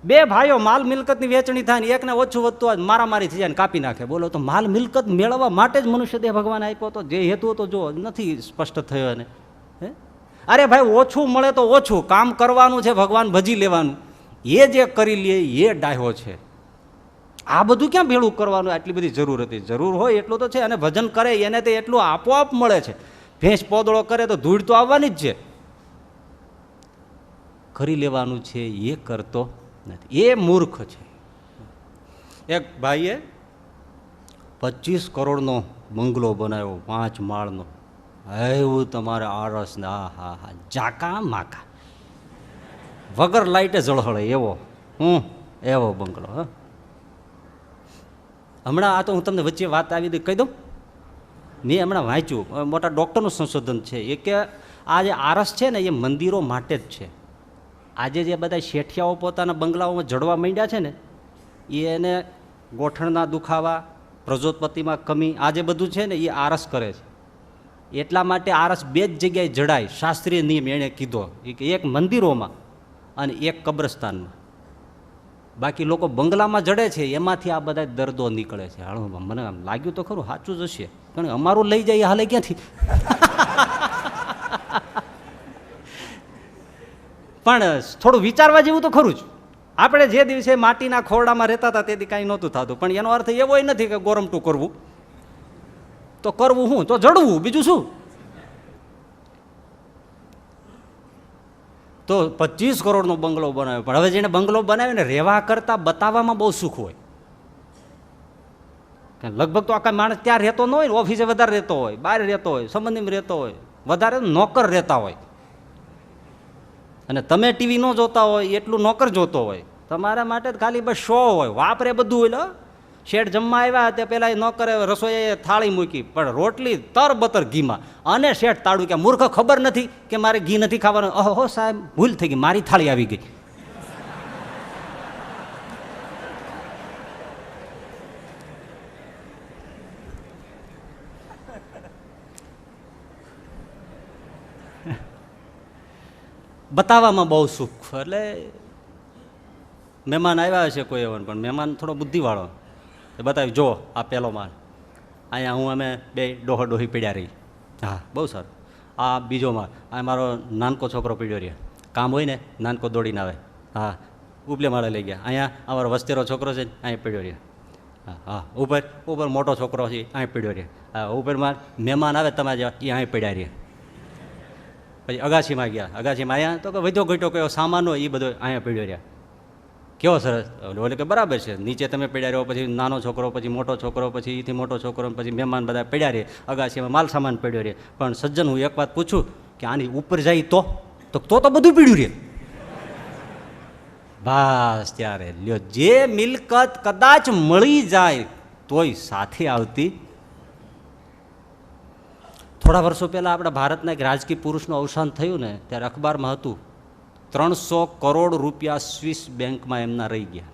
2 ભાઈઓ માલ મિલકતની વેચણી થાય ને એકને ઓછું વધતું હોય મારામારી થઈ જાય ને કાપી નાખે. બોલો, તો માલ મિલકત મેળવવા માટે જ મનુષ્ય દેહ ભગવાન આપ્યો હતો. જે હેતુ હતો જો નથી સ્પષ્ટ થયો એને. અરે ભાઈ, ઓછું મળે તો ઓછું કામ કરવાનું છે, ભગવાન ભજી લેવાનું, એ જે કરી લે એ ડાહ્યો છે. આ બધું ક્યાં ભેળું કરવાનું? આટલી બધી જરૂર હતી? જરૂર હોય એટલું તો છે. અને ભજન કરે એને તે એટલું આપોઆપ મળે છે. ભેંસ પોદળો કરે તો ધૂળ તો આવવાની જ છે. કરી લેવાનું છે એ કરતો નથી, એ મૂર્ખ છે. એક ભાઈએ 25 કરોડનો બંગલો બનાવ્યો, 5 માળનો. એવું તમારે આરસ ને હા હા હા જાકા માકા વગર લાઈટે ઝળહળે એવો એવો બંગલો. હા, હમણાં આ તો હું તમને વચ્ચે વાત આવી દઈ કહી દઉં. મેં હમણાં વાંચ્યું, મોટા ડૉક્ટરનું સંશોધન છે એ કે આ જે આરસ છે ને એ મંદિરો માટે જ છે. આજે જે બધા શેઠિયાઓ પોતાના બંગલાઓમાં જડવા માંડ્યા છે ને, એને ગોઠણના દુખાવા, પ્રજોત્પત્તિમાં કમી, આ જે બધું છે ને એ આરસ કરે છે. એટલા માટે આરસ 2 જ જગ્યાએ જડાય. શાસ્ત્રીય નિયમ એણે કીધો, એક મંદિરોમાં અને એક કબ્રસ્તાનમાં. બાકી લોકો બંગલામાં જડે છે એમાંથી આ બધા દર્દો નીકળે છે. હાલો, મને આમ લાગ્યું તો ખરું સાચું જ હશે, કારણ અમારું લઈ જાય હાલે ક્યાંથી? પણ થોડું વિચારવા જેવું તો ખરું જ. આપણે જે દિવસે માટીના ખોરડામાં રહેતા હતા તેથી કાંઈ નહોતું થતું, પણ એનો અર્થ એવો નથી કે ગોરમટું કરવું. તો કરવું શું? તો જડવું, બીજું શું? તો 25 કરોડનો બંગલો બનાવ્યો, પણ હવે જેને બંગલો બનાવ્યો ને રહેવા કરતાં બતાવવામાં બહુ સુખ હોય. લગભગ તો આખા માણસ ત્યાં રહેતો ન હોય ને, ઓફિસે વધારે રહેતો હોય, બહાર રહેતો હોય, સંબંધીમાં રહેતો હોય, વધારે નોકર રહેતા હોય. અને તમે ટીવી ન જોતા હોય એટલું નોકર જોતો હોય. તમારા માટે ખાલી બસ શો હોય, વાપરે બધું હોય. શેઠ જમવા આવ્યા તે પેલા નોકરે રસોઈએ થાળી મૂકી, પણ રોટલી તરબતર ઘીમાં. અને શેઠ તાળું કે મૂર્ખ ખબર નથી કે મારે ઘી નથી ખાવાનું. ઓહો સાહેબ, ભૂલ થઈ ગઈ, મારી થાળી આવી ગઈ. બતાવવામાં બહુ સુખ. એટલે મહેમાન આવ્યા છે કોઈ એવા, પણ મહેમાન થોડો બુદ્ધિવાળો બતાવી, જો આ પહેલો માળ, અહીંયા હું અમે 2 ડોહો ડોહી પીડ્યા રહી. હા, બહુ સારું. આ બીજો માળ, આ મારો નાનકો છોકરો પીડ્યો રહે, કામ હોય ને નાનકો દોડીને આવે. હા, ઉપલે માળે લઈ ગયા. અહીંયા અમારો વસ્તેરો છોકરો છે અહીંયા પીડ્યો રહે. હા હા, ઉપર મોટો છોકરો છે અહીંયા પીડ્યો રહે. હા, ઉપરમાં મહેમાન આવે તમારે જેવા એ અહીંયા પીડ્યા રહે. પછી અગાશીમાં ગયા, અગાશીમાં આવ્યા તો કે વધ્યો ઘટ્યો કયો સામાન હોય એ બધો અહીંયા પીડ્યો રહ્યા. કેવો સરસ. ઓલે કે બરાબર છે, નીચે તમે પડ્યા રહ્યો, પછી નાનો છોકરો, પછી મોટો છોકરો, પછી એથી મોટો છોકરો, પછી મહેમાન બધા પડ્યા રહે, અગાશીમાં માલ સામાન પડ્યો રહે. પણ સજ્જન, હું એક વાત પૂછું કે આની ઉપર જાય તો બધું પીડ્યું રહે. બસ ત્યારે લ્યો, જે મિલકત કદાચ મળી જાય તોય સાથે આવતી. થોડા વર્ષો પહેલાં આપણા ભારતના એક રાજકીય પુરુષનું અવસાન થયું ને, ત્યારે અખબારમાં હતું 300 કરોડ રૂપિયા સ્વિસ બેંકમાં એમના રહી ગયા.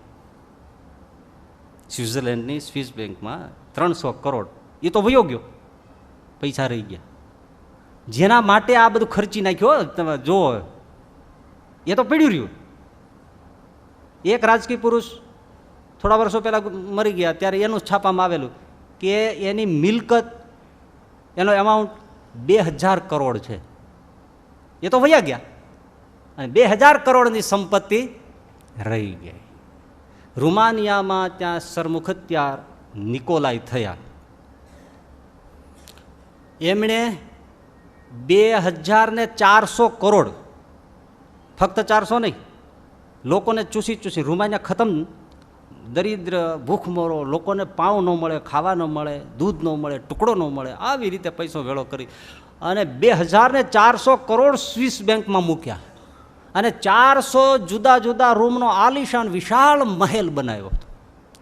સ્વિટ્ઝરલેન્ડની સ્વિસ બેંકમાં 300 કરોડ, એ તો વયો ગયો, પૈસા રહી ગયા. જેના માટે આ બધું ખર્ચી નાખ્યો, તમે જુઓ, એ તો પીડ્યું રહ્યું. એક રાજકીય પુરુષ થોડા વર્ષો પહેલાં મરી ગયા, ત્યારે એનું છાપામાં આવેલું કે એની મિલકત, એનો એમાઉન્ટ 2000 કરોડ છે. એ તો વયા ગયા અને 2000 કરોડની સંપત્તિ રહી ગઈ. રૂમાનિયામાં ત્યાં સરમુખત્યાર નિકોલાઈ થયા. એમણે 2400 કરોડ, ફક્ત 400 નહીં, લોકોને ચૂસી ચૂસી, રૂમાનિયા ખતમ, દરિદ્ર, ભૂખમરો, લોકોને પાઉં ન મળે, ખાવા ન મળે, દૂધ ન મળે, ટુકડો ન મળે, આવી રીતે પૈસો વેળો કરી અને 2400 કરોડ સ્વિસ બેંકમાં મૂક્યા અને 400 જુદા જુદા રૂમનો આલિશાન વિશાળ મહેલ બનાવ્યો હતો.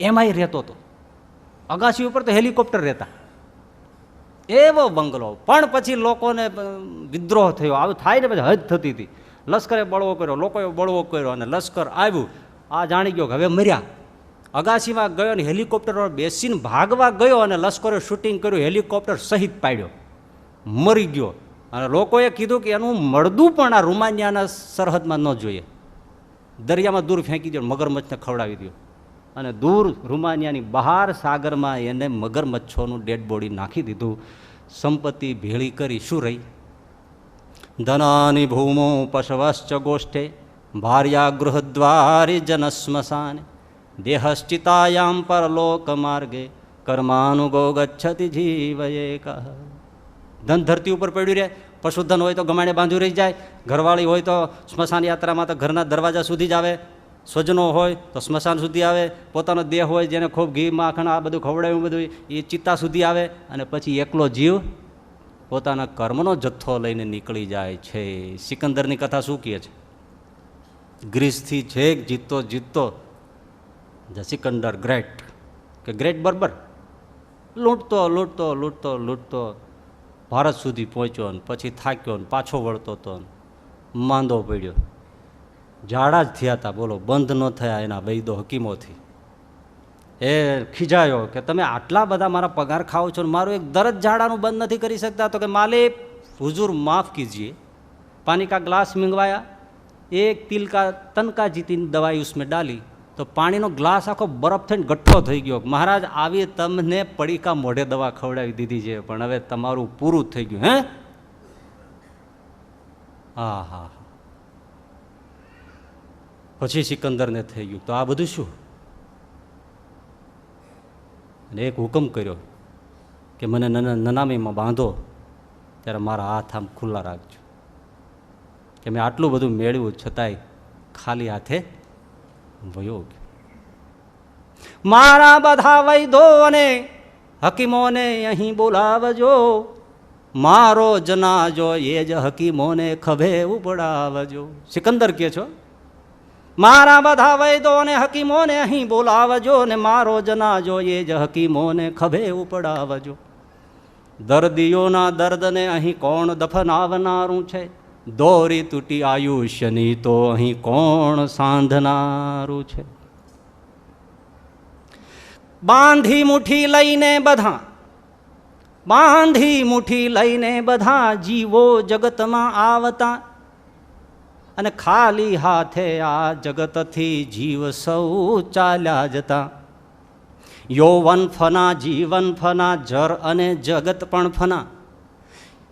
એમાંય રહેતો હતો. અગાસી ઉપર તો હેલિકોપ્ટર રહેતા, એવો બંગલો. પણ પછી લોકોને વિદ્રોહ થયો, આવું થાય ને, પછી હદ થતી હતી. લશ્કરે બળવો કર્યો, લોકોએ બળવો કર્યો અને લશ્કર આવ્યું. આ જાણી ગયો કે હવે મર્યા. અગાસીમાં ગયો અને હેલિકોપ્ટર બેસીને ભાગવા ગયો અને લશ્કરે શૂટિંગ કર્યું, હેલિકોપ્ટર સહિત પાડ્યો, મરી ગયો. અને લોકોએ કીધું કે એનું મળદું પણ આ રૂમાનિયાના સરહદમાં ન જોઈએ, દરિયામાં દૂર ફેંકી દો, મગરમચ્છને ખવડાવી દો. અને દૂર રૂમાનિયાની બહાર સાગરમાં એને મગરમચ્છોનું ડેડ બોડી નાખી દીધું. સંપત્તિ ભેળી કરી શું રહી? ધનાની ભૂમો પશવશ્ચ ગોષ્ઠે ભાર્યા ગૃહદ્વારી જનસ્મશાને દેહશ્ચિતાયામ પરલોક માર્ગે કર્માનુગો ગચ્છતિ જીવયેક. ધન ધરતી ઉપર પડ્યું રહે, પશુધન હોય તો ગમાણે બાંધ્યું રહી જાય, ઘરવાળી હોય તો સ્મશાન યાત્રામાં તો ઘરના દરવાજા સુધી જ આવે, સ્વજનો હોય તો સ્મશાન સુધી આવે, પોતાનો દેહ હોય જેને ખૂબ ઘી માખણ આ બધું ખવડાવ્યું બધું એ ચિત્તા સુધી આવે, અને પછી એકલો જીવ પોતાના કર્મનો જથ્થો લઈને નીકળી જાય છે. સિકંદરની કથા શું કહે છે? ગ્રીસથી છેક જીતતો જીતતો ધ સિકંદર ગ્રેટ કે ગ્રેટ બર્બર લૂંટતો લૂંટતો લૂંટતો લૂંટતો ભારત સુધી પહોંચ્યો ને પછી થાક્યો ને પાછો વળતો હતો, માંદો પડ્યો, ઝાડા જ થયા હતા. બોલો, બંધ ન થયા એના વૈદો હકીમોથી. એ ખીજાયો કે તમે આટલા બધા મારા પગાર ખાઓ છો ને મારું એક દરજ ઝાડાનું બંધ નથી કરી શકતા. તો કે માલિક હુજૂર માફ કીજીએ. પાણી કા ગ્લાસ મંગવાયા, એક તિલ કા તનકા જીતીની દવાઈ उसमें ડાલી તો પાણીનો ગ્લાસ આખો બરફ થઈને ગઠ્ઠો થઈ ગયો. મહારાજ આવી તમને પડીકા મોઢે દવા ખવડાવી દીધી છે, પણ હવે તમારું પૂરું થઈ ગયું. હે, હા હા. પછી સિકંદરને થઈ ગયું તો આ બધું શું? અને એક હુકમ કર્યો કે મને નનામીમાં બાંધો ત્યારે મારા હાથ આમ ખુલ્લા રાખજો, કે મેં આટલું બધું મેળવ્યું છતાંય ખાલી હાથે વયો ગયો. મારા બધા વૈદો અને હકીમોને અહીં બોલાવજો, મારો જનાજો એ જ હકીમોને ખભે ઉપડાવજો. સિકંદર કહે છો, મારા બધા વૈદો અને હકીમોને અહીં બોલાવજો ને મારો જનાજો એ જ હકીમોને ખભે ઉપડાવજો. દર્દીઓના દર્દને અહીં કોણ દફનાવનારું છે? દોરી તૂટી આયુષ્યની તો અહીં કોણ સાંધનારું છે? બાંધી મુઠ્ઠી લઈને બધા, બાંધી મુઠ્ઠી લઈને બધા જીવો જગતમાં આવતા અને ખાલી હાથે આ જગતથી જીવ સૌ ચાલ્યા જતા. યૌવન ફના, જીવન ફના, જર અને જગત પણ ફના.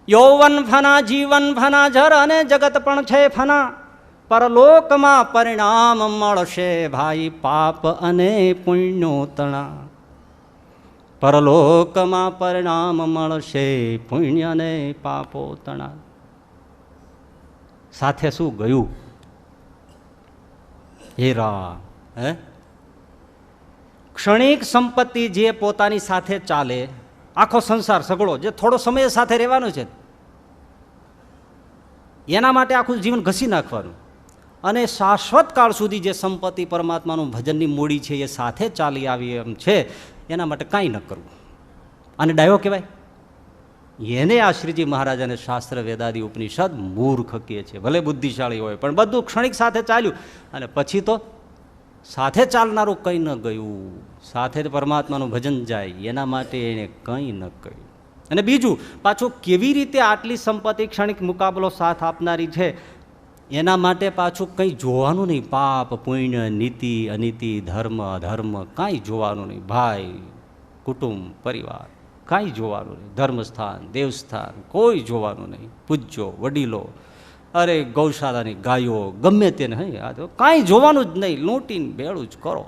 યૌવન ફના, જીવન ફના, જર અને જગત પણ છે ફના. પરલોકમાં પરિણામ મળશે ભાઈ પાપ અને પુણ્યો તણા. પરલોકમાં પરિણામ મળશે પુણ્ય અને પાપો તણા. સાથે શું ગયું? હે રામ, હે ક્ષણિક સંપત્તિ જે પોતાની સાથે ચાલે, આખો સંસાર સગળો, જે થોડો સમય સાથે રહેવાનું છે એના માટે આખું જીવન ઘસી નાખવાનું, અને શાશ્વત કાળ સુધી જે સંપત્તિ પરમાત્માનું ભજનની મૂડી છે એ સાથે ચાલી આવી એમ છે, એના માટે કાંઈ ન કરવું. આને ડાયો કહેવાય. એને આ શ્રીજી મહારાજાને શાસ્ત્ર વેદાદી ઉપનિષદ મૂર્ખ કહે છે. ભલે બુદ્ધિશાળી હોય પણ બધું ક્ષણિક સાથે ચાલ્યું અને પછી તો સાથે ચાલનારું કંઈ ન ગયું. સાથે પરમાત્માનું ભજન જાય એના માટે એને કંઈ ન કર્યું. અને બીજું પાછું કેવી રીતે આટલી સંપત્તિ ક્ષણિક મુકાબલો સાથ આપનારી છે, એના માટે પાછું કંઈ જોવાનું નહીં. પાપ પુણ્ય, નીતિ અનીતિ, ધર્મ અધર્મ કાંઈ જોવાનું નહીં. ભાઈ, કુટુંબ, પરિવાર કાંઈ જોવાનું નહીં. ધર્મસ્થાન, દેવસ્થાન કોઈ જોવાનું નહીં. પૂજ્યો, વડીલો, અરે ગૌશાળાની ગાયો, ગમે તેને હે આ તો કાંઈ જોવાનું જ નહીં. લૂંટીને ભેળું જ કરો.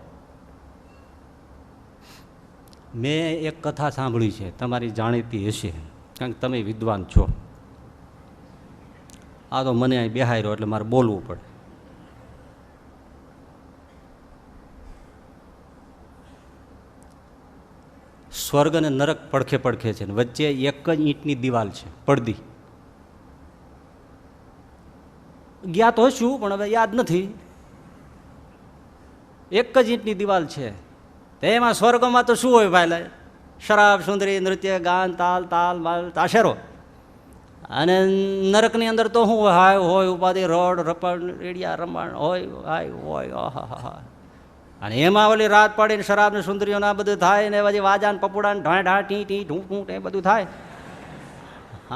મેં એક કથા સાંભળી છે, તમારી જાણીતી હશે, કારણ કે તમે વિદ્વાન છો. આ તો મને અહીં બેહાર્યો એટલે મારે બોલવું પડે. સ્વર્ગ અને નરક પડખે પડખે છે, વચ્ચે એક જ ઈંટની દિવાલ છે, પડદી. ગયા તો શું પણ હવે યાદ નથી. એક જ ઈંટની દિવાલ છે. તેમાં સ્વર્ગમાં તો શું હોય ભાઈ? શરાબ, સુંદરી, નૃત્ય, ગાન, તાલ તાલ માલ તાશેરો. અને નરકની અંદર તો શું હાય હોય, ઉપાધિ, રડ રપડ, રેડિયા રમણ હોય, હાય હોય. આહા. અને એમાં ઓલી રાત પાડીને શરાબ ને સુંદરીઓને આ બધું થાય ને પછી વાજાન પપુડાને ઢાં ઢાં ટી ટી ઢૂં ઢૂં એ બધું થાય.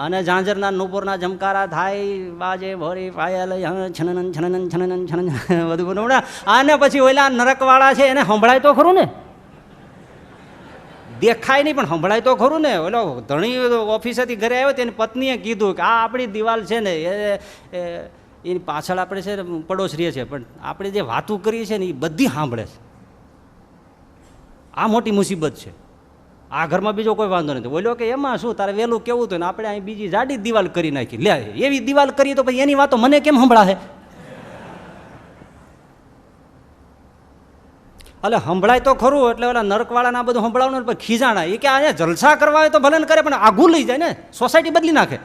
અને ઝાંઝરના નુપુરના જમકારા થાય, બાજે ભરી પાયલ છનન છનન છનન છનન બધું બધું. આને પછી ઓલા નરકવાળા છે એને સંભળાય તો ખરું ને? દેખાય નહીં પણ સંભળાય તો ખરું ને. ઓલો ધણી ઓફિસેથી ઘરે આવ્યો તેની પત્નીએ કીધું કે આ આપણી દિવાલ છે ને એની પાછળ આપણે છે ને પડોશ રહીએ છીએ, પણ આપણે જે વાતું કરીએ છીએ ને એ બધી સાંભળે છે. આ મોટી મુસીબત છે. આ ઘરમાં બીજો કોઈ વાંધો નથી. બોલ્યો કે એમાં શું, તારે વહેલું કેવું હતું ને આપણે અહીં બીજી જાડી દિવાલ કરી નાખી. લે એવી દિવાલ કરીએ તો પછી એની વાતો મને કેમ સંભળાશે? એટલે સંભળાય તો ખરું. એટલે ઓલા નરકવાળાને આ બધું સંભળાવવાનું પણ ખીજાણા. એ કે અહીંયા જલસા કરવા હોય તો ભલે કરે, પણ આઘું લઈ જાય ને, સોસાયટી બદલી નાખે.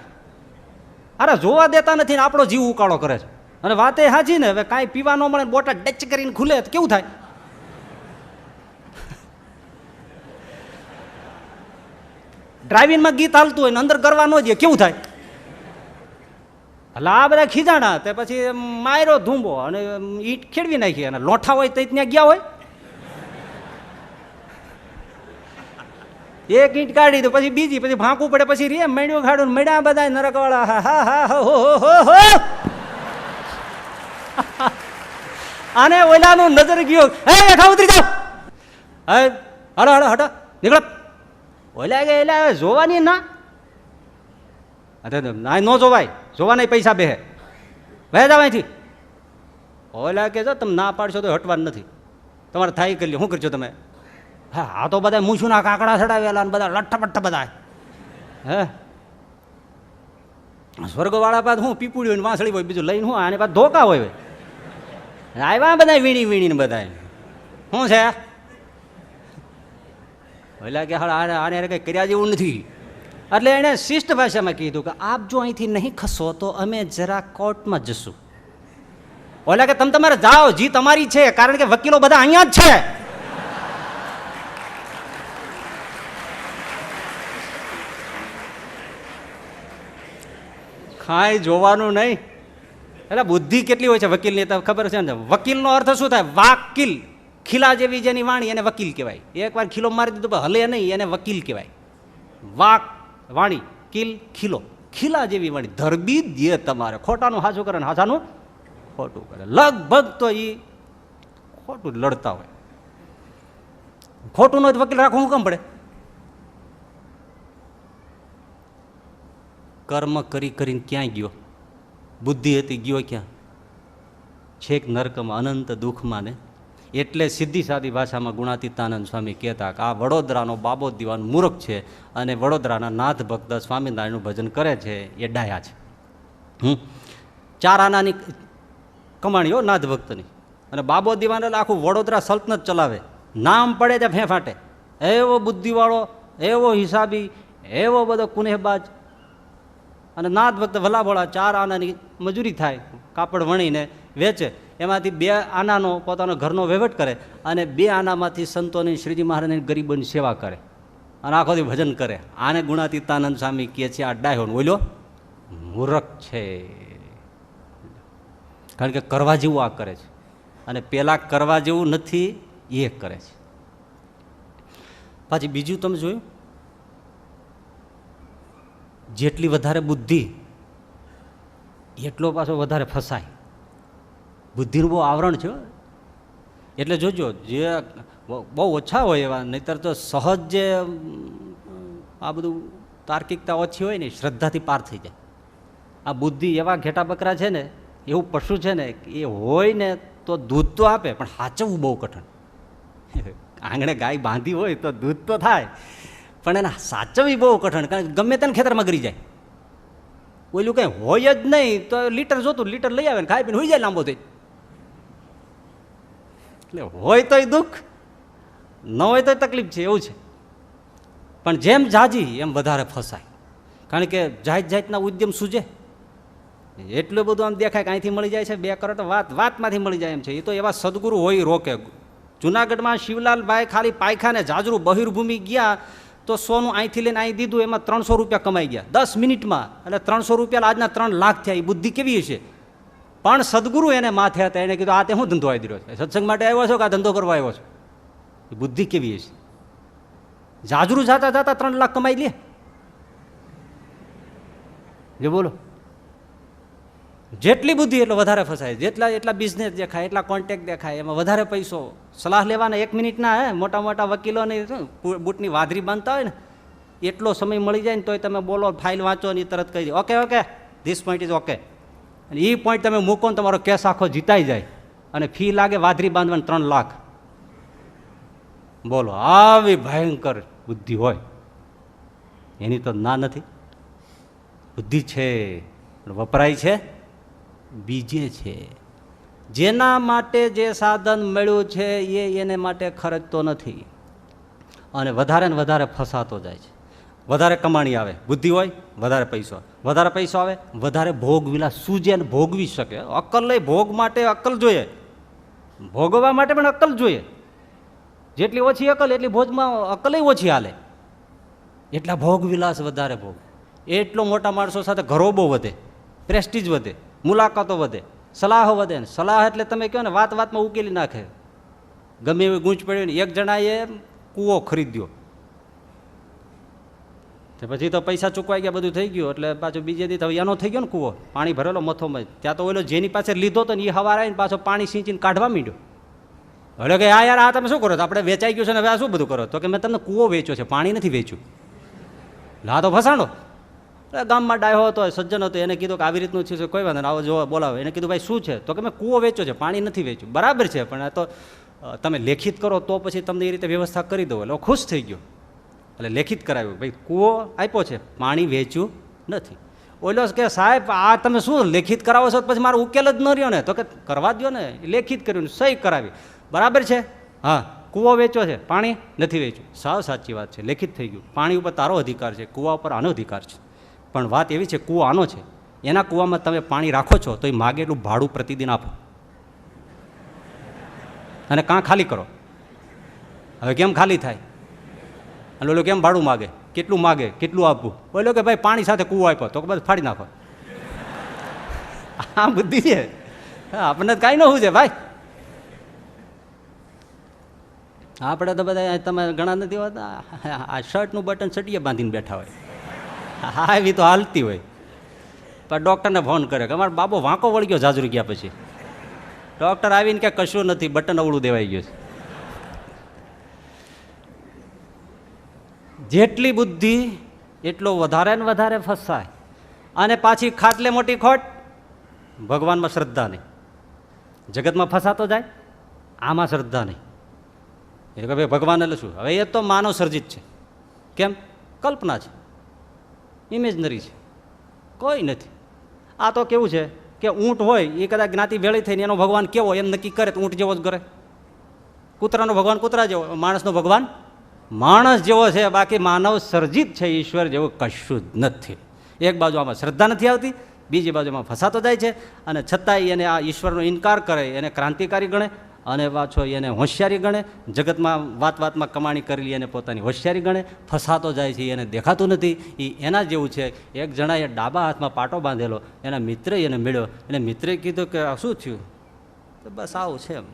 અરે જોવા દેતા નથી ને આપણો જીવ ઉકાળો કરે છે. અને વાત એ સાચી ને, હવે કાંઈ પીવા ન મળે, બોટા ડચ કરીને ખુલે તો કેવું થાય? ડ્રાઇવિંગમાં ગીત હાલતું હોય ને અંદર કરવા ન દે, કેવું થાય? એટલે આ બધા ખીજાણા. તે પછી માયરો ધૂંબો અને ઈંટ ખેડવી નાખી. અને લોઠા હોય તો ત્યાં ગયા હોય, એક ઈંટ કાઢી દો પછી બીજી, પછી ભાંકવું પડે, પછી રે મેળ્યું ખાડું મેળ્યા બધા નરકવાળા. હા હા હા હો. આને ઓલાનું નજર ગયો, હે હેઠા ઉતરી જાઓ, હે હડો હડો હટો નીકળો. ઓલા કે એટલે જોવાની ના, ના ન જોવાય, જોવાના પૈસા બેહે, બે જાવ અહીંથી. ઓલા કે જો તમે ના પાડશો તો હટવાનું નથી, તમારે થાય કરી લો, શું કરશો તમે? હા આ તો બધા મૂછુના કાંકડા ચડાવેલા બધા લઠ્ઠા બધા. હે સ્વર્ગવાળા પાસ હું પીપુડી હોય વાંસળી હોય, બીજું લઈને હું આને પાસ ધોકા હોય. આવ્યા બધા વીણી વીણીને બધા શું છે? ઓલા કે હા આને કંઈ કર્યા જેવું નથી. એટલે એણે શિષ્ટ ભાષામાં કીધું કે આપ જો અહીંથી નહીં ખસો તો અમે જરા કોર્ટમાં જશું. ઓલા કે તમે તમારે જાઓ, જી તમારી છે, કારણ કે વકીલો બધા અહીંયા જ છે. કાંઈ જોવાનું નહીં. એટલે બુદ્ધિ કેટલી હોય છે વકીલની તો ખબર છે ને. વકીલનો અર્થ શું થાય? વાકીલ, ખીલા જેવી જેની વાણી એને વકીલ કહેવાય. એકવાર ખીલો મારી દીધો હલે નહીં, એને વકીલ કહેવાય. વાક વાણી, કિલ ખીલો, ખીલા જેવી વાણી. ધરબી દે તમારે, ખોટાનું સાચું કરે ને હાચાનું ખોટું કરે. લગભગ તો એ ખોટું લડતા હોય. ખોટું નો વકીલ રાખવું શું કામ પડે? કર્મ કરી કરીને ક્યાં ગયો? બુદ્ધિ હતી ગયો ક્યાં? છેક નરકમાં, અનંત દુઃખમાં ને. એટલે સીધી સાદી ભાષામાં ગુણાતીતાનંદ સ્વામી કહેતા કે આ વડોદરાનો બાબો દીવાન મૂર્ખ છે અને વડોદરાના નાથ ભક્ત સ્વામિનારાયણનું ભજન કરે છે એ ડાયા છે. 4 આનાની કમાણીઓ નાથ ભક્તની. અને બાબો દીવાન એટલે આખું વડોદરા સલ્તનત ચલાવે. નામ પડે ત્યાં ફેંફાટે. એવો બુદ્ધિવાળો, એવો હિસાબી, એવો બધો કુનેહબાજ. અને નાથ ભક્ત ભલાભોળા 4 આનાની મજૂરી થાય, કાપડ વણીને વેચે. એમાંથી 2 આનાનો પોતાનો ઘરનો વહીવટ કરે અને 2 આનામાંથી સંતોની, શ્રીજી મહારાજની, ગરીબોની સેવા કરે અને આખો દી ભજન કરે. આને ગુણાતીતાનંદ સ્વામી કહે છે આ ડાયો બોલ્યો મૂર્ખ છે. કારણ કે કરવા જેવું આ કરે છે અને પેલા કરવા જેવું નથી એ કરે છે. પાછી બીજું તમે જોયું, જેટલી વધારે બુદ્ધિ એટલો પાછો વધારે ફસાય. બુદ્ધિનું બહુ આવરણ છે. એટલે જોજો, જે બહુ ઓછા હોય એવા, નહીતર તો સહજ જે આ બધું તાર્કિકતા ઓછી હોય ને શ્રદ્ધાથી પાર થઈ જાય. આ બુદ્ધિ એવા ઘેટા બકરા છે ને, એવું પશુ છે ને, એ હોય ને તો દૂધ તો આપે, પણ સાચવવું બહુ કઠણ. આંગણે ગાય બાંધી હોય તો દૂધ તો થાય, પણ એને સાચવવી બહુ કઠણ, કારણ કે ગમે તેને ખેતરમાં ગરી જાય. ઓલું કંઈ હોય જ નહીં તો લીટર જોતું, લીટર લઈ આવે ને ખાઈ પીને હોઈ જાય લાંબો થઈ. એટલે હોય તોય દુઃખ, ન હોય તોય તકલીફ છે, એવું છે. પણ જેમ જાજી એમ વધારે ફસાય, કારણ કે જાત જાતના ઉદ્યમ સૂજે. એટલું બધું આમ દેખાય કે અહીંથી મળી જાય છે, 2 કરોડ વાતમાંથી મળી જાય એમ છે. એ તો એવા સદગુરુ હોય રોકે. જુનાગઢમાં શિવલાલભાઈ ખાલી પાયખાને જાજરૂ બહિર્ભૂમિ ગયા તો સોનું અહીંથી લઈને અહીં દીધું, એમાં 300 રૂપિયા કમાઈ ગયા 10 મિનિટમાં. એટલે 300 રૂપિયા આજના 3 લાખ થયા. એ બુદ્ધિ કેવી હશે? પણ સદગુરુ એને માથે હતા. એને કીધું આ તે હું ધંધો આવી દીધો છે? સત્સંગ માટે આવ્યો છો કે આ ધંધો કરવા આવ્યો છો? એ બુદ્ધિ કેવી હશે? જાજરૂ જાતા જાતા 3 લાખ કમાઈ લે. જે બોલો, જેટલી બુદ્ધિ એટલો વધારે ફસાય. એટલા બિઝનેસ દેખાય, એટલા કોન્ટેક્ટ દેખાય, એમાં વધારે પૈસો. સલાહ લેવાના 1 મિનિટના મોટા મોટા વકીલોને બૂટની વાદરી બાંધતા હોય ને, એટલો સમય મળી જાય ને તોય તમે બોલો, ફાઇલ વાંચો ને તરત કહી દો okay okay, this point is okay. અને એ પોઈન્ટ તમે મૂકો ને તમારો કેસ આખો જીતાઈ જાય. અને ફી લાગે વાદરી બાંધવાની 3 લાખ. બોલો, આવી ભયંકર બુદ્ધિ હોય એની તો ના નથી. બુદ્ધિ છે, વપરાય છે બીજે છે. જેના માટે જે સાધન મળ્યું છે એને માટે ખર્ચતો નથી, અને વધારે ને વધારે ફસાતો જાય છે. વધારે કમાણી આવે, બુદ્ધિ હોય, વધારે પૈસો આવે, વધારે ભોગ વિલાસ સૂજે ને ભોગવી શકે. અક્કલ લઈ ભોગ માટે અક્કલ જોઈએ, ભોગવવા માટે પણ અક્કલ જોઈએ. જેટલી ઓછી અક્કલ એટલી ભોજમાં અક્કલ ઓછી હાલે. એટલા ભોગ વિલાસ વધારે ભોગ, એટલો મોટા માણસો સાથે ઘરો બહુ વધે, પ્રેસ્ટીજ વધે, મુલાકાતો વધે, સલાહો વધે. ને સલાહ એટલે તમે કહો ને વાત વાતમાં ઉકેલી નાખે. ગમે એવી ગૂંચ પડી ને, એક જણાએ કૂવો ખરીદ્યો, તો પછી તો પૈસા ચૂકવાઈ ગયા, બધું થઈ ગયું. એટલે પાછું બીજે દી હવે એનો થઈ ગયો ને કૂવો, પાણી ભરેલો મથોમાં. ત્યાં તો ઓલો જેની પાસે લીધો તો ને એ હવાર આવીને પાછો પાણી સિંચીને કાઢવા માંડ્યો. એટલે કે આ યાર આ તમે શું કરો છો? આપણે વેચાઈ ગયું છે ને હવે આ શું બધું કરો? તો કે મેં તમને કૂવો વેચ્યો છે, પાણી નથી વેચ્યું. લા તો ફસાણો. ગામમાં ડાયો હતો, સજ્જન હતો, એને કીધું કે આવી રીતનું છે, કોઈ વાંધો આવો જોવા બોલાવે. એને કીધું ભાઈ શું છે? તો કે મેં કૂવો વેચ્યો છે, પાણી નથી વેચ્યું. બરાબર છે, પણ આ તો તમે લેખિત કરો તો પછી તમને એ રીતે વ્યવસ્થા કરી દો. એટલે ખુશ થઈ ગયો, એટલે લેખિત કરાવ્યું, ભાઈ કૂવો આપ્યો છે, પાણી વેચ્યું નથી. ઓલો કે સાહેબ આ તમે શું લેખિત કરાવો છો? પછી મારો ઉકેલ જ ન રહ્યો ને. તો કે કરવા દો ને. લેખિત કર્યું, સહી કરાવી. બરાબર છે, હા કૂવો વેચ્યો છે, પાણી નથી વેચ્યું. સાવ સાચી વાત છે, લેખિત થઈ ગયું. પાણી ઉપર તારો અધિકાર છે, કૂવા ઉપર આનો અધિકાર છે. પણ વાત એવી છે, કૂવો આનો છે, એના કૂવામાં તમે પાણી રાખો છો તો એ માગે એટલું ભાડું પ્રતિદિન આપો, અને કાં ખાલી કરો. હવે કેમ ખાલી થાય? અને ઓલો કેમ ભાડું માગે? કેટલું માગે, કેટલું આપવું? બોલો કે ભાઈ પાણી સાથે કૂવો આપ્યો, તો બધું ફાડી નાખો. આ બુદ્ધિ છે. આપણને કાંઈ ન શું છે ભાઈ? આપણે તો બધા તમે ઘણા નથી હોતા, આ શર્ટનું બટન સટીએ બાંધીને બેઠા હોય. હા એવી તો હાલતી હોય. પણ ડૉક્ટરને ફોન કરે કે અમારો બાબો વાંકો વળી ગયો જાજરૂ ગયા પછી. ડૉક્ટર આવીને કે કશું નથી, બટન અવળું દેવાઈ ગયું છે. જેટલી બુદ્ધિ એટલો વધારે ને વધારે ફસાય. અને પાછી ખાટલે મોટી ખોટ, ભગવાનમાં શ્રદ્ધા નહીં. જગતમાં ફસાતો જાય, આમાં શ્રદ્ધા નહીં. એટલે કે ભાઈ ભગવાન એટલે શું? હવે એ તો માનવ સર્જિત છે. કેમ? કલ્પના છે, ઇમેજનરી છે, કોઈ નથી. આ તો કેવું છે કે ઊંટ હોય એ કદાચ જ્ઞાતિ ભેળી થઈને એનો ભગવાન કેવો એમ નક્કી કરે તો ઊંટ જેવો જ કરે. કૂતરાનો ભગવાન કૂતરા જેવો, માણસનો ભગવાન માણસ જેવો છે. બાકી માનવ સર્જિત છે, ઈશ્વર જેવું કશું જ નથી. એક બાજુ આમાં શ્રદ્ધા નથી આવતી, બીજી બાજુમાં ફસાતો જાય છે. અને છતાંય એને આ ઈશ્વરનો ઇનકાર કરે, એને ક્રાંતિકારી ગણે, અને પાછો એને હોશિયારી ગણે. જગતમાં વાત વાતમાં કમાણી કરેલી એને પોતાની હોશિયારી ગણે. ફસાતો જાય છે, એને દેખાતું નથી. એ એના જેવું છે. એક જણાએ ડાબા હાથમાં પાટો બાંધેલો, એના મિત્રએ એને મળ્યો. એને મિત્રએ કીધું કે શું થયું? તો બસ આવું છે, એમ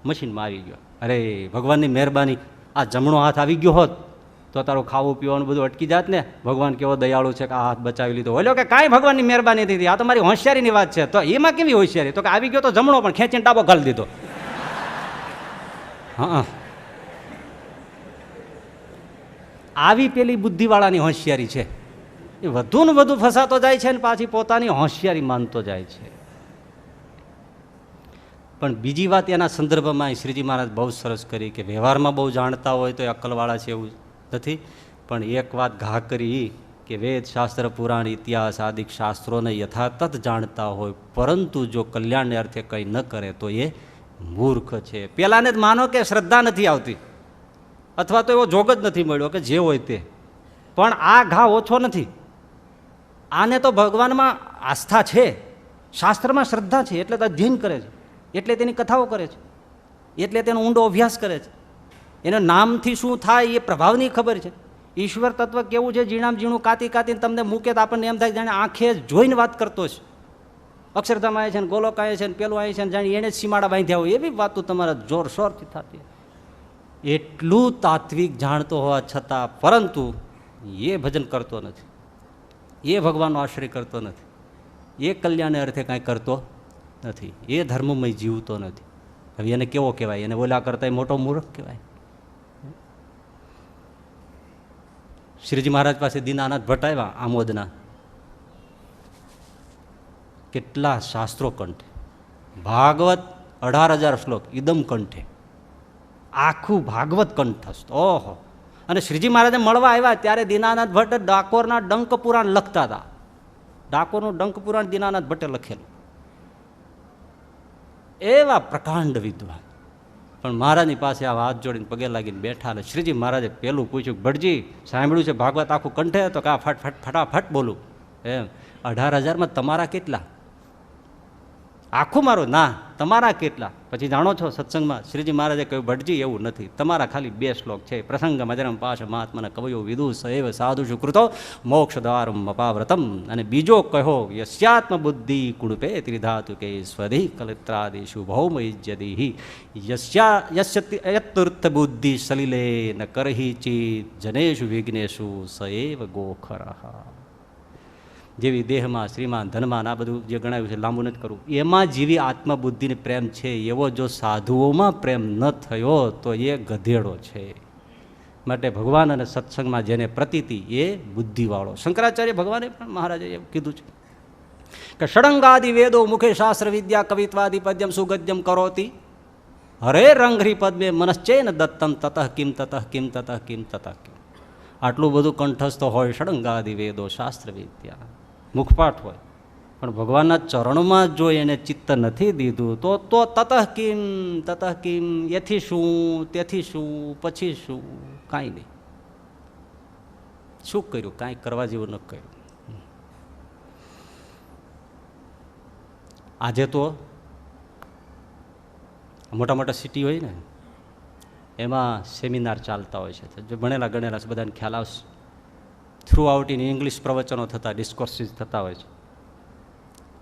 મશીનમાં આવી ગયો. અરે ભગવાનની મહેરબાની, આ જમણો હાથ આવી ગયો હોત તો તારું ખાવું પીવાનું બધું અટકી જાત ને. ભગવાન કેવો દયાળુ છે કે આ હાથ બચાવી લીધો. ઓલો કે કાંઈ ભગવાનની મહેરબાની નથી, આ તો મારી હોશિયારીની વાત છે. તો એમાં કેવી હોશિયારી? તો કે આવી ગયો તો જમણો પણ ખેંચીને ટાબો ઘાલી દીધો. હા, આવી પેલી બુદ્ધિવાળાની હોશિયારી છે. એ વધુ ને વધુ ફસાતો જાય છે ને પાછી પોતાની હોશિયારી માનતો જાય છે. પણ બીજી વાત એના સંદર્ભમાં શ્રીજી મહારાજ બહુ સરસ કરી કે વ્યવહારમાં બહુ જાણતા હોય તો એ અક્કલવાળા છે એવું નથી. પણ એક વાત ઘા કરી કે વેદ શાસ્ત્ર પુરાણ ઇતિહાસ આદિક શાસ્ત્રોને યથાતથ જાણતા હોય પરંતુ જો કલ્યાણને અર્થે કંઈ ન કરે તો એ મૂર્ખ છે. પેલાને જ માનો કે શ્રદ્ધા નથી આવતી અથવા તો એવો જોગ જ નથી મળ્યો કે જે હોય તે. પણ આ ઘા ઓછો નથી. આને તો ભગવાનમાં આસ્થા છે, શાસ્ત્રમાં શ્રદ્ધા છે, એટલે તો અધ્યયન કરે છે, એટલે તેની કથાઓ કરે છે, એટલે તેનો ઊંડો અભ્યાસ કરે છે. એના નામથી શું થાય એ પ્રભાવની ખબર છે. ઈશ્વર તત્વ કેવું છે, ઝીણામ ઝીણું કાતી કાતીને તમને મૂકે તો આપણને એમ થાય જાણે આંખે જોઈને વાત કરતો છે. અક્ષરધામ આવે છે ને ગોલોક આવે છે ને પેલું આવે છે ને જાણે એને જ સીમાડા બાંધ્યા હોય એવી વાતો તમારા જોરશોરથી થતી. એટલું તાત્વિક જાણતો હોવા છતાં પરંતુ એ ભજન કરતો નથી, એ ભગવાનનો આશ્રય કરતો નથી, એ કલ્યાણને અર્થે કાંઈ કરતો નથી, એ ધર્મમય જીવતો નથી. હવે એને કેવો કહેવાય? એને ઓલા કરતા મોટો મૂર્ખ કહેવાય. શ્રીજી મહારાજ પાસે દીનાનાથ ભટ્ટ આવ્યા આમોદના. કેટલા શાસ્ત્રો કંઠે, ભાગવત 18,000 શ્લોક ઇદમ કંઠે, આખું ભાગવત કંઠસ્થ. ઓહો! અને શ્રીજી મહારાજને મળવા આવ્યા ત્યારે દીનાનાથ ભટ્ટ ડાકોરના ડંક પુરાણ લખતા હતા. ડાકોરનું ડંક પુરાણ દીનાનાથ ભટ્ટે લખેલું. એવા પ્રકાંડ વિદ્વાન. પણ મહારાજની પાસે આ હાથ જોડીને પગે લાગીને બેઠા. અને શ્રીજી મહારાજે પેલું પૂછ્યું, ભટજી સાંભળ્યું છે ભાગવત આખું કંઠે? તો કે ફટાફટ બોલું. એમ 18,000માં તમારા કેટલા? આખું મારું? ના, તમારા કેટલા? પછી જાણો છો સત્સંગમાં શ્રીજી મહારાજે કહ્યું, ભટજી એવું નથી, તમારા ખાલી 2 શ્લોક છે. પ્રસંગ મજરમ પાશ મહાત્માના કવયો વિદુ સૈવ સાધુ સુકૃતો મોક્ષ દ્વારમ અપાવ્રતમ. અને બીજો કહો યસ્યાત્મ બુદ્ધિ કુણપે ત્રિધાતુ કે સ્વધિ કલિત્રાદિશુ ભૌમયજ્યદિ યસ્યતીર્થ બુદ્ધિ સલિલે ન કરહિ ચિત જનેશુ વિઘ્નેશુ સએવ ગોખરઃ. જેવી દેહમાં શ્રીમાન ધનમાં આ બધું જે ગણાયું છે લાંબુ નથી કરવું, એમાં જેવી આત્મબુદ્ધિને પ્રેમ છે એવો જો સાધુઓમાં પ્રેમ ન થયો તો એ ગધેડો છે. માટે ભગવાન અને સત્સંગમાં જેને પ્રતીતિ એ બુદ્ધિવાળો. શંકરાચાર્ય ભગવાને પણ મહારાજે એવું કીધું છે કે ષડંગાદિ વેદો મુખે શાસ્ત્ર વિદ્યા કવિત્વાદિ પદ્યમ સુગદ્યમ કરોતી હરે રંઘરી પદ્મે મનશ્ચેન દત્તમ તતઃ કિમ તતઃ કિમ તતઃ કિમ તતઃ કિમ. આટલું બધું કંઠસ્થ હોય ષડંગાદિ વેદો શાસ્ત્ર વિદ્યા મુખપાઠ હોય, પણ ભગવાનના ચરણમાં જો એને ચિત્ત નથી દીધું તો તતઃ કિમ એથી શું તેથી શું પછી શું? કાંઈ નહીં. શું કર્યું? કાંઈ કરવા જેવું ન કર્યું. આજે તો મોટા મોટા સિટી હોય ને એમાં સેમિનાર ચાલતા હોય છે. જો ભણેલા ગણેલા છે બધાને ખ્યાલ આવશે. થ્રુ આઉટ ઇન ઇંગ્લિશ પ્રવચનો થતા, ડિસ્કોર્સિસ થતા હોય છે.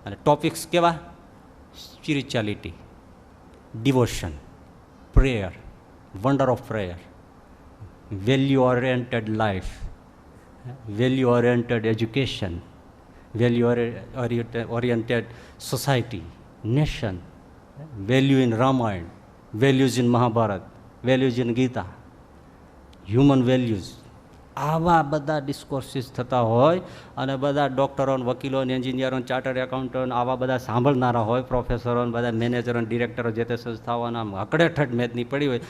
અને ટોપિક્સ કેવા? Spirituality, devotion, prayer, wonder of prayer, value oriented life, value oriented education, value oriented society, nation, value in Ramayana, values in Mahabharata, values in Gita, human values. આવા બધા ડિસ્કોર્સિસ થતા હોય અને બધા ડૉક્ટરો, વકીલો, એન્જિનિયરો, ચાર્ટર્ડ એકાઉન્ટન્ટ આવા બધા સાંભળનારા હોય, પ્રોફેસરો, બધા મેનેજરો, ડિરેક્ટરો જે તે સંસ્થાઓના હકડેઠઠ મેદની પડી હોય.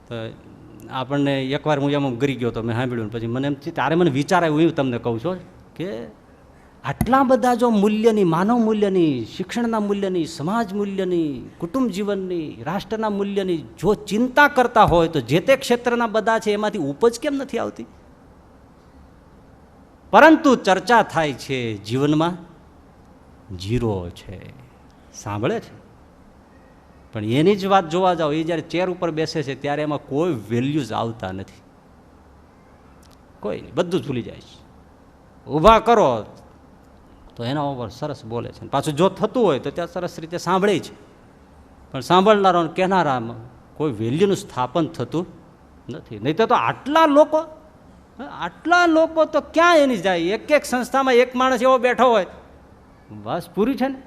તો આપણને એકવાર હું એમાં ગરી ગયો તો મેં સાંભળ્યું, પછી મને એમ ત્યારે મને વિચાર આવ્યો, એવું તમને કહું છું કે આટલા બધા જો મૂલ્યની, માનવ મૂલ્યની, શિક્ષણના મૂલ્યની, સમાજ મૂલ્યની, કુટુંબ જીવનની, રાષ્ટ્રના મૂલ્યની જો ચિંતા કરતા હોય તો જે તે ક્ષેત્રના બધા છે એમાંથી ઉપજ કેમ નથી આવતી? પરંતુ ચર્ચા થાય છે જીવનમાં જીરો છે, સાંભળે છે, પણ એની જ વાત જોવા જાઓ, એ જ્યારે ચેર ઉપર બેસે છે ત્યારે એમાં કોઈ વેલ્યુઝ આવતા નથી. કોઈ નહીં, બધું જ ભૂલી જાય છે. ઊભા કરો તો એના ઉપર સરસ બોલે છે, પાછું જો થતું હોય તો ત્યાં સરસ રીતે સાંભળે છે, પણ સાંભળનારો કહેનારામાં કોઈ વેલ્યુનું સ્થાપન થતું નથી. નહીં તો આટલા લોકો આટલા લોકો તો ક્યાં એની જાય? એક એક સંસ્થામાં એક માણસ એવો બેઠો હોય, બસ પૂરી છે ને.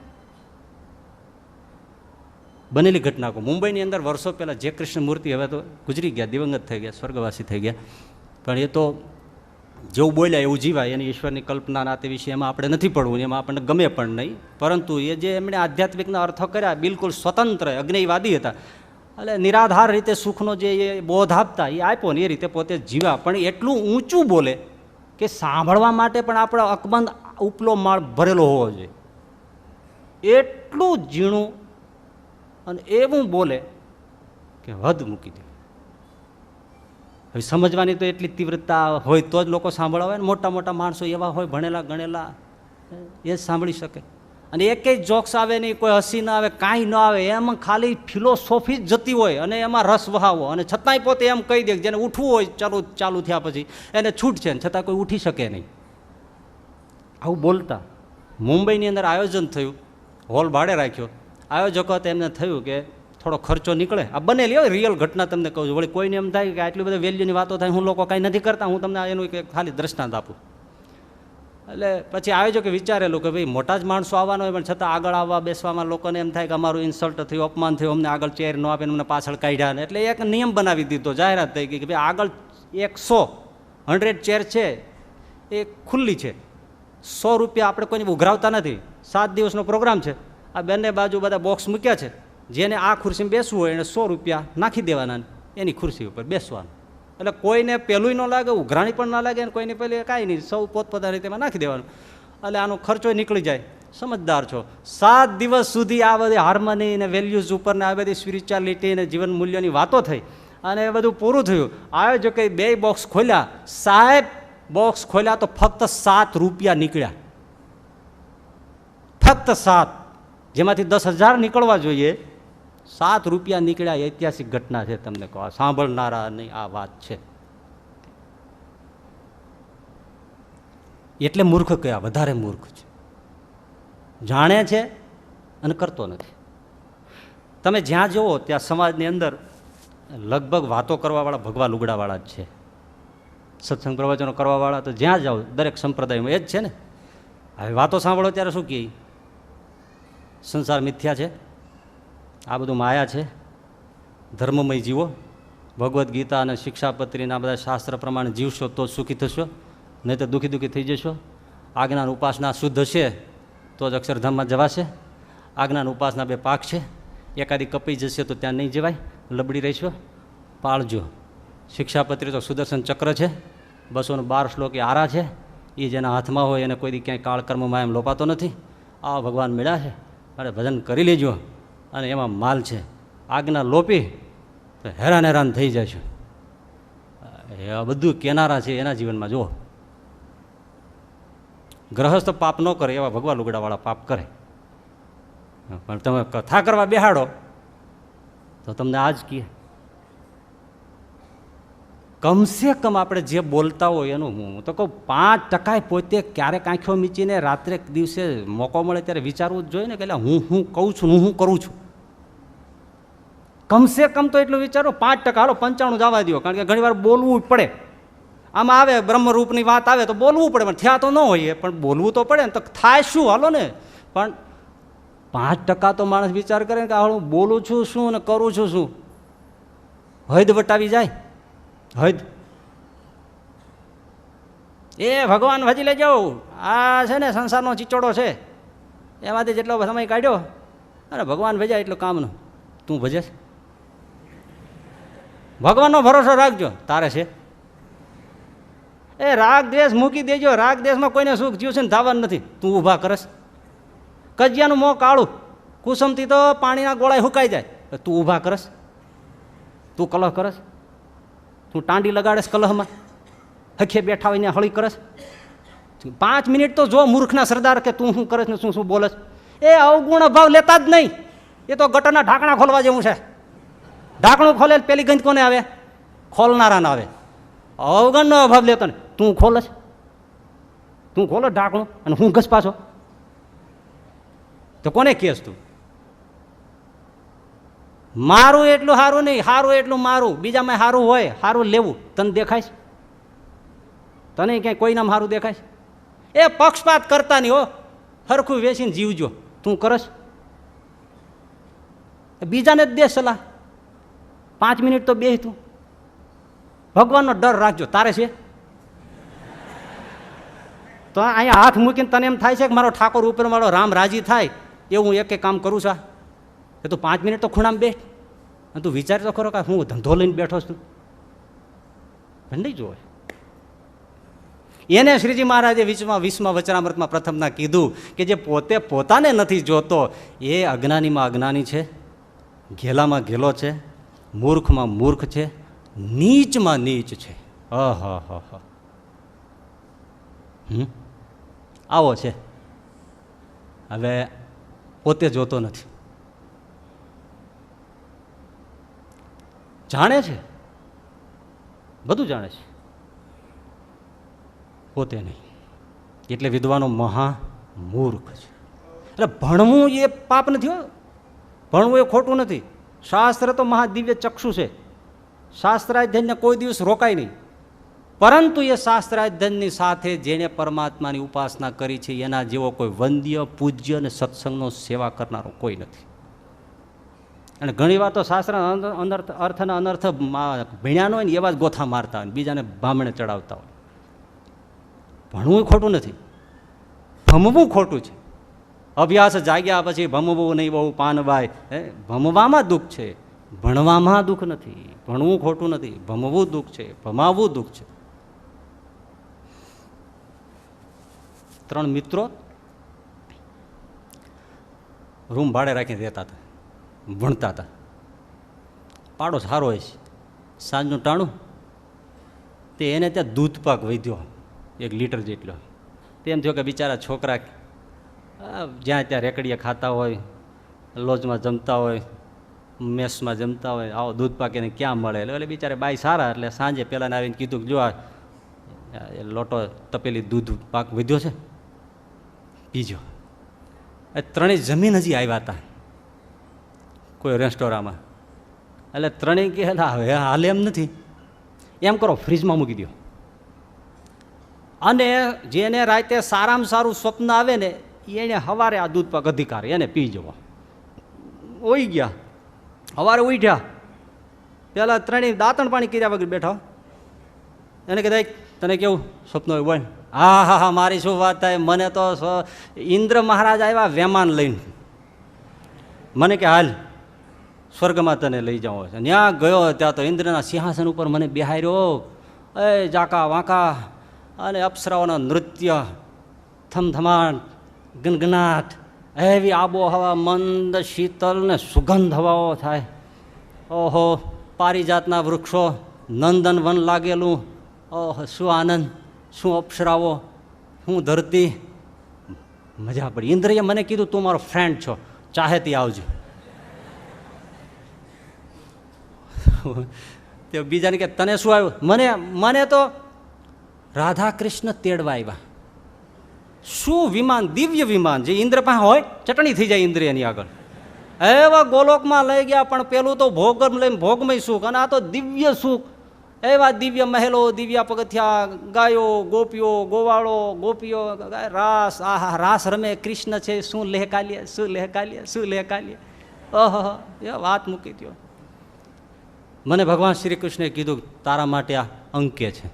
બનેલી ઘટના કહું. મુંબઈની અંદર વર્ષો પહેલાં જે કૃષ્ણમૂર્તિ હવે તો ગુજરી ગયા, દિવંગત થઈ ગયા, સ્વર્ગવાસી થઈ ગયા, પણ એ તો જેવું બોલ્યા એવું જીવાય. એની ઈશ્વરની કલ્પના ના તે વિશે એમાં આપણે નથી પડવું, એમાં આપણને ગમે પણ નહીં. પરંતુ એ જે એમણે આધ્યાત્મિકના અર્થો કર્યા બિલકુલ સ્વતંત્ર અગ્નિવાદી હતા, એટલે નિરાધાર રીતે સુખનો જે એ બોધ આપતા એ આપ્યો ને એ રીતે પોતે જીવા. પણ એટલું ઊંચું બોલે કે સાંભળવા માટે પણ આપણો અકબંધ ઉપલો માળ ભરેલો હોવો જોઈએ. એટલું ઝીણું અને એવું બોલે કે હદ મૂકી દે. હવે સમજવાની તો એટલી તીવ્રતા હોય તો જ લોકો સાંભળવા હોય ને. મોટા મોટા માણસો એવા હોય, ભણેલા ગણેલા, એ જ સાંભળી શકે. અને એકેય જોક્સ આવે નહીં, કોઈ હસી ના આવે, કાંઈ ન આવે, એમાં ખાલી ફિલોસોફી જ જતી હોય અને એમાં રસ વહાવો. અને છતાંય પોતે એમ કહી દે જેને ઉઠવું હોય ચાલુ થયા પછી એને છૂટ છે, છતાં કોઈ ઉઠી શકે નહીં. આવું બોલતા. મુંબઈની અંદર આયોજન થયું, હોલ ભાડે રાખ્યો. આયોજકો હતા, એમને થયું કે થોડો ખર્ચો નીકળે. આ બનેલી હોય રિયલ ઘટના તમને કહું છું. વળી કોઈને એમ થાય કે આટલી બધી વેલ્યુની વાતો થાય, હું લોકો કાંઈ નથી કરતા, હું તમને એનું ખાલી દ્રષ્ટાંત આપું. એટલે પછી આયોજકે વિચારેલું કે ભાઈ મોટા જ માણસો આવવાના હોય, પણ છતાં આગળ આવવા બેસવામાં લોકોને એમ થાય કે અમારું ઇન્સલ્ટ થયું, અપમાન થયું, અમને આગળ ચેર ન આપીને અમને પાછળ કાઢ્યા. એટલે એક નિયમ બનાવી દીધો, જાહેરાત થઈ ગઈ કે ભાઈ આગળ 100 ચેર છે એ ખુલ્લી છે, 100 રૂપિયા આપણે કોઈને ઉઘરાવતા નથી. 7 દિવસનો પ્રોગ્રામ છે. આ બંને બાજુ બધા બોક્સ મૂક્યા છે. જેને આ ખુરશીમાં બેસવું હોય એને 100 રૂપિયા નાખી દેવાના, એની ખુરશી ઉપર બેસવાનું. એટલે કોઈને પહેલું ન લાગે, ઉઘરાણી પણ ના લાગે, અને કોઈને પહેલું કાંઈ નહીં, સૌ પોતપોતાની રીતે નાખી દેવાનું. એટલે આનો ખર્ચો નીકળી જાય. સમજદાર છો. 7 દિવસ સુધી આ બધી હાર્મની ને વેલ્યુઝ ઉપર ને આ બધી સ્પિરિચ્યુઆલિટી ને જીવન મૂલ્યોની વાતો થઈ અને એ બધું પૂરું થયું. આયોજકે 2 બોક્સ ખોલ્યા. સાહેબ, બોક્સ ખોલ્યા તો ફક્ત 7 રૂપિયા નીકળ્યા. ફક્ત 7, જેમાંથી 10,000 નીકળવા જોઈએ, 7 રૂપિયા નીકળ્યા. ઐતિહાસિક ઘટના છે, તમને કહો, સાંભળનારા નહીં આ વાત છે. એટલે મૂર્ખ કયા? વધારે મૂર્ખ છે. જાણે છે અને કરતો નથી. તમે જ્યાં જુઓ ત્યાં સમાજની અંદર લગભગ વાતો કરવાવાળા ભગવા લુગડાવાળા જ છે. સત્સંગ પ્રવચનો કરવાવાળા તો જ્યાં જાઓ દરેક સંપ્રદાયમાં એ જ છે ને. હવે વાતો સાંભળો ત્યારે શું કહે? સંસાર મિથ્યા છે, આ બધું માયા છે, ધર્મમય જીવો, ભગવદ્ ગીતા અને શિક્ષાપત્રીના બધા શાસ્ત્ર પ્રમાણે જીવશો તો સુખી થશો, નહીં તો દુઃખી દુઃખી થઈ જશો. આજ્ઞાન ઉપાસના શુદ્ધ હશે તો જ અક્ષરધામમાં જવાશે. આજ્ઞાન ઉપાસના 2 પાક છે, એકાદી કપાઈ જશે તો ત્યાં નહીં જવાય, લબડી રહીશો, પાળજો. શિક્ષાપત્રી તો સુદર્શન ચક્ર છે, 212 શ્લોક એ આરા છે, એ જેના હાથમાં હોય એને કોઈ દી ક્યાંય કાળકર્મમાં એમ લોપાતો નથી. આ ભગવાન મળ્યા છે, અરે ભજન કરી લેજો, અને એમાં માલ છે. આજ્ઞા લોપી તો હેરાન થઈ જશો. એ બધું કેનારા છે એના જીવનમાં જુઓ. ગ્રહસ્થ પાપ ન કરે, એવા ભગવા લુગડાવાળા પાપ કરે. પણ તમે કથા કરવા બેહાડો તો તમને આ જ કહે. કમસે કમ આપણે જે બોલતા હોય એનું, હું તો કહું 5% પોતે ક્યારેક આંખો મીચીને રાત્રે દિવસે મોકો મળે ત્યારે વિચારવું જ જોઈએ ને કે હું કહું છું, હું કરું છું. કમસે કમ તો એટલું વિચારો. 5%, હાલો 95 જવા દો, કારણ કે ઘણી વાર બોલવું પડે. આમાં આવે બ્રહ્મરૂપની વાત આવે તો બોલવું પડે, પણ થયા તો ન હોય, પણ બોલવું તો પડે ને. તો થાય શું? હાલો ને. પણ 5% તો માણસ વિચાર કરે કે હું બોલું છું શું અને કરું છું શું. હૈદ વટાવી જાય, હૈદ. એ ભગવાન ભજી લેજો, આ છે ને સંસારનો ચીચોડો છે, એમાંથી જેટલો સમય કાઢ્યો અને ભગવાન ભજ્યા એટલું કામનું. તું ભજે? ભગવાનનો ભરોસો રાખજો, તારે છે. એ રાગ દ્વેષ મૂકી દેજો. રાગ દ્વેષમાં કોઈને સુખ જીવ છે ને ધાવાનું નથી. તું ઊભા કરસ. કજિયાનું મોં કાળું, કુસુમથી તો પાણીના ગોળાએ હુકાઈ જાય. તું ઊભા કરસ? તું કલહ કરસ? તું ટાંડી લગાડેસ કલહમાં? હખે બેઠા હોય ને હળી કરસ? 5 મિનિટ તો જો મૂર્ખના સરદાર કે તું શું કરસ ને શું બોલસ. એ અવગુણ ભાવ લેતા જ નહીં. એ તો ગટરના ઢાંકણા ખોલવા જેવું છે. ઢાંકણું ખોલે પેલી ગંજ કોને આવે? ખોલનારા ના આવે. અવગણનો અભાવ લેતો ને તું ખોલસ? તું ખોલો ઢાંકણું અને હું ઘસ પાછો, તો કોને કેસ? તું મારું એટલું સારું નહીં, સારું એટલું મારું. બીજામાં સારું હોય, સારું લેવું. તને દેખાય? તને ક્યાંય કોઈના સારું દેખાય? એ પક્ષપાત કરતા નહીં હો, હરખું વેચીને જીવજો. તું કરસ બીજાને જ દે સલાહ. 5 મિનિટ તો બેહ તું. ભગવાનનો ડર રાખજો. તારે છે તો અહીંયા હાથ મૂકીને તને એમ થાય છે કે મારો ઠાકોર ઉપર મારો રામ રાજી થાય એવું હું એક કામ કરું છું. એ તું 5 મિનિટ તો ખૂણામાં બેઠ અને તું વિચાર તો ખરો કે હું ધંધો લઈને બેઠો છું. નહીં જોવે. એને શ્રીજી મહારાજે 20મા વચનામૃતમાં પ્રથમના કીધું કે જે પોતે પોતાને નથી જોતો એ અજ્ઞાનીમાં અજ્ઞાની છે, ઘેલામાં ઘેલો છે, મૂર્ખમાં મૂર્ખ છે, નીચમાં નીચ છે. આવો છે. હવે પોતે જોતો નથી, જાણે છે, બધું જાણે છે, પોતે નહીં. એટલે વિદ્વાનો મહા મૂર્ખ છે. એટલે ભણવું એ પાપ નથી હો, ભણવું એ ખોટું નથી. શાસ્ત્ર તો મહાદિવ્ય ચક્ષુ છે. શાસ્ત્રાધ્યયનને કોઈ દિવસ રોકાય નહીં. પરંતુ એ શાસ્ત્રાધ્યયનની સાથે જેણે પરમાત્માની ઉપાસના કરી છે એના જેવો કોઈ વંદ્ય, પૂજ્ય અને સત્સંગનો સેવા કરનારો કોઈ નથી. અને ઘણી વાર તો શાસ્ત્ર અર્થ અને અનર્થ ભણ્યા ન હોય ને એવા જ ગોથા મારતા હોય, બીજાને બામણે ચડાવતા હોય. ભણવું ખોટું નથી, ભમવું ખોટું છે. અભ્યાસ જાગ્યા પછી ભમવું નહીં બહુ પાનભાઈ. ભમવામાં દુઃખ છે, ભણવામાં દુઃખ નથી. ભણવું ખોટું નથી, ભમવું દુઃખ છે, ભમાવવું દુઃખ છે. 3 મિત્રો રૂમ ભાડે રાખીને રહેતા હતા, ભણતા હતા. પાડો સારો હોય છે. સાંજનું ટાણું તે એને ત્યાં દૂધ પાક વધ્યો 1 લીટર જેટલો. તેમ થયો કે બિચારા છોકરા જ્યાં ત્યાં રેકડીએ ખાતા હોય, લોજમાં જમતા હોય, મેસમાં જમતા હોય, આવો દૂધ પાક એને ક્યાં મળે? એટલે બિચારે બાઈ સારા એટલે સાંજે પહેલાંને આવીને કીધું કે જો આ લોટો તપેલી દૂધ પાક વધ્યો છે, પીજો. એ 3 જમીન હજી આવ્યા હતા કોઈ રેસ્ટોરાંમાં. એટલે 3 કહે હવે હાલે એમ નથી, એમ કરો ફ્રીજમાં મૂકી દો. અને જેને રાતે સારામાં સારું સ્વપ્ન આવે ને એને સવારે આ દૂધ પાક અધિકાર એને પી જવો. ઓઈ ગયા, સવારે ઉઠ્યા, પેલા 3 દાંતણ પાણી કર્યા વગર બેઠા. એને કીધા તને કેવું સ્વપ્ન હોય? બોલ. હા હા હા, મારી શું વાત થાય, મને તો ઇન્દ્ર મહારાજ આવ્યા વેમાન લઈને, મને કે હાલ સ્વર્ગમાં તને લઈ જાઓ છે. ત્યાં ગયો ત્યાં તો ઇન્દ્રના સિંહાસન ઉપર મને બેહાર્યો. એ જાકા વાંકા અને અપ્સરાઓના નૃત્ય, થમથમાટ, ગનગનાટ, એવી આબોહવા, મંદ શીતલ ને સુગંધ હવાઓ થાય. ઓહો, પારિજાતના વૃક્ષો, નંદન વન લાગેલું. ઓહો, શું આનંદ, શું અપ્સરાઓ, શું ધરતી. મજા પડી. ઇન્દ્રએ મને કીધું તું મારો ફ્રેન્ડ છો, ચાહેતી આવજો. તે બીજાને કે તને શું આવ્યું? મને તો રાધા કૃષ્ણ તેડવા આવ્યા. શું વિમાન, દિવ્ય વિમાન, જે ઇન્દ્ર પાસે હોય ચટણી થઈ જાય ઇન્દ્ર એની આગળ. એવા ગોલોકમાં લઈ ગયા, પણ પેલું તો ભોગ લઈને ભોગમય સુખ, અને આ તો દિવ્ય સુખ. એવા દિવ્ય મહેલો, દિવ્ય પગથિયા, ગાયો, ગોપીઓ, ગોવાળો, ગોપીઓ, રાસ. આહા, રાસ રમે કૃષ્ણ છે, શું લહેકાલીએ, શું લહેકાલીએ, શું લહેકાલીએ. ઓહો, એ વાત મૂકી દો. મને ભગવાન શ્રી કૃષ્ણે કીધું તારા માટે આ અંકે છે.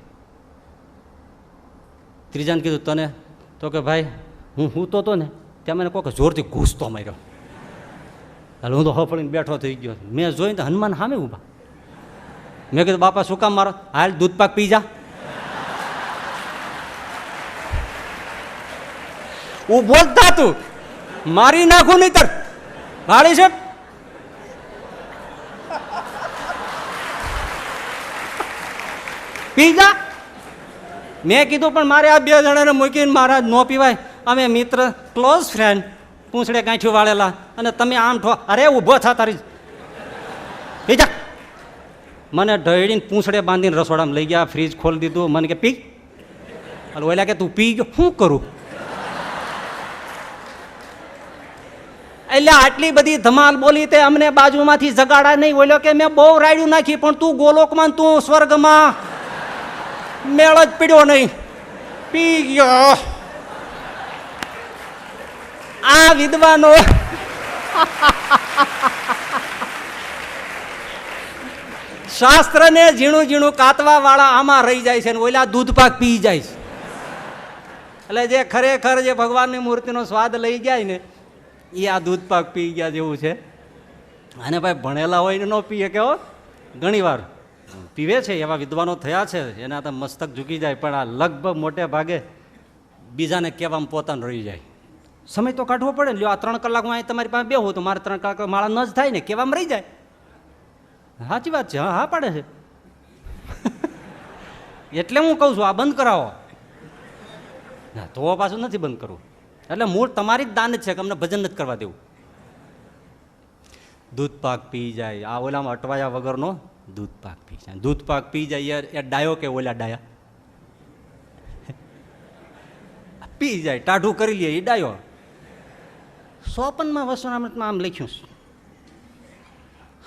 ત્રીજાને કીધું તને? તો કે ભાઈ હું સૂતો હતો ને ત્યાં મને કોઈક જોરથી ઘૂસતો માર્યો. હાલ હું તો હફળીને બેઠો થઈ ગયો. મેં જોઈને તો હનુમાન સામે ઊભા. મેં કીધું બાપા શું કામ મારો? હાલ દૂધ પાક પી જા. હું બોલતા તું મારી નાખું નહીં તર ભાડી છે. પી જા. મેં કીધું પણ મારે આ 2 જણાને મૂકીને મહારાજ ન પીવાય. અમે મિત્ર, ક્લોઝ ફ્રેન્ડ, પૂંછડે કાંઠું વાળેલા, અને તમે આમ ઠો. અરે ઊભો થા તારી પી જા. મને ઢળીને પૂંછડે બાંધીને રસોડામાં લઈ ગયા, ફ્રીજ ખોલી દીધું. મને કે પી. એટલે ઓલા કે તું પી ગયો, શું કરું? એટલે આટલી બધી ધમાલ બોલી તે અમને બાજુમાંથી જગાડા નહીં. બોલ્યો કે મેં બહુ રાડ્યું નાખી, પણ તું ગોલોકમાં, તું સ્વર્ગમાં, મેળ જ પીડ્યો નહીં. પી ગયો. આ વિદ્વાનો શાસ્ત્રને ઝીણું ઝીણું કાતવા વાળા આમાં રહી જાય છે ને ઓલા દૂધ પાક પી જાય છે. એટલે જે ખરેખર જે ભગવાનની મૂર્તિનો સ્વાદ લઈ જાય ને એ આ દૂધ પાક પી ગયા જેવું છે. અને ભાઈ ભણેલા હોય ને ન પીએ કેવો ઘણી વાર પીવે છે, એવા વિદ્વાનો થયા છે એના તો મસ્તક ઝૂકી જાય, પણ આ લગભગ મોટે ભાગે બીજાને કહેવામાં પોતાનું રહી જાય. સમય તો કાઢવો પડે ને. લ્યો આ 3 કલાક હું અહીં તમારી પાસે બેહું તો મારે 3 કલાક માળા ન જ થાય ને, કહેવામાં રહી જાય. સાચી વાત છે. હા હા પાડે છે. એટલે હું કહું છું આ બંધ કરાવો. ના તો પાછું નથી બંધ કરવું. એટલે મૂળ તમારી જ દાન જ છે કે અમને ભજન નથી કરવા દેવું. દૂધ પાક પી જાય, આ ઓલામાં અટવાયા વગરનો દૂધ પાક પી જાય. દૂધ પાક પી જાય એ ડાયો કે ઓલા ડાયા પી જાય, ટાઢું કરી લે એ ડાયો. 54માં વસનામૃતમાં આમ લખ્યું છે,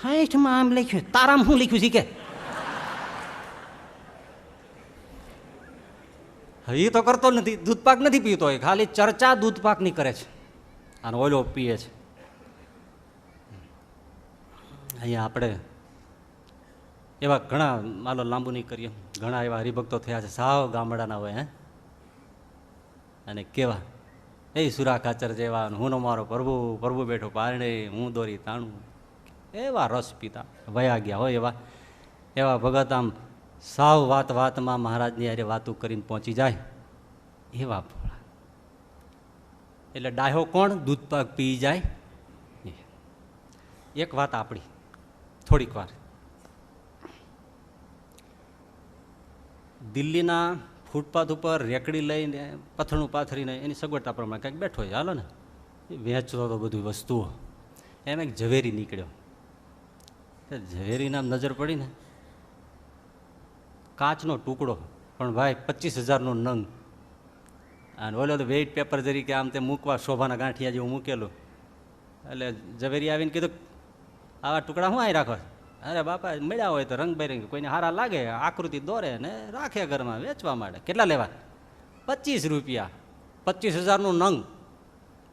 60માં આમ લખ્યું, તારામાં શું લખ્યું છે કે એ તો કરતો નથી, દૂધ પાક નથી પીતો, હોય ખાલી ચર્ચા દૂધ પાકની કરે છે અને ઓલો પીએ છે. અહીંયા આપણે એવા ઘણા, માલો લાંબુ નહીં કરીએ, ઘણા એવા હરિભક્તો થયા છે સાવ ગામડાના હોય હે, અને કેવા એ સુરા ખાચર જેવા, હું મારો પ્રભુ પ્રભુ બેઠો પારણે, હું દોરી તાણું, એવા રસ પીતા વયા ગયા હોય એવા એવા ભગત આમ સાવ વાત વાતમાં મહારાજની યારે વાતું કરીને પહોંચી જાય એવા ભોળા. એટલે ડાહ્યો કોણ? દૂધ પાક પી જાય. એક વાત આપણી થોડીક વાર, દિલ્હીના ફૂટપાથ ઉપર રેકડી લઈને પથરણું પાથરીને એની સગવડતા પ્રમાણે કંઈક બેઠો હોય, હાલો ને એ વેચતો તો બધી વસ્તુઓ, એમ એક ઝવેરી નીકળ્યો. ઝવેરીના નજર પડી ને, કાચનો ટુકડો, પણ ભાઈ 25,000નો નંગ, અને ઓલો તો વેઇટ પેપર તરીકે આમ તે મૂકવા શોભાના ગાંઠિયા જેવું મૂકેલું. એટલે ઝવેરી આવીને કીધું આવા ટુકડા શું અહીં રાખો? અરે બાપા મળ્યા હોય તો રંગબેરંગી કોઈને હારા લાગે, આકૃતિ દોરે ને રાખે ઘરમાં વેચવા માટે. કેટલા લેવા? 25 રૂપિયા. 25,000નું નંગ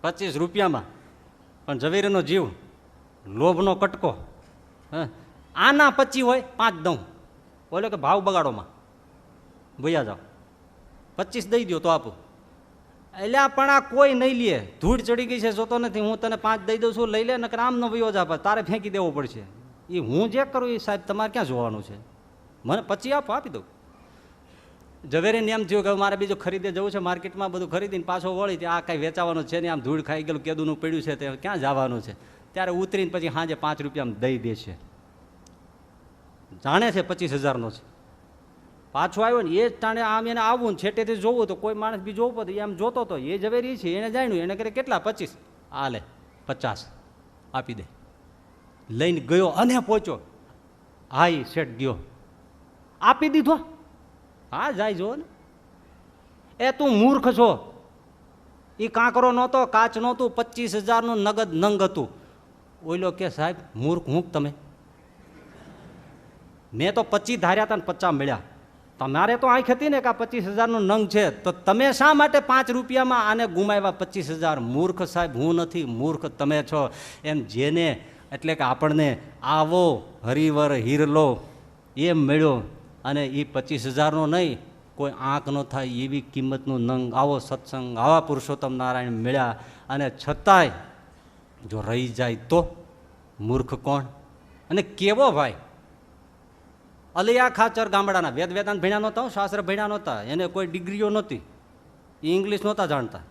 25 રૂપિયામાં. પણ ઝવેરીનો જીવ, લોભનો કટકો. આના 25 હોય 5 દઉં, બોલે કે ભાવ બગાડોમાં ભૈયા જાઓ, 25 દઈ દો તો આપું. એટલે પણ આ કોઈ નહીં લે, ધૂળ ચડી ગઈ છે જોતો નથી, હું તને 5 દઈ દઉં છું, લઈ લે, નકર આમ ન વયો જા, તારે ફેંકી દેવો પડશે. એ હું જે કરું એ સાહેબ તમારે ક્યાં જોવાનું છે, મને 25 આપો, આપી દઉં. ઝવેરીને એમ થયું કે મારે બીજું ખરીદે જવું છે માર્કેટમાં, બધું ખરીદીને પાછો વળી, આ કાંઈ વેચાવાનું છે ને, આમ ધૂળ ખાઈ ગયેલું કેદુનું પડ્યું છે, તે ક્યાં જવાનું છે. ત્યારે ઉતરીને પછી સાંજે 5 રૂપિયામાં દઈ દે છે. જાણે છે 25,000નો છે. પાછો આવ્યો ને એ જ ટાણે આમ એને આવવું ને છેટેથી જોવું તો કોઈ માણસ બી જોવો તો એમ જોતો તો એ ઝવેરી છે, એને જાણ્યું, એને કરે કેટલા? 25. આ લે 50 આપી દે. લઈને ગયો અને પહોંચ્યો. હા એ શેઠ ગયો, આપી દીધો. હા જાય જો ને. એ તું મૂર્ખ છો, એ કાંકરો નહોતો, કાચ નહોતું, 25,000નું નગદ નંગ હતું. ઓઈલો કે સાહેબ મૂર્ખ હું તમે, મેં તો 25 ધાર્યા હતા ને 50 મળ્યા. તમારે તો આંખ હતી ને કે આ 25,000નું નંગ છે, તો તમે શા માટે 5 રૂપિયામાં આને ગુમાવ્યા 25,000? મૂર્ખ સાહેબ હું નથી, મૂર્ખ તમે છો. એમ જેને એટલે કે આપણને આવો હરિવર હીરલો એમ મળ્યો, અને એ 25,000નો નહીં, કોઈ આંક ન થાય એવી કિંમતનું નંગ, આવો સત્સંગ, આવા પુરુષોત્તમ નારાયણ મળ્યા, અને છતાંય જો રહી જાય તો મૂર્ખ કોણ? અને કેવો ભાઈ અલિયા ખાચર ગામડાના, વેદ વેદાંત ભણ્યા નહોતા, શાસ્ત્ર ભણ્યા નહોતા, એને કોઈ ડિગ્રીઓ નહોતી, ઇંગ્લિશ નહોતા જાણતા.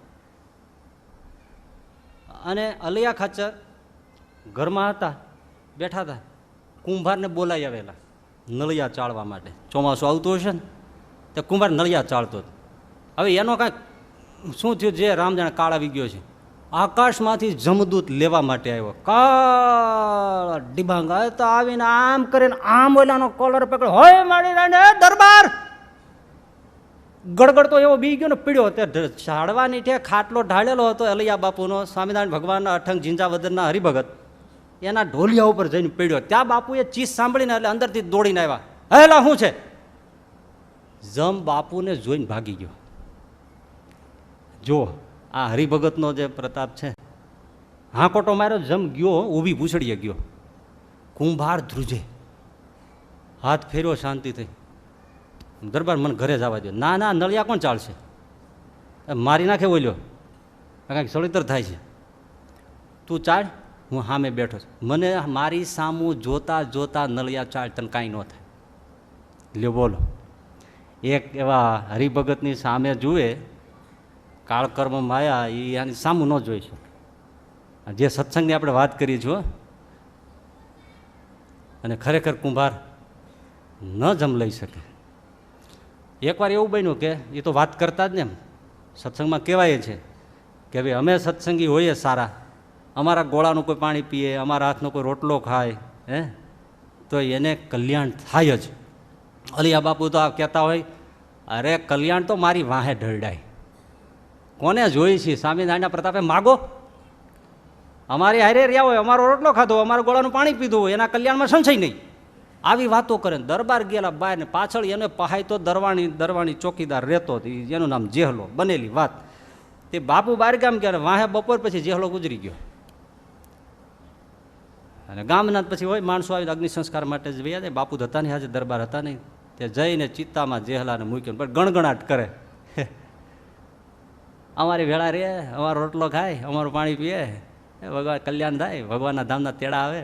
અને અલિયા ખાચર ઘરમાં હતા, બેઠા હતા, કુંભારને બોલાવી આવેલા નળિયા ચાળવા માટે. ચોમાસું આવતું હશે ને તે કુંભાર નળિયા ચાળતો. હવે એનો કાંઈક શું થયું, જે રામ જાણે કાળ આવી ગયો છે. આકાશમાંથી જમદૂત લેવા માટે આવ્યો, કાળા ડિબાંગ તો આવીને આમ કરીને આમ ઓલાનો કોલર પકડ્યો, હોય મારી રાને દરબાર. ગડગડ તો એવો બી ગયો ને પીડ્યો. તે ઝાડવાની ઠે ખાટલો ઢાળેલો હતો અલૈયા બાપુનો, સ્વામિનારાયણ ભગવાનના અઠંગ ઝીંઝાવદરના હરિભગત, એના ઢોલિયા ઉપર જઈને પીડ્યો. ત્યાં બાપુએ ચીસ સાંભળીને એટલે અંદરથી દોડીને આવ્યા, હેલા શું છે? જમ બાપુને જોઈને ભાગી ગયો. જો આ હરિભગતનો જે પ્રતાપ છે, હાંકોટો માર્યો, જમ ગયો, ઊભી પૂછડીએ ગયો, કુંભાર ધ્રુજે, હાથ ફેર્યો, શાંતિ થઈ. દરબાર મને ઘરે જવા દો. ના ના, નળિયા કોણ ચાલશે, મારી નાખે ઓલ્યો, કાંઈક સળિતર થાય છે, તું ચાળ, હું સામે બેઠો છું. મને મારી સામું જોતા જોતા નળિયા ચાળ, તને કાંઈ ન થાય. લ્યો બોલો, એક એવા હરિભગતની સામે જુએ, કાળકર્મ માયા એ આની સામું ન જોઈ શકે. જે સત્સંગની આપણે વાત કરીએ છીએ, અને ખરેખર કુંભાર ન જમ લઈ શકે. એકવાર એવું બન્યું કે એ તો વાત કરતા જ ને, એમ સત્સંગમાં કહેવાય છે કે ભાઈ અમે સત્સંગી હોઈએ સારા, અમારા ગોળાનું કોઈ પાણી પીએ, અમારા હાથનો કોઈ રોટલો ખાય, તો એને કલ્યાણ થાય જ. અલિયા બાપુ તો આ કહેતા હોય, અરે કલ્યાણ તો મારી વાહે ઢળડાય. કોને જોઈ છે સ્વામિનારાયણના પ્રતાપે માગો, અમારી હારે રહ્યા હોય, અમારો રોટલો ખાધો, અમારું ગોળાનું પાણી પીધું હોય, એના કલ્યાણમાં સંશય નહીં. આવી વાતો કરે. દરબાર ગયેલા બહાર ને પાછળ એને પહાય તો દરવાણી ચોકીદાર રહેતો, એનું નામ જેહલો, બનેલી વાત. તે બાપુ બારગામ ગયા, વાહે બપોર પછી જેહલો ગુજરી ગયો. અને ગામના પછી હોય માણસો આવીને અગ્નિ સંસ્કાર માટે જ વયા જાય. બાપુ હતા નહીં, આજે દરબાર હતા નહીં. તે જઈને ચિત્તામાં જેહલાને મૂક્યો, પણ ગણગણાટ કરે, અમારી ભેળા રે, અમારો રોટલો ખાય, અમારું પાણી પીએ, ભગવાન કલ્યાણ થાય, ભગવાનના ધામના તેડા આવે.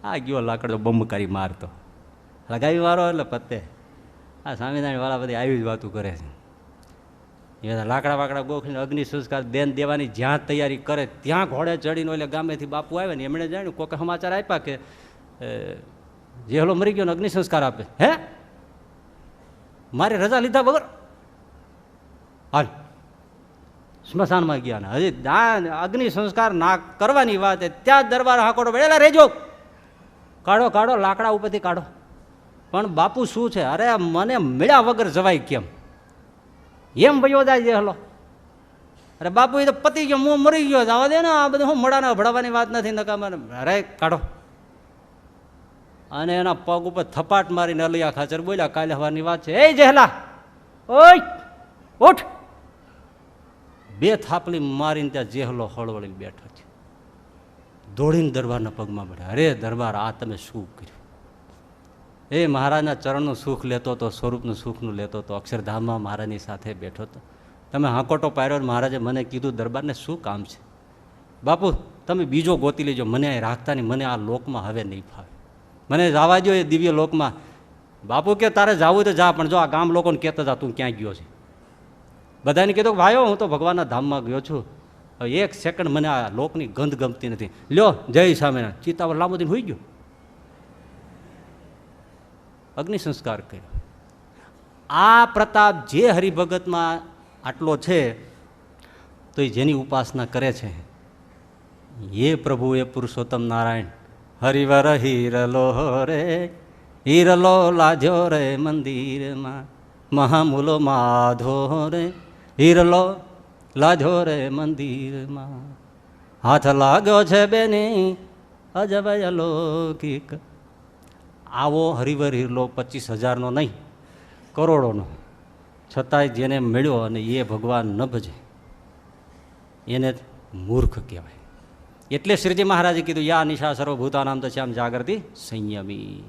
આ ગયો લાકડો બંબકારી મારતો, લગાવી મારો એટલે પતે. આ સ્વામિનારાયણ વાળા બધી આવી જ વાતું કરે છે. એ લાકડા વાકડા ગોખીને અગ્નિ સંસ્કાર દેન દેવાની જ્યાં તૈયારી કરે ત્યાં ઘોડે ચડીને એટલે ગામેથી બાપુ આવે ને એમણે જાણ્યું, કોકે સમાચાર આપ્યા કે જેહલો મરી ગયો ને અગ્નિ સંસ્કાર આપે. હે, મારે રજા લીધા વગર હાલ સ્મશાનમાં ગયા ને હજી દાન અગ્નિ સંસ્કાર ના કરવાની વાત, ત્યાં દરબાર હાકોડો બેઠેલા, રેજો કાઢો કાઢો, લાકડા ઉપરથી કાઢો. પણ બાપુ શું છે, અરે મને મળ્યા વગર જવાય કેમ, એમ ભયો જાય જેહલો. અરે બાપુ એ તો પતી ગયો, હું મરી ગયો, જવા દે ને, આ બધું હું મળાને ભળવાની વાત નથી, નકામા. અરે કાઢો. અને એના પગ ઉપર થપાટ મારીને અલિયા ખાચર બોલ્યા, કાલે હવાની વાત છે, એ જેહલા ઓય ઉઠ. બે થાપલી મારીને ત્યાં જેહલો હળવળીને બેઠો છે. દોડીને દરબારના પગમાં બેઠા. અરે દરબાર, આ તમે શું કર્યું? એ મહારાજના ચરણનું સુખ લેતો હતો, સ્વરૂપનું સુખનું લેતો હતો, અક્ષરધામમાં મહારાજની સાથે બેઠો હતો. તમે હાંકોટો પાડ્યો, મહારાજે મને કીધું દરબારને શું કામ છે? બાપુ તમે બીજો ગોતી લેજો, મને અહીં રાખતા નહીં, મને આ લોકમાં હવે નહીં ફાવે, મને જવા દો એ દિવ્ય લોકમાં. બાપુ કે તારે જવું તો જા, પણ જો આ ગામ લોકોને કહેતા જા તું ક્યાં ગયો છે. બધાને કીધું ભાઈઓ હું તો ભગવાનના ધામમાં ગયો છું, એક સેકન્ડ મને આ લોકની ગંધ ગમતી નથી. લ્યો જય સ્વામિનારાયણ, ચિત્તાવર લાંબો દિન હોઈ ગયો, અગ્નિ સંસ્કાર કર્યો. આ પ્રતાપ જે હરિભગતમાં આટલો છે, તો એ જેની ઉપાસના કરે છે, એ પ્રભુ એ પુરુષોત્તમ નારાયણ હરિવર હીરલો રે, હીરલો લાજ્યો રે મંદિરમાં, મહામૂલો માધો રે, હીરલો લાજો રે મંદિરમાં, હાથ લાગ્યો છે બેની અજબય લૌકિક. આવો હરિવર હીરલો 25,000નો નહીં, કરોડોનો, છતાંય જેને મળ્યો અને એ ભગવાન ન ભજે એને મૂર્ખ કહેવાય. એટલે શ્રીજી મહારાજે કીધું, યા નિશા સર્વભૂતાનામ તો શ્યામ જાગૃતિ સંયમી.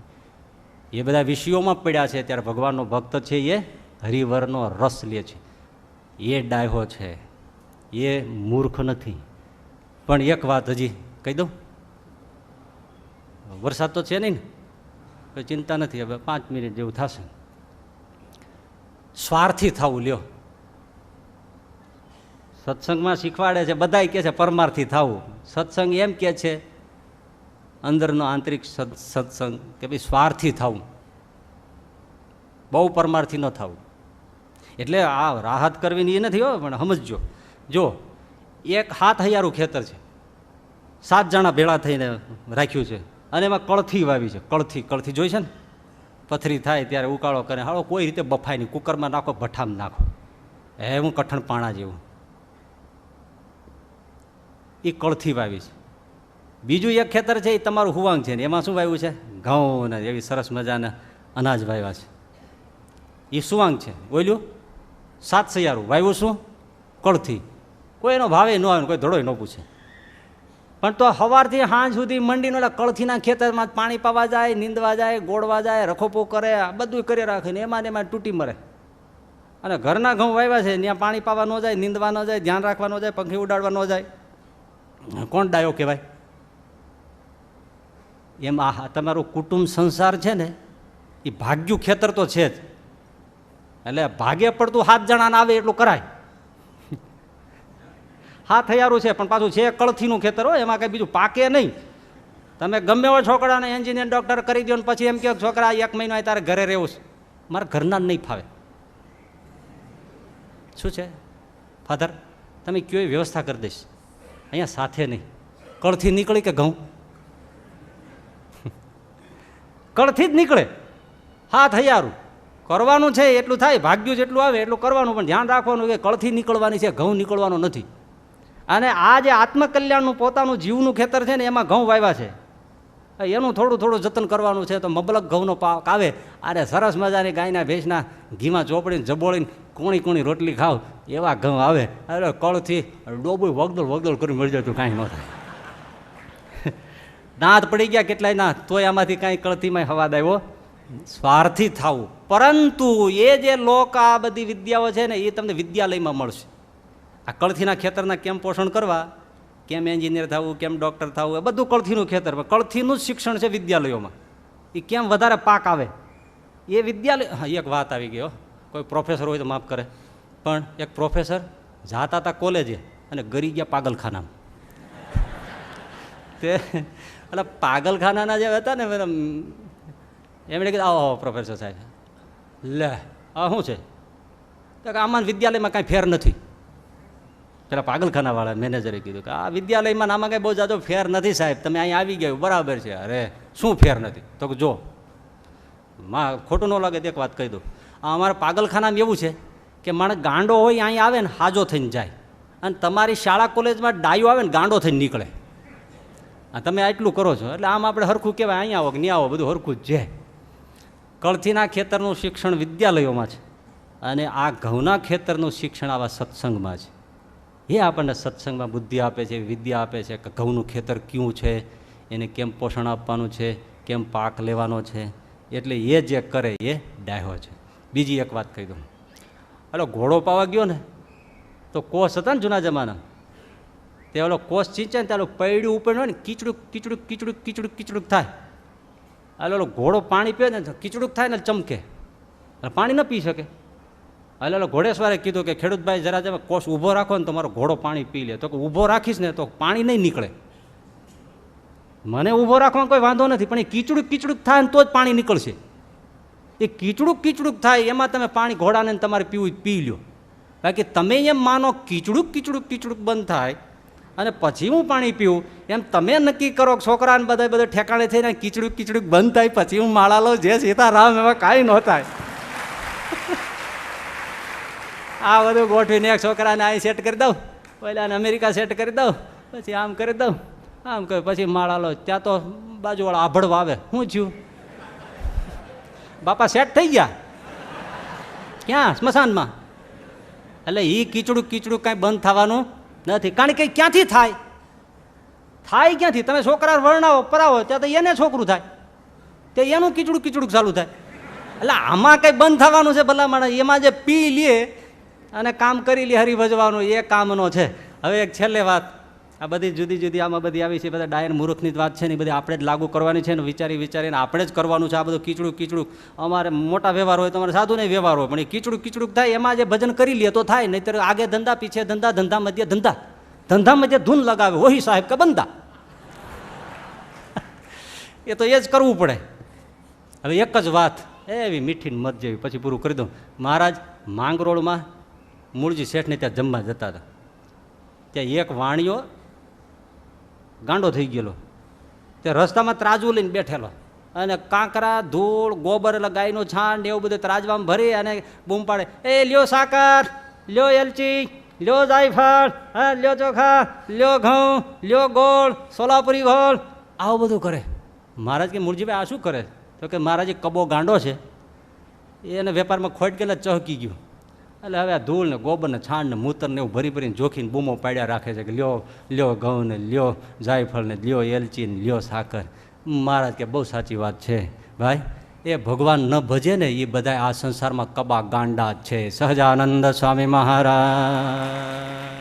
એ બધા વિષયોમાં પડ્યા છે, ત્યારે ભગવાનનો ભક્ત છે એ હરિવરનો રસ લે છે, એ ડાયો છે, એ મૂર્ખ નથી. પણ એક વાત હજી કહી દઉં, વરસાદ તો છે નહીં ને, કોઈ ચિંતા નથી, હવે 5 મિનિટ જેવું થશે. સ્વાર્થી થવું લ્યો, સત્સંગમાં શીખવાડે છે, બધાય કહે છે પરમાર્થી થવું. સત્સંગ એમ કહે છે, અંદરનો આંતરિક સત્સંગ, કે ભાઈ સ્વાર્થી થવું, બહુ પરમાર્થી ન થવું. એટલે આ રાહત કરવીની એ નથી હો, પણ સમજજો. જો 7,000 ખેતર છે, 7 જણા ભેળા થઈને રાખ્યું છે, અને એમાં કળથી વાવી છે. કળથી જોઈ છે ને, પથરી થાય ત્યારે ઉકાળો કરે, હાલો કોઈ રીતે બફાય નહીં, કુકરમાં નાખો, ભઠ્ઠામાં નાખો, હું કઠણ પાણા જેવું. એ કળથી વાવી છે. બીજું એક ખેતર છે, એ તમારું હુવાંગ છે ને, એમાં શું વાવ્યું છે? ઘઉં ને એવી સરસ મજાના અનાજ વાવ્યા છે, એ સુવાંગ છે. બોલ્યું 7 સૈયારું વાવ્યું શું? કળથી, કોઈ એનો ભાવે ન આવે ને કોઈ ધડોય ન પૂછે. પણ તો સવારથી સાંજ સુધી મંડીને ઓલા કળથીના ખેતરમાં પાણી પાવા જાય, નીંદવા જાય, ગોળવા જાય, રખોપો કરે, આ બધું કરી રાખે ને એમાં ને એમાં તૂટી મરે. અને ઘરના ઘઉં વાવ્યા છે ત્યાં પાણી પાવા ન જાય, નીંદવા ન જાય, ધ્યાન રાખવા ન જાય, પંખી ઉડાડવા ન જાય, કોણ ડાયો કહેવાય? એમ આ તમારું કુટુંબ સંસાર છે ને એ ભાગ્યું ખેતર તો છે જ. એટલે ભાગે પડતું 7 જણાને આવે એટલું કરાય. 7,000 છે પણ પાછું છે કળથીનું ખેતર હોય, એમાં કંઈ બીજું પાકે નહીં. તમે ગમે એવો છોકરાને એન્જિનિયર ડૉક્ટર કરી દો ને પછી એમ કહો છોકરા 1 મહિનો તારે ઘરે રહેવું છે, મારા ઘરના નહીં ફાવે. શું છે ફાધર, તમે કયો એ વ્યવસ્થા કરી દઈશ, અહીંયા સાથે નહીં. કળથી નીકળી કે ઘઉં? કળથી જ નીકળે. 7,000 કરવાનું છે એટલું થાય, ભાગ્યું જેટલું આવે એટલું કરવાનું, પણ ધ્યાન રાખવાનું કે કળથી નીકળવાની છે, ઘઉં નીકળવાનો નથી. અને આ જે આત્મકલ્યાણનું પોતાનું જીવનું ખેતર છે ને એમાં ઘઉં વાવ્યા છે, એનું થોડું થોડું જતન કરવાનું છે. તો મબલક ઘઉંનો પાક આવે, અરે સરસ મજાની ગાયના ભેંસના ઘીમાં ચોપડીને જબોળીને કોણી કોણી રોટલી ખાવ એવા ઘઉં આવે. અરે કળથી ડોબું વગદોળ વગદોળ કરી મળી જાય તો કાંઈ ન થાય. દાંત પડી ગયા કેટલાય ના, તોય આમાંથી કાંઈ કળથીમાં હવાદ આવ્યો. સ્વાર્થી થવું. પરંતુ એ જે લોક આ બધી વિદ્યાઓ છે ને એ તમને વિદ્યાલયમાં મળશે. આ કળથીના ખેતરના કેમ પોષણ કરવા, કેમ એન્જિનિયર થવું, કેમ ડૉક્ટર થવું, એ બધું કળથીનું ખેતર, કળથીનું જ શિક્ષણ છે વિદ્યાલયોમાં. એ કેમ વધારે પાક આવે એ વિદ્યાલય. હા, એક વાત આવી ગઈ, કોઈ પ્રોફેસર હોય તો માફ કરે, પણ એક પ્રોફેસર જાતા હતા કોલેજે અને ગરી ગયા પાગલખાનામાં. તે એટલે પાગલખાનાના જે હતા ને એમણે કીધું આવો પ્રોફેસર સાહેબ, લે આ શું છે? તો કે આમાં વિદ્યાલયમાં કાંઈ ફેર નથી. પેલા પાગલખાનાવાળા મેનેજરે કીધું કે આ વિદ્યાલયમાં આમાં કાંઈ બહુ જાજો ફેર નથી સાહેબ, તમે અહીંયા આવી ગયા બરાબર છે. અરે શું ફેર નથી? તો કે જો માં ખોટું ન લાગે તો એક વાત કહી દઉં, આ અમારા પાગલખાનામાં એવું છે કે માણસ ગાંડો હોય અહીંયા આવે ને હાજો થઈને જાય, અને તમારી શાળા કોલેજમાં ડાયો આવે ને ગાંડો થઈને નીકળે. આ તમે આટલું કરો છો એટલે આમ આપણે હરખું કહેવાય, અહીંયા આવો કે નહીં આવો બધું હરખું જ છે. કળથીના ખેતરનું શિક્ષણ વિદ્યાલયોમાં છે અને આ ઘઉંના ખેતરનું શિક્ષણ આવા સત્સંગમાં છે. એ આપણને સત્સંગમાં બુદ્ધિ આપે છે, વિદ્યા આપે છે કે ઘઉંનું ખેતર ક્યું છે, એને કેમ પોષણ આપવાનું છે, કેમ પાક લેવાનો છે. એટલે એ જે કરે એ ડાહ્યો છે. બીજી એક વાત કહી દઉં, એટલે ઘોડો પાવા ગયો ને તો કોસ હતા ને જૂના જમાના, તે ઓલો કોસ ચીંચે ને ત્યારે પૈડું ઉપર હોય ને કીચડુક કીચડુક કીચડુક કીચડુક કીચડુક થાય. એટલે ઓલો ઘોડો પાણી પીએ ને કીચડુક થાય ને ચમકે, એટલે પાણી ન પી શકે. એટલે ઘોડેશ્વરે કીધું કે ખેડૂતભાઈ જરા તમે કોસ ઊભો રાખો ને તો મારો ઘોડો પાણી પી લે. તો કે ઊભો રાખીશ ને તો પાણી નહીં નીકળે. મને ઊભો રાખવાનો કોઈ વાંધો નથી, પણ એ કીચડુક કીચડુક થાય ને તો જ પાણી નીકળશે. એ કીચડુક કીચડુક થાય એમાં તમે પાણી ઘોડાને તમારે પીવું પી લો. કારણ કે તમે એમ માનો કીચડુક કીચડુક કીચડુક બંધ થાય અને પછી હું પાણી પીવું, એમ તમે નક્કી કરો છોકરાને બધા બધા ઠેકાણે થઈને કીચડુક કીચડુક બંધ થાય પછી હું માળા લઉં, જે સીતારામ એમાં કાંઈ ન થાય. આ બધું ગોઠવીને એક છોકરાને અહીં સેટ કરી દઉં, પહેલાં અમેરિકા સેટ કરી દઉં, પછી આમ કરી દઉં, આમ કહે પછી માળા લો. ત્યાં તો બાજુવાળા આભડવા આવે, શું થયું બાપા સેટ થઈ ગયા ક્યાં? સ્મશાનમાં. એટલે એ કીચડું કીચડું કાંઈ બંધ થવાનું નથી. કારણ કે ક્યાંથી થાય? થાય ક્યાંથી? તમે છોકરા વર્ણાવો પરાવો ત્યાં તો એને છોકરું થાય, તે એનું કીચડું કીચડું ચાલુ થાય. એટલે આમાં કંઈ બંધ થવાનું છે ભલા માણસ? એમાં જે પી લે અને કામ કરી લે હરિભજવાનું એ કામનો છે. હવે એક છેલ્લે વાત, આ બધી જુદી જુદી આમાં બધી આવી છે, બધા ડાયર મૂર્ખની જ વાત છે ને, એ બધી આપણે જ લાગુ કરવાની છે ને, વિચારી વિચારીને આપણે જ કરવાનું છે. આ બધું કીચડું કીચડું અમારે મોટા વ્યવહાર હોય, તમારે સાધુ નહીં વ્યવહાર હોય, પણ એ કીચડું કીચડું થાય એમાં જે ભજન કરી લે તો થાય, નહીંતર આગે ધંધા પીછે ધંધા, ધંધા મધ્ય ધંધા, ધંધા મધ્ય ધૂન લગાવે વહી સાહેબ કે બંધા. એ તો એ જ કરવું પડે. હવે એક જ વાત એવી મીઠી મત જેવી, પછી પૂરું કરી દઉં. મહારાજ માંગરોળમાં મૂળજી શેઠને ત્યાં જમવા જતા હતા. ત્યાં એક વાણિયો ગાંડો થઈ ગયેલો, તે રસ્તામાં ત્રાજવું લઈને બેઠેલો અને કાંકરા ધૂળ ગોબર એટલે ગાયનું છાણ એવું બધું ત્રાજવામાં ભરી અને બૂમ પાડે, એ લ્યો સાકર, લ્યો એલચી, લ્યો જાયફળ, હા લ્યો ચોખા, લ્યો ઘઉં, લ્યો ગોળ, સોલાપુરી ગોળ, આવું બધું કરે. મહારાજ કે મૂળજીભાઈ આ શું કરે? તો કે મહારાજ કબો ગાંડો છે, એને વેપારમાં ખોટ ગયેલા ચહકી ગયું એટલે હવે આ ધૂળ ને ગોબર ને છાણ ને મૂતર ને એવું ભરી ભરીને જોખીને બૂમો પાડ્યા રાખે છે કે લ્યો લ્યો ઘઉં ને લ્યો જાયફળ ને લ્યો એલચી ને લ્યો સાકર. મહારાજ કે બહુ સાચી વાત છે ભાઈ, એ ભગવાન ન ભજે ને એ બધા આ સંસારમાં કબા ગાંડા જ છે. સહજાનંદ સ્વામી મહારાજ.